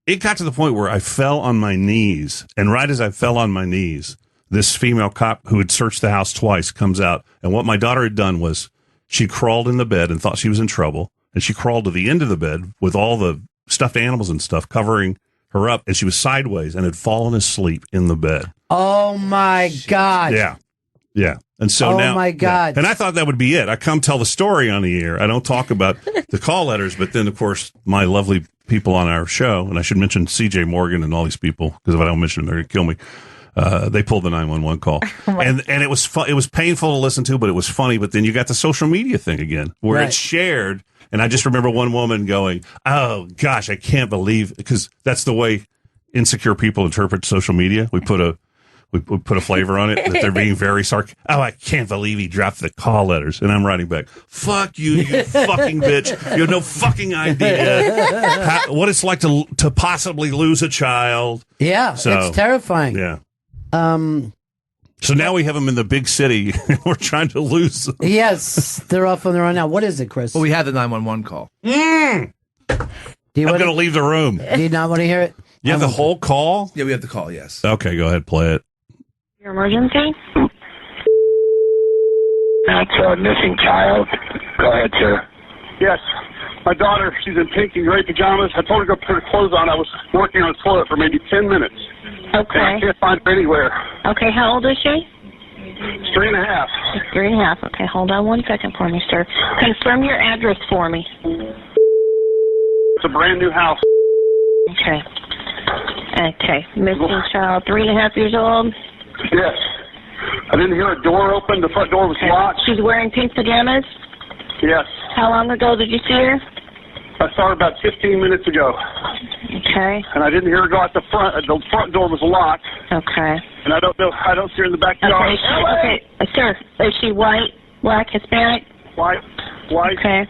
It got to the point where I fell on my knees. And right as I fell on my knees, this female cop who had searched the house twice comes out. And what my daughter had done was she crawled in the bed and thought she was in trouble. And she crawled to the end of the bed with all the stuffed animals and stuff covering her up. And she was sideways and had fallen asleep in the bed. Oh, my God. Yeah. Yeah. And so now. Oh, my God. Yeah. And I thought that would be it. I come tell the story on the air. I don't talk about the call letters, but then, of course, my lovely people on our show, and I should mention CJ Morgan and all these people, because if I don't mention them, they're going to kill me. They pulled the 911 call. And it was it was painful to listen to, but it was funny. But then you got the social media thing again, where it's shared. And I just remember one woman going, oh, gosh, I can't believe, because that's the way insecure people interpret social media. We put a flavor on it that they're being very sarcastic. Oh, I can't believe he dropped the call letters. And I'm writing back, fuck you, you fucking bitch. You have no fucking idea what it's like to possibly lose a child. Yeah, so, it's terrifying. Yeah. So now we have them in the big city. We're trying to lose them. Yes, they're off on their own now. What is it, Chris? Well, we had the 911 call. I'm going to leave the room. Do you not want to hear it? You have the whole call? Yeah, we have the call, yes. Okay, go ahead, play it. Your emergency? That's a missing child. Go ahead, sir. Yes. My daughter, she's in pink and gray pajamas. I told her to go put her clothes on. I was working on the toilet for maybe 10 minutes. Okay. And I can't find her anywhere. Okay, how old is she? 3.5. 3.5. Okay, hold on 1 second for me, sir. Confirm your address for me. It's a brand new house. Okay. Okay. Missing child, 3.5 years old? Yes. I didn't hear a door open. The front door was locked. She's wearing pink pajamas? Yes. How long ago did you see her? I saw her about 15 minutes ago. Okay. And I didn't hear her go out the front. The front door was locked. Okay. And I don't see her in the backyard. Okay, sir. Is she white, black, Hispanic? White. Okay.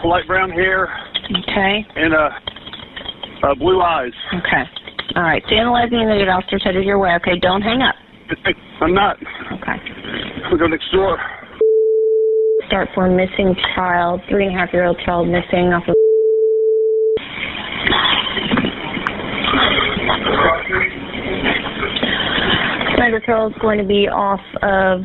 Light brown hair. Okay. And blue eyes. Okay. All right. So analyzing the officer's headed your way. Okay. Don't hang up. I'm not. Okay. We'll go next door. Start for missing child, 3.5-year-old child missing off of. The child's going to be off of.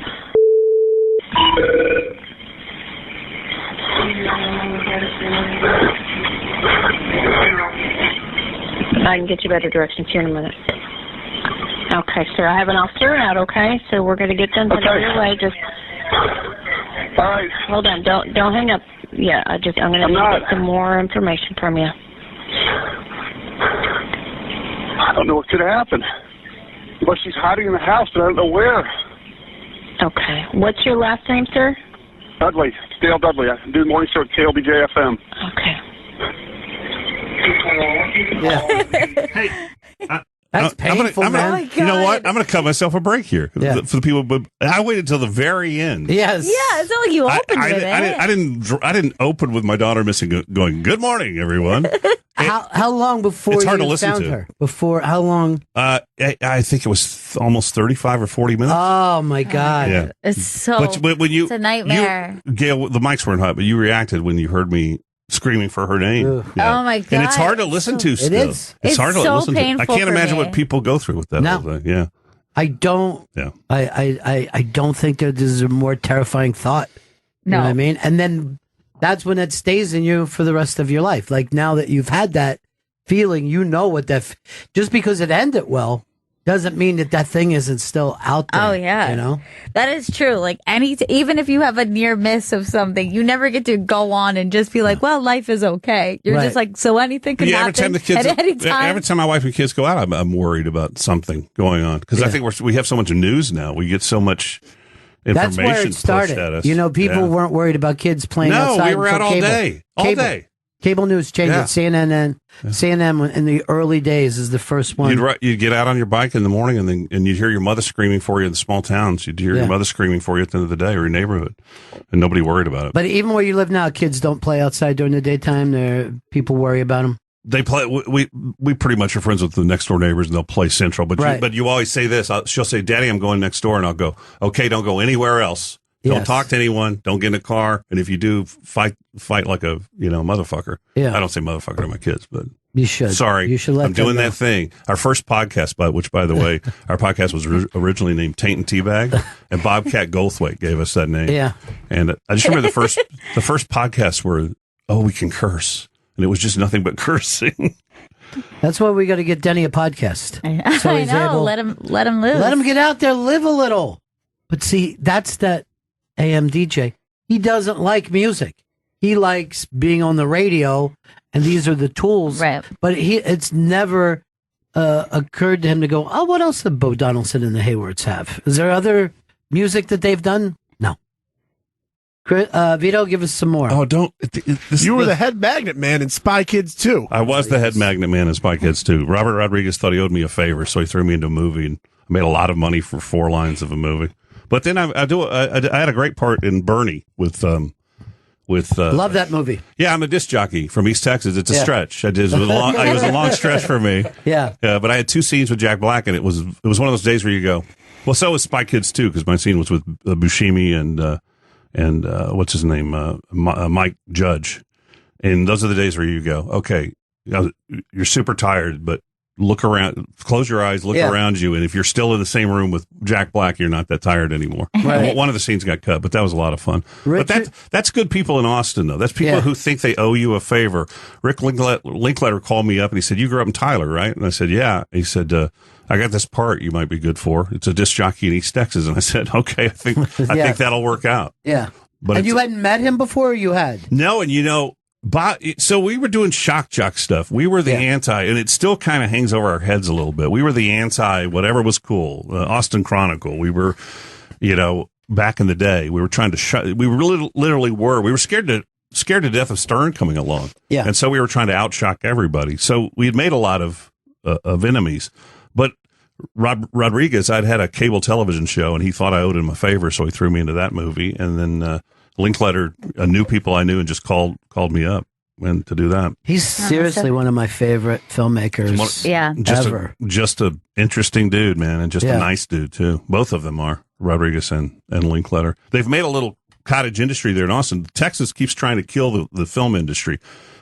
I can get you better directions here in a minute. Okay, sir. I have an officer out. Okay, so we're going to get them headed your way. Just. All right. Hold on. Don't hang up. Yeah, I'm going to get some more information from you. I don't know what could happen. But she's hiding in the house, but I don't know where. Okay. What's your last name, sir? Dudley. It's Dale Dudley. I do the morning show at KLBJ-FM. Okay. Yeah. Hey. That's painful, man. Oh, you know what? I'm going to cut myself a break here for the people. But I waited until the very end. Yes. Yeah, it's not like you opened with it. I didn't open with my daughter missing, going, "Good morning, everyone." How long before it's hard you to listen found to. her? Before how long? I think it was almost 35 or 40 minutes. Oh my God! Yeah. It's so. But when it's a nightmare. Gail, the mics weren't hot, but you reacted when you heard me screaming for her name. Yeah. Oh my God! And it's hard to listen to. Still. It is. It's hard to so listen to. I painful can't for imagine me. what people go through with that whole thing. Yeah. I don't. Yeah. I don't think that there's a more terrifying thought. You know what I mean? And then that's when it stays in you for the rest of your life. Like now that you've had that feeling, you know what just because it ended well doesn't mean that thing isn't still out there. Oh, yeah. You know? That is true. Like, even if you have a near miss of something, you never get to go on and just be like, well, life is okay. You're just like, so anything can happen at any time. Every time my wife and kids go out, I'm worried about something going on. Because I think we have so much news now. We get so much information. That's where it started. Pushed at us. You know, people weren't worried about kids playing outside. No, we were out all day. All day. Cable news changed it. CNN in the early days is the first one. You'd get out on your bike in the morning and you'd hear your mother screaming for you in the small towns. You'd hear your mother screaming for you at the end of the day or your neighborhood, and nobody worried about it. But even where you live now, kids don't play outside during the daytime. People worry about them. They play. We pretty much are friends with the next door neighbors, and they'll play Central. But you always say this. She'll say, "Daddy, I'm going next door," and I'll go, "Okay, don't go anywhere else. Don't talk to anyone. Don't get in a car. And if you do, fight like a motherfucker." Yeah. I don't say motherfucker to my kids, but you should. Sorry, you should let I'm doing that thing. Our first podcast, which by the way, our podcast was originally named Taint and Teabag, and Bobcat Goldthwait gave us that name. Yeah. And I just remember the first podcast where we can curse, and it was just nothing but cursing. That's why we got to get Denny a podcast. So I know. Let him live. Let him get out there, live a little. But see, that's that AM DJ. He doesn't like music. He likes being on the radio, and these are the tools. Right. But it's never occurred to him to go, oh, what else did Bo Donaldson and the Haywards have? Is there other music that they've done? No. Vito, give us some more. Oh, don't. You were the head magnet man in Spy Kids 2. I was the head magnet man in Spy Kids 2. Robert Rodriguez thought he owed me a favor, so he threw me into a movie, and I made a lot of money for 4 lines of a movie. But then I had a great part in Bernie with love that movie. Yeah, I'm a disc jockey from East Texas. It's a stretch. It was a long stretch for me. Yeah. But I had 2 scenes with Jack Black, and it was one of those days where you go, well, so was Spy Kids 2, because my scene was with Buscemi and what's his name, Mike Judge, and those are the days where you go, okay, you're super tired, but look around, close your eyes, look around you, and if you're still in the same room with Jack Black, you're not that tired anymore. Right. One of the scenes got cut, but that was a lot of fun. But that's good people in Austin, though. That's people who think they owe you a favor. Rick Linkletter called me up, and he said, you grew up in Tyler, right? And I said, yeah. He said, I got this part you might be good for. It's a disc jockey in East Texas. And I said, okay, I think that'll work out. Yeah. But you hadn't met him before, or you had? No, and so we were doing shock jock stuff. We were the anti, and it still kind of hangs over our heads a little bit. We were the anti whatever was cool. Austin Chronicle. We were, back in the day, we were trying to we really literally were. We were scared to death of Stern coming along. Yeah. And so we were trying to outshock everybody. So we had made a lot of enemies. But Rodriguez, I'd had a cable television show, and he thought I owed him a favor, so he threw me into that movie. And then Linkletter knew people I knew and just called me up and to do that. He's seriously one of my favorite filmmakers ever. Just a interesting dude, man, and just a nice dude, too. Both of them are, Rodriguez and Linkletter. They've made a little cottage industry there in Austin. Texas keeps trying to kill the film industry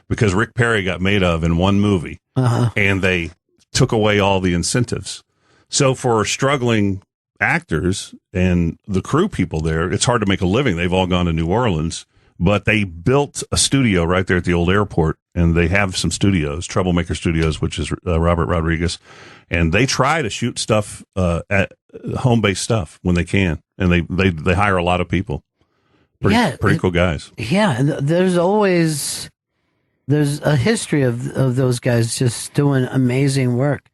because Rick Perry got made of in one movie, and they took away all the incentives. So for struggling actors and the crew people there, it's hard to make a living. They've all gone to New Orleans, but they built a studio right there at the old airport, and they have some studios, Troublemaker Studios, which is Robert Rodriguez, and they try to shoot stuff at home-based stuff when they can, and they hire a lot of people. Pretty cool guys. Yeah, and there's a history of those guys just doing amazing work.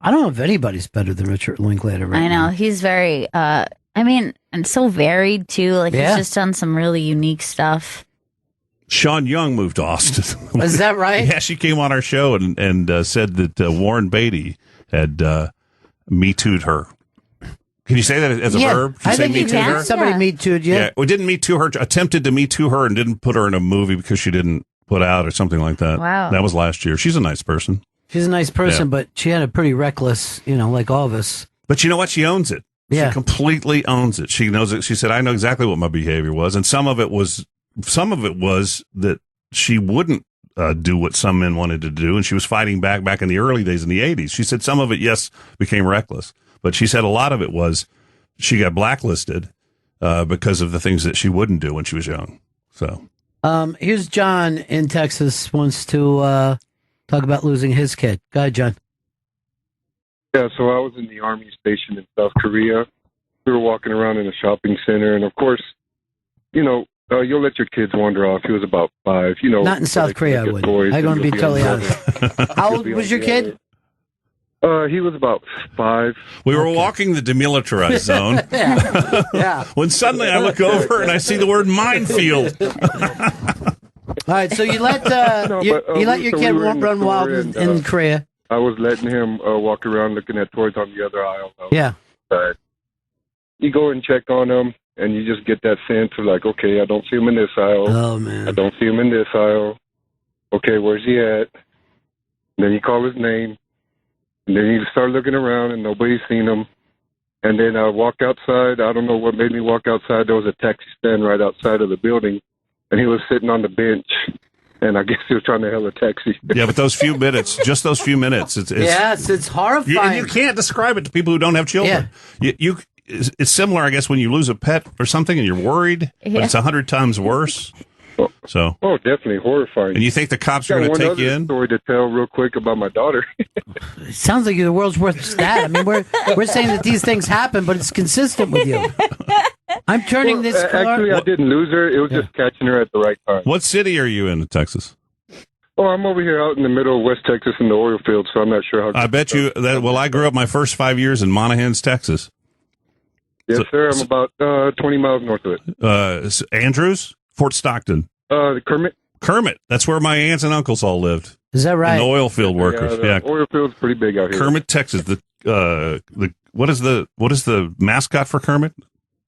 I don't know if anybody's better than Richard Linklater right now. I know. He's very, and so varied, too. Like, he's just done some really unique stuff. Sean Young moved to Austin. Is that right? Yeah, she came on our show and said that Warren Beatty had Me Too'd her. Can you say that as a verb? Can you say Me Too'd her? Somebody Me Too'd you? Yeah, we didn't Me Too her, attempted to Me Too her and didn't put her in a movie because she didn't put out or something like that. Wow. That was last year. She's a nice person. She's a nice person, but she had a pretty reckless, like all of us. But you know what? She owns it. Yeah. She completely owns it. She knows it. She said, I know exactly what my behavior was. And some of it was that she wouldn't do what some men wanted to do. And she was fighting back in the early days in the 80s. She said some of it, yes, became reckless. But she said a lot of it was she got blacklisted because of the things that she wouldn't do when she was young. So here's John in Texas wants to talk about losing his kid. Go ahead, John. Yeah, so I was in the Army station in South Korea. We were walking around in a shopping center, and of course, you'll let your kids wander off. He was about 5. Not in South Korea, I would. I'm going to be totally honest. How old was your kid? He was about 5. We were walking the demilitarized zone. Yeah. When suddenly I look over and I see the word minefield. All right, so you let your kid run wild in Korea. I was letting him walk around looking at toys on the other aisle. Yeah. You go and check on him, and you just get that sense of like, okay, I don't see him in this aisle. Oh, man. I don't see him in this aisle. Okay, where's he at? And then you call his name. And then you start looking around, and nobody's seen him. And then I walk outside. I don't know what made me walk outside. There was a taxi stand right outside of the building, and he was sitting on the bench. And I guess he was trying to hail a taxi. Yeah, but those few minutes, just those few minutes. It's horrifying. And you can't describe it to people who don't have children. Yeah. It's similar, I guess, when you lose a pet or something and you're worried, but it's 100 times worse. So, definitely horrifying. And you think the cops are going to take you in? Story to tell real quick about my daughter. It sounds like you're the world's worst stat. I mean, we're saying that these things happen, but it's consistent with you. I'm turning this. Actually, I didn't lose her. It was just catching her at the right time. What city are you in Texas? Oh, I'm over here out in the middle of West Texas in the oil field, so I'm not sure how. I bet you that. Well, I grew up my first 5 years in Monahans, Texas. Yes, sir. I'm about 20 miles north of it. Andrews, Fort Stockton. Kermit. Kermit. That's where my aunts and uncles all lived. Is that right? And the oil field workers. Yeah, the oil field's pretty big out here. Kermit, Texas. What is the mascot for Kermit?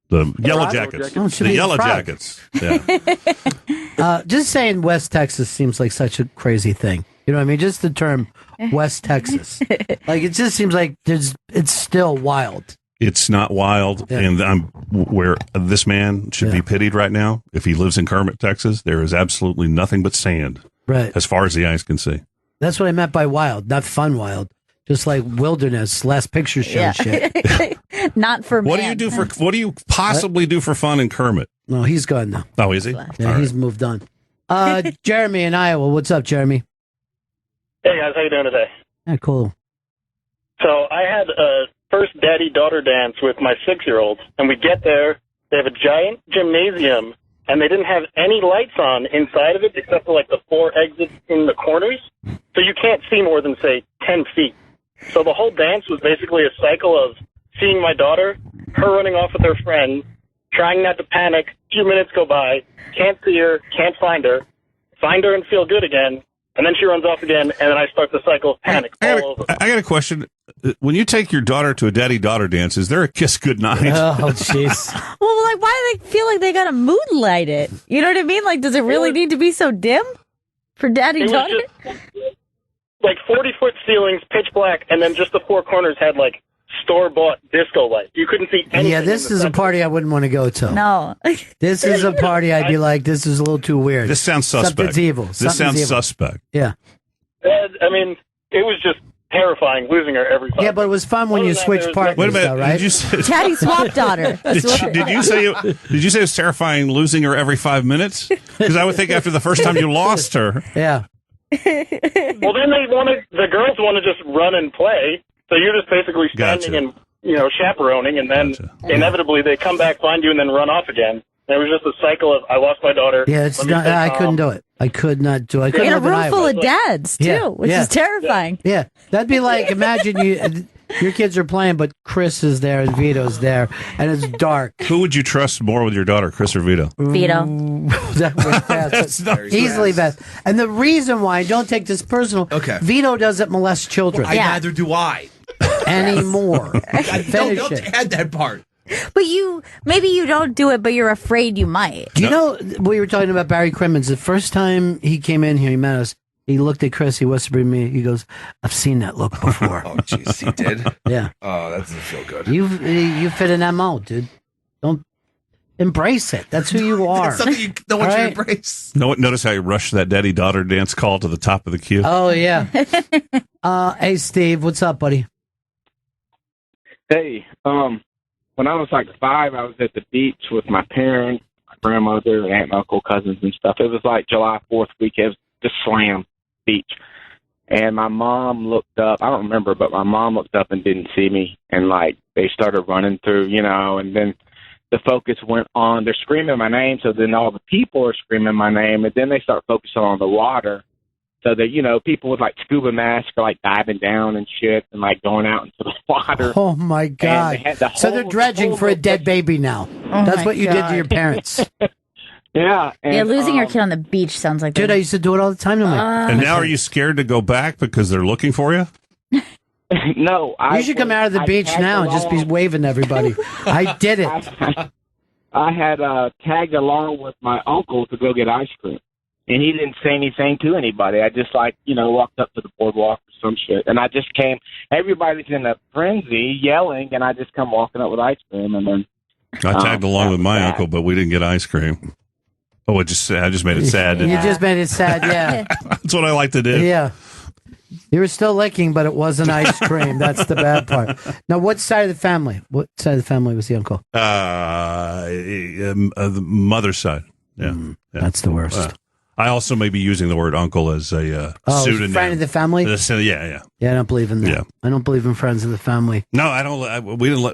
The Yellow Jackets. The Yellow Jackets. Yeah. Just saying West Texas seems like such a crazy thing. You know what I mean? Just the term West Texas. Like, it just seems like it's still wild. It's not wild, and where this man should be pitied right now. If he lives in Kermit, Texas, there is absolutely nothing but sand, right, as far as the eyes can see. That's what I meant by wild, not fun wild. Just like wilderness, last picture show shit. Not for what men. What do you possibly do for fun in Kermit? No, he's gone now. Oh, is he? Yeah, he's moved on. Jeremy in Iowa. What's up, Jeremy? Hey guys, how you doing today? Yeah, cool. So I had a first daddy-daughter dance with my 6-year-old, and we get there, they have a giant gymnasium, and they didn't have any lights on inside of it except for like the 4 exits in the corners, so you can't see more than, say, 10 feet. So the whole dance was basically a cycle of seeing my daughter, her running off with her friend, trying not to panic, a few minutes go by, can't see her, can't find her and feel good again, and then she runs off again, and then I start the cycle of panic all over. I got a question. When you take your daughter to a daddy-daughter dance, is there a kiss goodnight? Oh, jeez. Well, like, why do they feel like they got to moonlight it? You know what I mean? Like, does it really need to be so dim for daddy-daughter? Like 40-foot ceilings, pitch black, and then just the 4 corners had, like, store-bought disco lights. You couldn't see anything. Yeah, this is a party I wouldn't want to go to. No. This is a party I'd be like, this is a little too weird. This sounds suspect. Something's evil. This sounds suspect. Yeah. I mean, it was just terrifying losing her every time. Yeah, but it was fun when you switched partners. Wait a minute, though, right? Did you say, Daddy swap daughter. Did you say it was terrifying losing her every 5 minutes? Because I would think after the first time you lost her. Yeah. Well, then the girls want to just run and play, so you're just basically standing and chaperoning, and then inevitably they come back, find you, and then run off again. And it was just a cycle of I lost my daughter. Yeah, I couldn't do it. I could not do it. I couldn't in a live in room Iowa. full of dads too, which is terrifying. Yeah, that'd be like, imagine your kids are playing, but Chris is there and Vito's there, and it's dark. Who would you trust more with your daughter, Chris or Vito? Vito. That was fast. Easily best. And the reason why, don't take this personal, Vito doesn't molest children. Well, neither do I. Anymore. Don't add that part. But maybe you don't do it, but you're afraid you might. Do you know, we were talking about Barry Crimmins. The first time he came in here, he met us. He looked at Chris. He whispered to me. He goes, "I've seen that look before." Oh, jeez, he did. Yeah. Oh, that doesn't feel good. You fit in that mold, dude. Don't embrace it. That's who you are. It's something you don't want you to embrace. Notice how you rushed that daddy-daughter dance call to the top of the queue. Oh yeah. Hey, Steve, what's up, buddy? Hey, when I was like 5, I was at the beach with my parents, my grandmother, aunt, and uncle, cousins, and stuff. It was like July 4th week. It was just slam beach. And my mom looked up. I don't remember, but my mom looked up and didn't see me. And, like, they started running through, you know, and then the focus went on. They're screaming my name, so then all the people are screaming my name. And then they start focusing on the water. So that, you know, people with, like, scuba masks are, like, diving down and shit and, like, going out into the water. Oh, my God. So they're dredging for a dead baby now. That's what you did to your parents. Yeah. And, losing your kid on the beach sounds like Dude, I used to do it all the time to my And now are you scared to go back because they're looking for you? No. You should come out of the beach now and just be waving to everybody. I did it. I had tagged along with my uncle to go get ice cream. And he didn't say anything to anybody. I just, like, you know, walked up to the boardwalk or some shit. And I just came. Everybody's in a frenzy yelling, and I just come walking up with ice cream. And then I tagged along with my uncle, but we didn't get ice cream. Oh, I just made it sad. You just made it sad, yeah. That's what I like to do. Yeah. You were still licking, but it wasn't ice cream. That's the bad part. Now, what side of the family? What side of the family was the uncle? The mother's side. Yeah. Yeah. That's the worst. I also may be using the word uncle as a pseudonym. Friend of the family? Yeah. Yeah, I don't believe in that. Yeah. I don't believe in friends of the family. No, I don't. We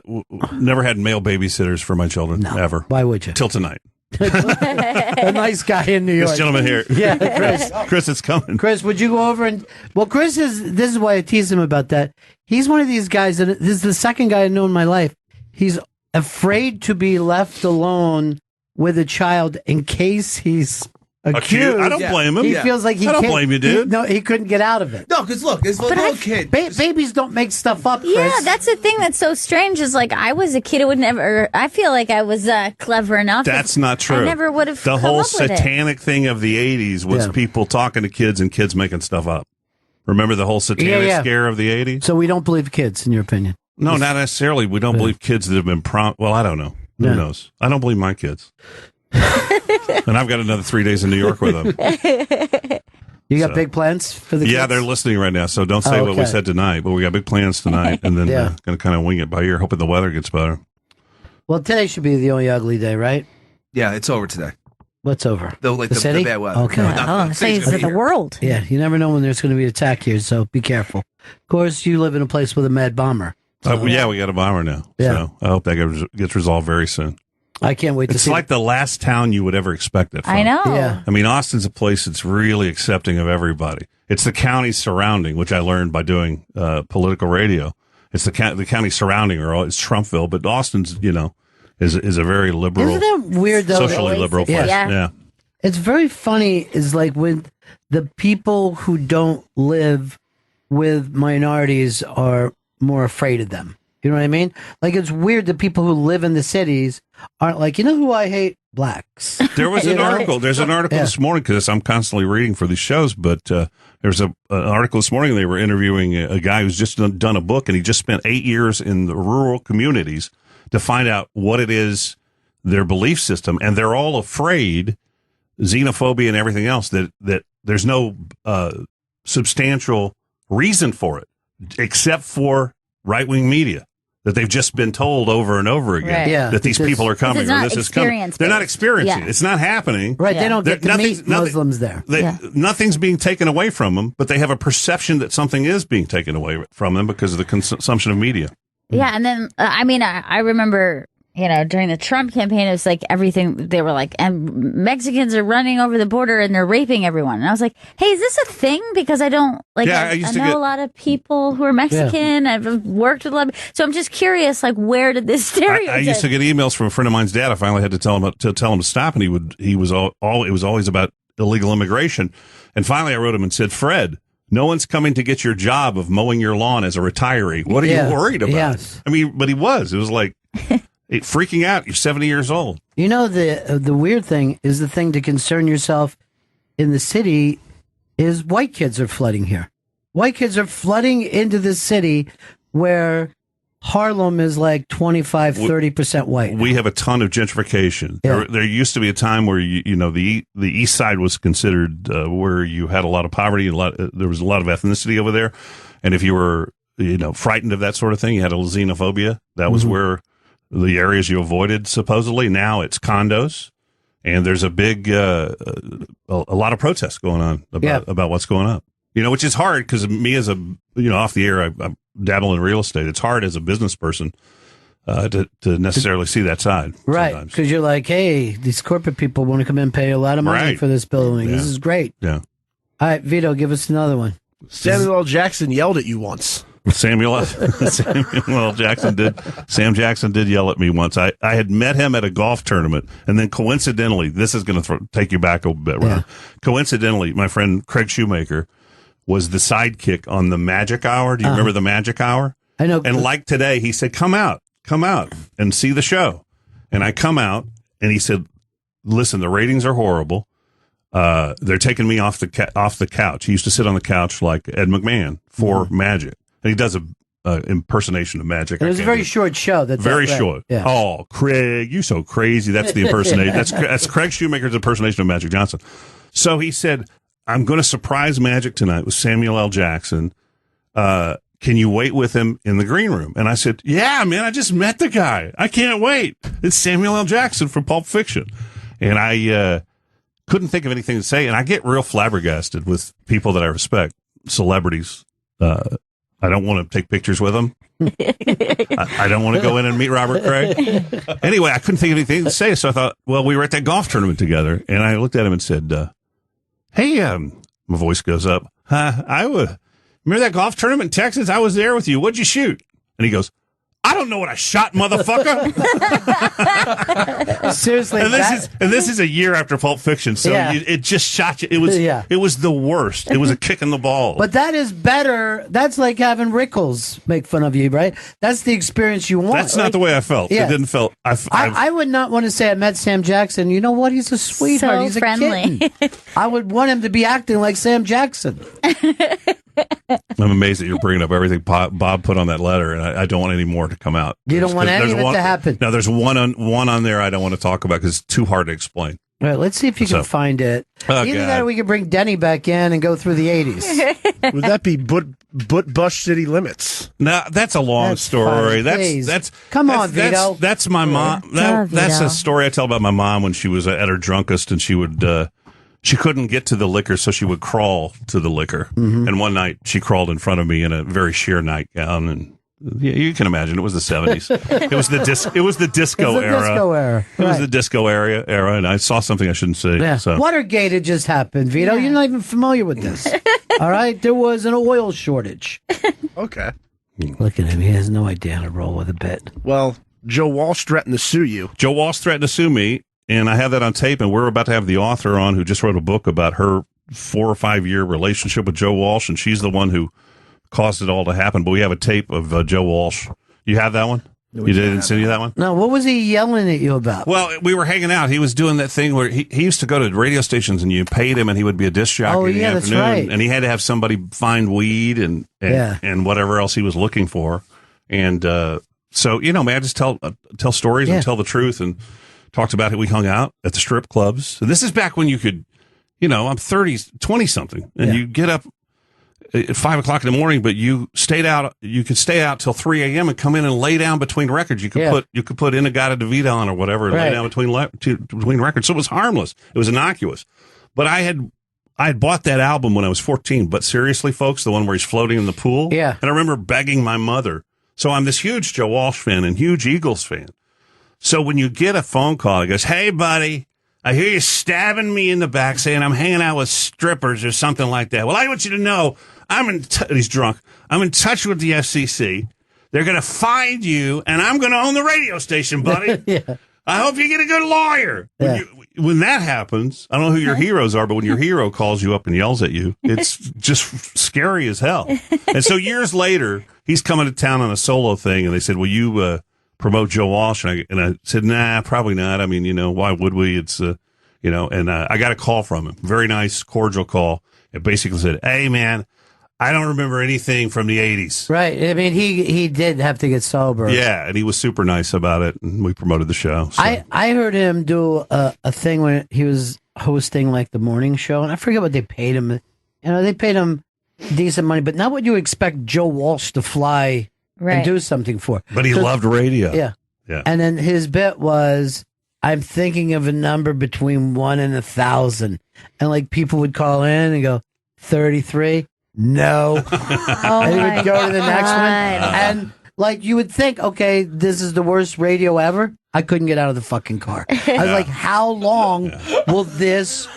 never had male babysitters for my children, ever. Why would you? Till tonight. A nice guy in New York. This gentleman here. Yeah, Chris, it's coming. Chris, would you go over and... Well, this is why I tease him about that. He's one of these guys that... This is the second guy I know in my life. He's afraid to be left alone with a child in case he's accused. I don't blame him. He feels like he I can't... don't blame you, dude. He couldn't get out of it. No, because look, it's a little kid. Babies don't make stuff up, Chris. Yeah, that's the thing that's so strange is, like, I was a kid who would never... I feel like I was clever enough. That's not true. I never would have The come whole up with it. satanic thing of the 80s was people talking to kids and kids making stuff up. Remember the whole satanic scare of the 80s? So we don't believe kids, in your opinion? No, not necessarily. We don't believe kids that have been Well, I don't know. Who knows? I don't believe my kids. And I've got another 3 days in New York with them. You got big plans for the kids? Yeah, they're listening right now, so don't say what we said tonight, but we got big plans tonight, and then going to kind of wing it by ear, hoping the weather gets better. Well, today should be the only ugly day, right? Yeah, it's over today. What's over? The city? The bad weather. Okay. The world. Yeah, you never know when there's going to be an attack here, so be careful. Of course, you live in a place with a mad bomber. So. Yeah, we got a bomber now. Yeah. So I hope that gets resolved very soon. I can't wait to see. It's like the last town you would ever expect it from. I know. Yeah. I mean, Austin's a place that's really accepting of everybody. It's the county surrounding, which I learned by doing political radio. It's the county surrounding, or it's Trumpville, but Austin's, is a very liberal. Isn't that weird, though? Socially liberal place. Yeah. It's very funny, is like when the people who don't live with minorities are more afraid of them. You know what I mean? Like, it's weird that people who live in the cities aren't like, you know who I hate? Blacks. There was an article. There's an article this morning, because I'm constantly reading for these shows, but there's an article this morning. They were interviewing a guy who's just done a book, and he just spent 8 years in the rural communities to find out what it is, their belief system, and they're all afraid, xenophobia and everything else, that there's no substantial reason for it, except for right-wing media. That they've just been told over and over again that these people are coming or this is coming. They're not experiencing it. It's not happening. Right. They don't get to meet Muslims there. Nothing's being taken away from them, but they have a perception that something is being taken away from them because of the consumption of media. Yeah. And then, I remember, during the Trump campaign, it was like everything, they were like, and Mexicans are running over the border and they're raping everyone. And I was like, hey, is this a thing? Because I don't, I know a lot of people who are Mexican. I've worked with a lot of, so I'm just curious, like, where did this stereotype? I used to get emails from a friend of mine's dad. I finally had to tell him to stop, and it was always about illegal immigration. And finally I wrote him and said, Fred, no one's coming to get your job of mowing your lawn as a retiree. What are you worried about? Yes. I mean, but he was. It was like... freaking out. You're 70 years old. The weird thing is, the thing to concern yourself in the city is white kids are flooding here. White kids are flooding into the city where Harlem is like 25, 30% white. We have a ton of gentrification. Yeah. There used to be a time where the East Side was considered where you had a lot of poverty and there was a lot of ethnicity over there. And if you were frightened of that sort of thing, you had a xenophobia. That was where the areas you avoided, supposedly. Now it's condos, and there's a big, a lot of protests going on about what's going up. which is hard because me as a, off the air, I dabble in real estate. It's hard as a business person to necessarily see that side. Right. Because you're like, hey, these corporate people want to come in and pay a lot of money for this building. Yeah. This is great. Yeah. All right, Vito, give us another one. Samuel L. Jackson yelled at you once. Samuel L. Jackson did. Sam Jackson did yell at me once. I had met him at a golf tournament, and then coincidentally, this is going to take you back a bit. Right? Coincidentally, my friend Craig Shoemaker was the sidekick on the Magic Hour. Do you remember the Magic Hour? I know. And like today, he said, "Come out and see the show." And I come out, and he said, "Listen, the ratings are horrible. They're taking me off the couch." He used to sit on the couch like Ed McMahon for Magic. And he does a impersonation of Magic. And it was a very short show. Very short. Yeah. Oh, Craig, you so crazy. That's the impersonation. That's Craig Shoemaker's impersonation of Magic Johnson. So he said, "I'm going to surprise Magic tonight with Samuel L. Jackson. Can you wait with him in the green room?" And I said, "Yeah, man, I just met the guy. I can't wait. It's Samuel L. Jackson from Pulp Fiction." And I couldn't think of anything to say. And I get real flabbergasted with people that I respect, celebrities. I don't want to take pictures with them. I don't want to go in and meet Robert Craig. Anyway, I couldn't think of anything to say, so I thought, well, we were at that golf tournament together, and I looked at him and said, "Hey," my voice goes up. Remember that golf tournament in Texas? I was there with you. What'd you shoot?" And he goes, "I don't know what I shot, motherfucker." Seriously, and this is a year after Pulp Fiction, so it just shot you. It was the worst. It was a kick in the balls. But that is better. That's like having Rickles make fun of you, right? That's the experience you want. That's not the way I felt. Yeah. It didn't feel. I would not want to say I met Sam Jackson. You know what? He's a sweetheart. So He's friendly. a kitten. I would want him to be acting like Sam Jackson. I'm amazed that you're bringing up everything Bob put on that letter, and I don't want any more to come out. You don't want any of it to happen. No, there's one on there I don't want to talk about because it's too hard to explain. All right, let's see if you can find it. Either that or we could bring Denny back in and go through the 80s. Would that be Bush City Limits? No, that's a long story. Fun, that's come on, Vito. That's my mom. That's a story I tell about my mom when she was at her drunkest, and she would. She couldn't get to the liquor, so she would crawl to the liquor. Mm-hmm. And one night, she crawled in front of me in a very sheer nightgown, and you can imagine it was the 70s. It was the disco era. It was the disco era, and I saw something I shouldn't say. Yeah. So. Watergate had just happened, Vito. You're not even familiar with this. All right, there was an oil shortage. Okay. Look at him; he has no idea how to roll with a bit. Well, Joe Walsh threatened to sue you. Joe Walsh threatened to sue me. And I have that on tape, and we're about to have the author on who just wrote a book about her 4 or 5 year relationship with Joe Walsh, and she's the one who caused it all to happen. But we have a tape of Joe Walsh. You have that one? You didn't send you that one? No, what was he yelling at you about? Well, we were hanging out. He was doing that thing where he used to go to radio stations, and you paid him, and he would be a disc jockey in the afternoon. That's right. And he had to have somebody find weed and whatever else he was looking for. And so, man, I just tell stories and tell the truth, and talked about it. We hung out at the strip clubs. And this is back when you could, I'm 20-something, and you get up at 5 o'clock in the morning, but you could stay out till 3 a.m. and come in and lay down between records. You could put Inagata DeVita on or whatever and lay down between records. So it was harmless. It was innocuous. But I had bought that album when I was 14. But seriously, folks, the one where he's floating in the pool. Yeah. And I remember begging my mother. So I'm this huge Joe Walsh fan and huge Eagles fan. So when you get a phone call, it goes, "Hey, buddy, I hear you stabbing me in the back saying I'm hanging out with strippers or something like that. Well, I want you to know he's drunk. I'm in touch with the FCC. They're going to find you, and I'm going to own the radio station, buddy. Yeah. I hope you get a good lawyer." Yeah. When that happens, I don't know who your heroes are, but when your hero calls you up and yells at you, it's just scary as hell. And so years later, he's coming to town on a solo thing, and they said, "Will you promote Joe Walsh?" And I said, "Nah, probably not. I mean, why would we? It's, and I got a call from him. Very nice, cordial call. It basically said, "Hey, man, I don't remember anything from the 80s. Right. I mean, he did have to get sober. Yeah, and he was super nice about it, and we promoted the show. So. I heard him do a thing when he was hosting like the morning show, and I forget what they paid him. They paid him decent money, but not what you expect Joe Walsh to fly and do something for. But he loved radio. Yeah. Yeah. And then his bit was, "I'm thinking of a number between 1 and 1,000. And like people would call in and go, 33. no. And he would go to the next one. And like you would think, okay, this is the worst radio ever. I couldn't get out of the fucking car. I was like, how long will this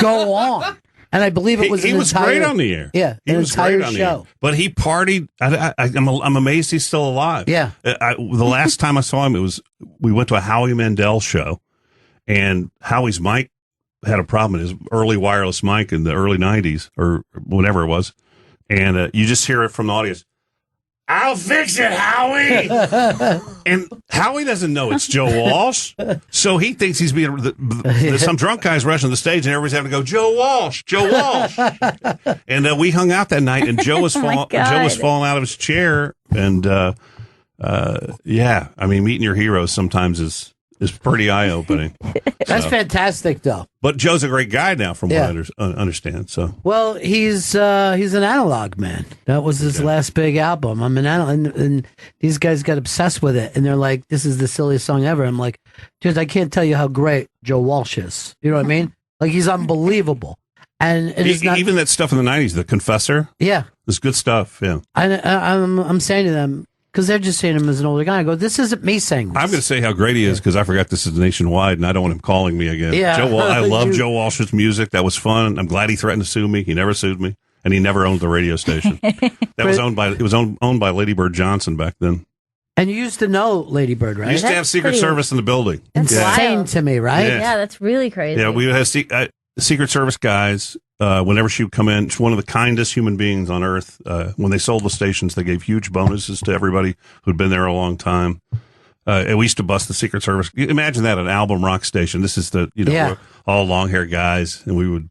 go on? And I believe it was he was entire, great on the air. Yeah, he was entire great on show. the air. But he partied. I'm amazed he's still alive. Yeah. The last time I saw him, we went to a Howie Mandel show, and Howie's mic had a problem. His early wireless mic in the early 90s or whenever it was, and you just hear it from the audience. I'll fix it, Howie. And Howie doesn't know it's Joe Walsh, so he thinks he's being some drunk guy's rushing the stage, and everybody's having to go, Joe Walsh, Joe Walsh. And we hung out that night, and Joe was falling out of his chair, and yeah, I mean, meeting your heroes sometimes is pretty eye opening. That's fantastic, though. But Joe's a great guy now, from what I understand. So, well, he's an analog man. That was his last big album. I'm an analog, and these guys got obsessed with it, and they're like, "This is the silliest song ever." I'm like, dude, I can't tell you how great Joe Walsh is. You know what I mean? Like, he's unbelievable. And it is not even that stuff in the '90s, The Confessor. Yeah, it's good stuff. Yeah, I'm saying to them, because they're just saying him as an older guy. I go, this isn't me saying this. I'm going to say how great he is because I forgot this is nationwide, and I don't want him calling me again. Yeah. I love Joe Walsh's music. That was fun. I'm glad he threatened to sue me. He never sued me, and he never owned the radio station. That was owned by Lady Bird Johnson back then. And you used to know Lady Bird, right? We used to have Secret Service in the building. That's insane to me, right? Yeah, that's really crazy. Yeah, we had Secret Service guys. Whenever she would come in, she's one of the kindest human beings on earth. When they sold the stations, they gave huge bonuses to everybody who'd been there a long time. And we used to bust the Secret Service. Imagine that, an album rock station. This is we're all long haired guys, and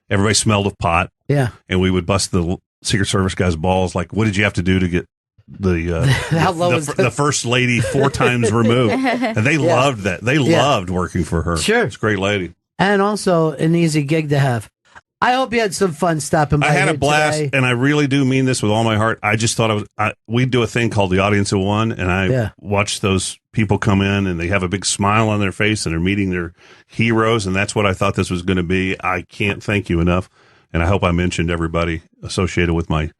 everybody smelled of pot. Yeah. And we would bust the Secret Service guys' balls. Like, what did you have to do to get the first lady 4 times removed? And they loved that. They loved working for her. Sure. It's a great lady. And also an easy gig to have. I hope you had some fun stopping by. I had a blast, today. and I really do mean this with all my heart. I just thought we'd do a thing called the Audience of One, and I watched those people come in, and they have a big smile on their face, and they're meeting their heroes, and that's what I thought this was going to be. I can't thank you enough, and I hope I mentioned everybody associated with my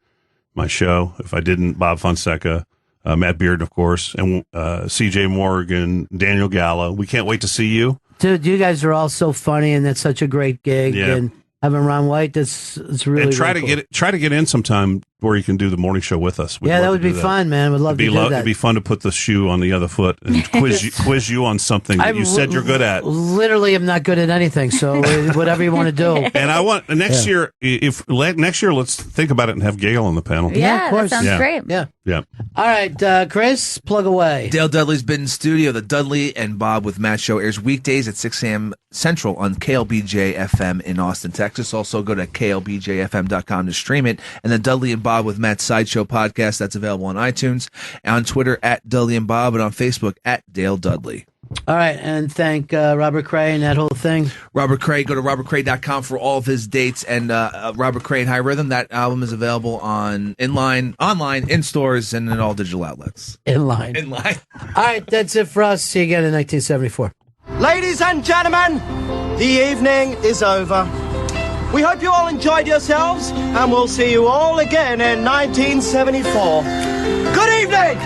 show. If I didn't, Bob Fonseca, Matt Beard, of course, and C.J. Morgan, Daniel Gallo. We can't wait to see you. Dude, you guys are all so funny, and that's such a great gig. Yeah. And having Ron White, it's really and try really to get in sometime where you can do the morning show with us. That would be fun, man. Would love to do that. It'd be fun to put the shoe on the other foot and quiz you on something that you said you're good at. Literally, I'm not good at anything. So whatever you want to do. And I want next year. Next year, let's think about it and have Gail on the panel. Yeah, of course. that sounds great. Yeah. All right, Chris, plug away. Dale Dudley's been in studio. The Dudley and Bob with Matt show airs weekdays at 6 a.m. Central on KLBJ FM in Austin, Texas. Also, go to klbjfm.com to stream it. And the Dudley and Bob with Matt Sideshow podcast, that's available on iTunes, on Twitter at Dudley and Bob, and on Facebook at Dale Dudley. All right, and thank Robert Cray and that whole thing. Robert Cray, go to robertcray.com for all of his dates. And Robert Cray and High Rhythm, that album is available online, in stores, and in all digital outlets. Inline. All right, that's it for us. See you again in 1974. Ladies and gentlemen, the evening is over. We hope you all enjoyed yourselves, and we'll see you all again in 1974. Good evening!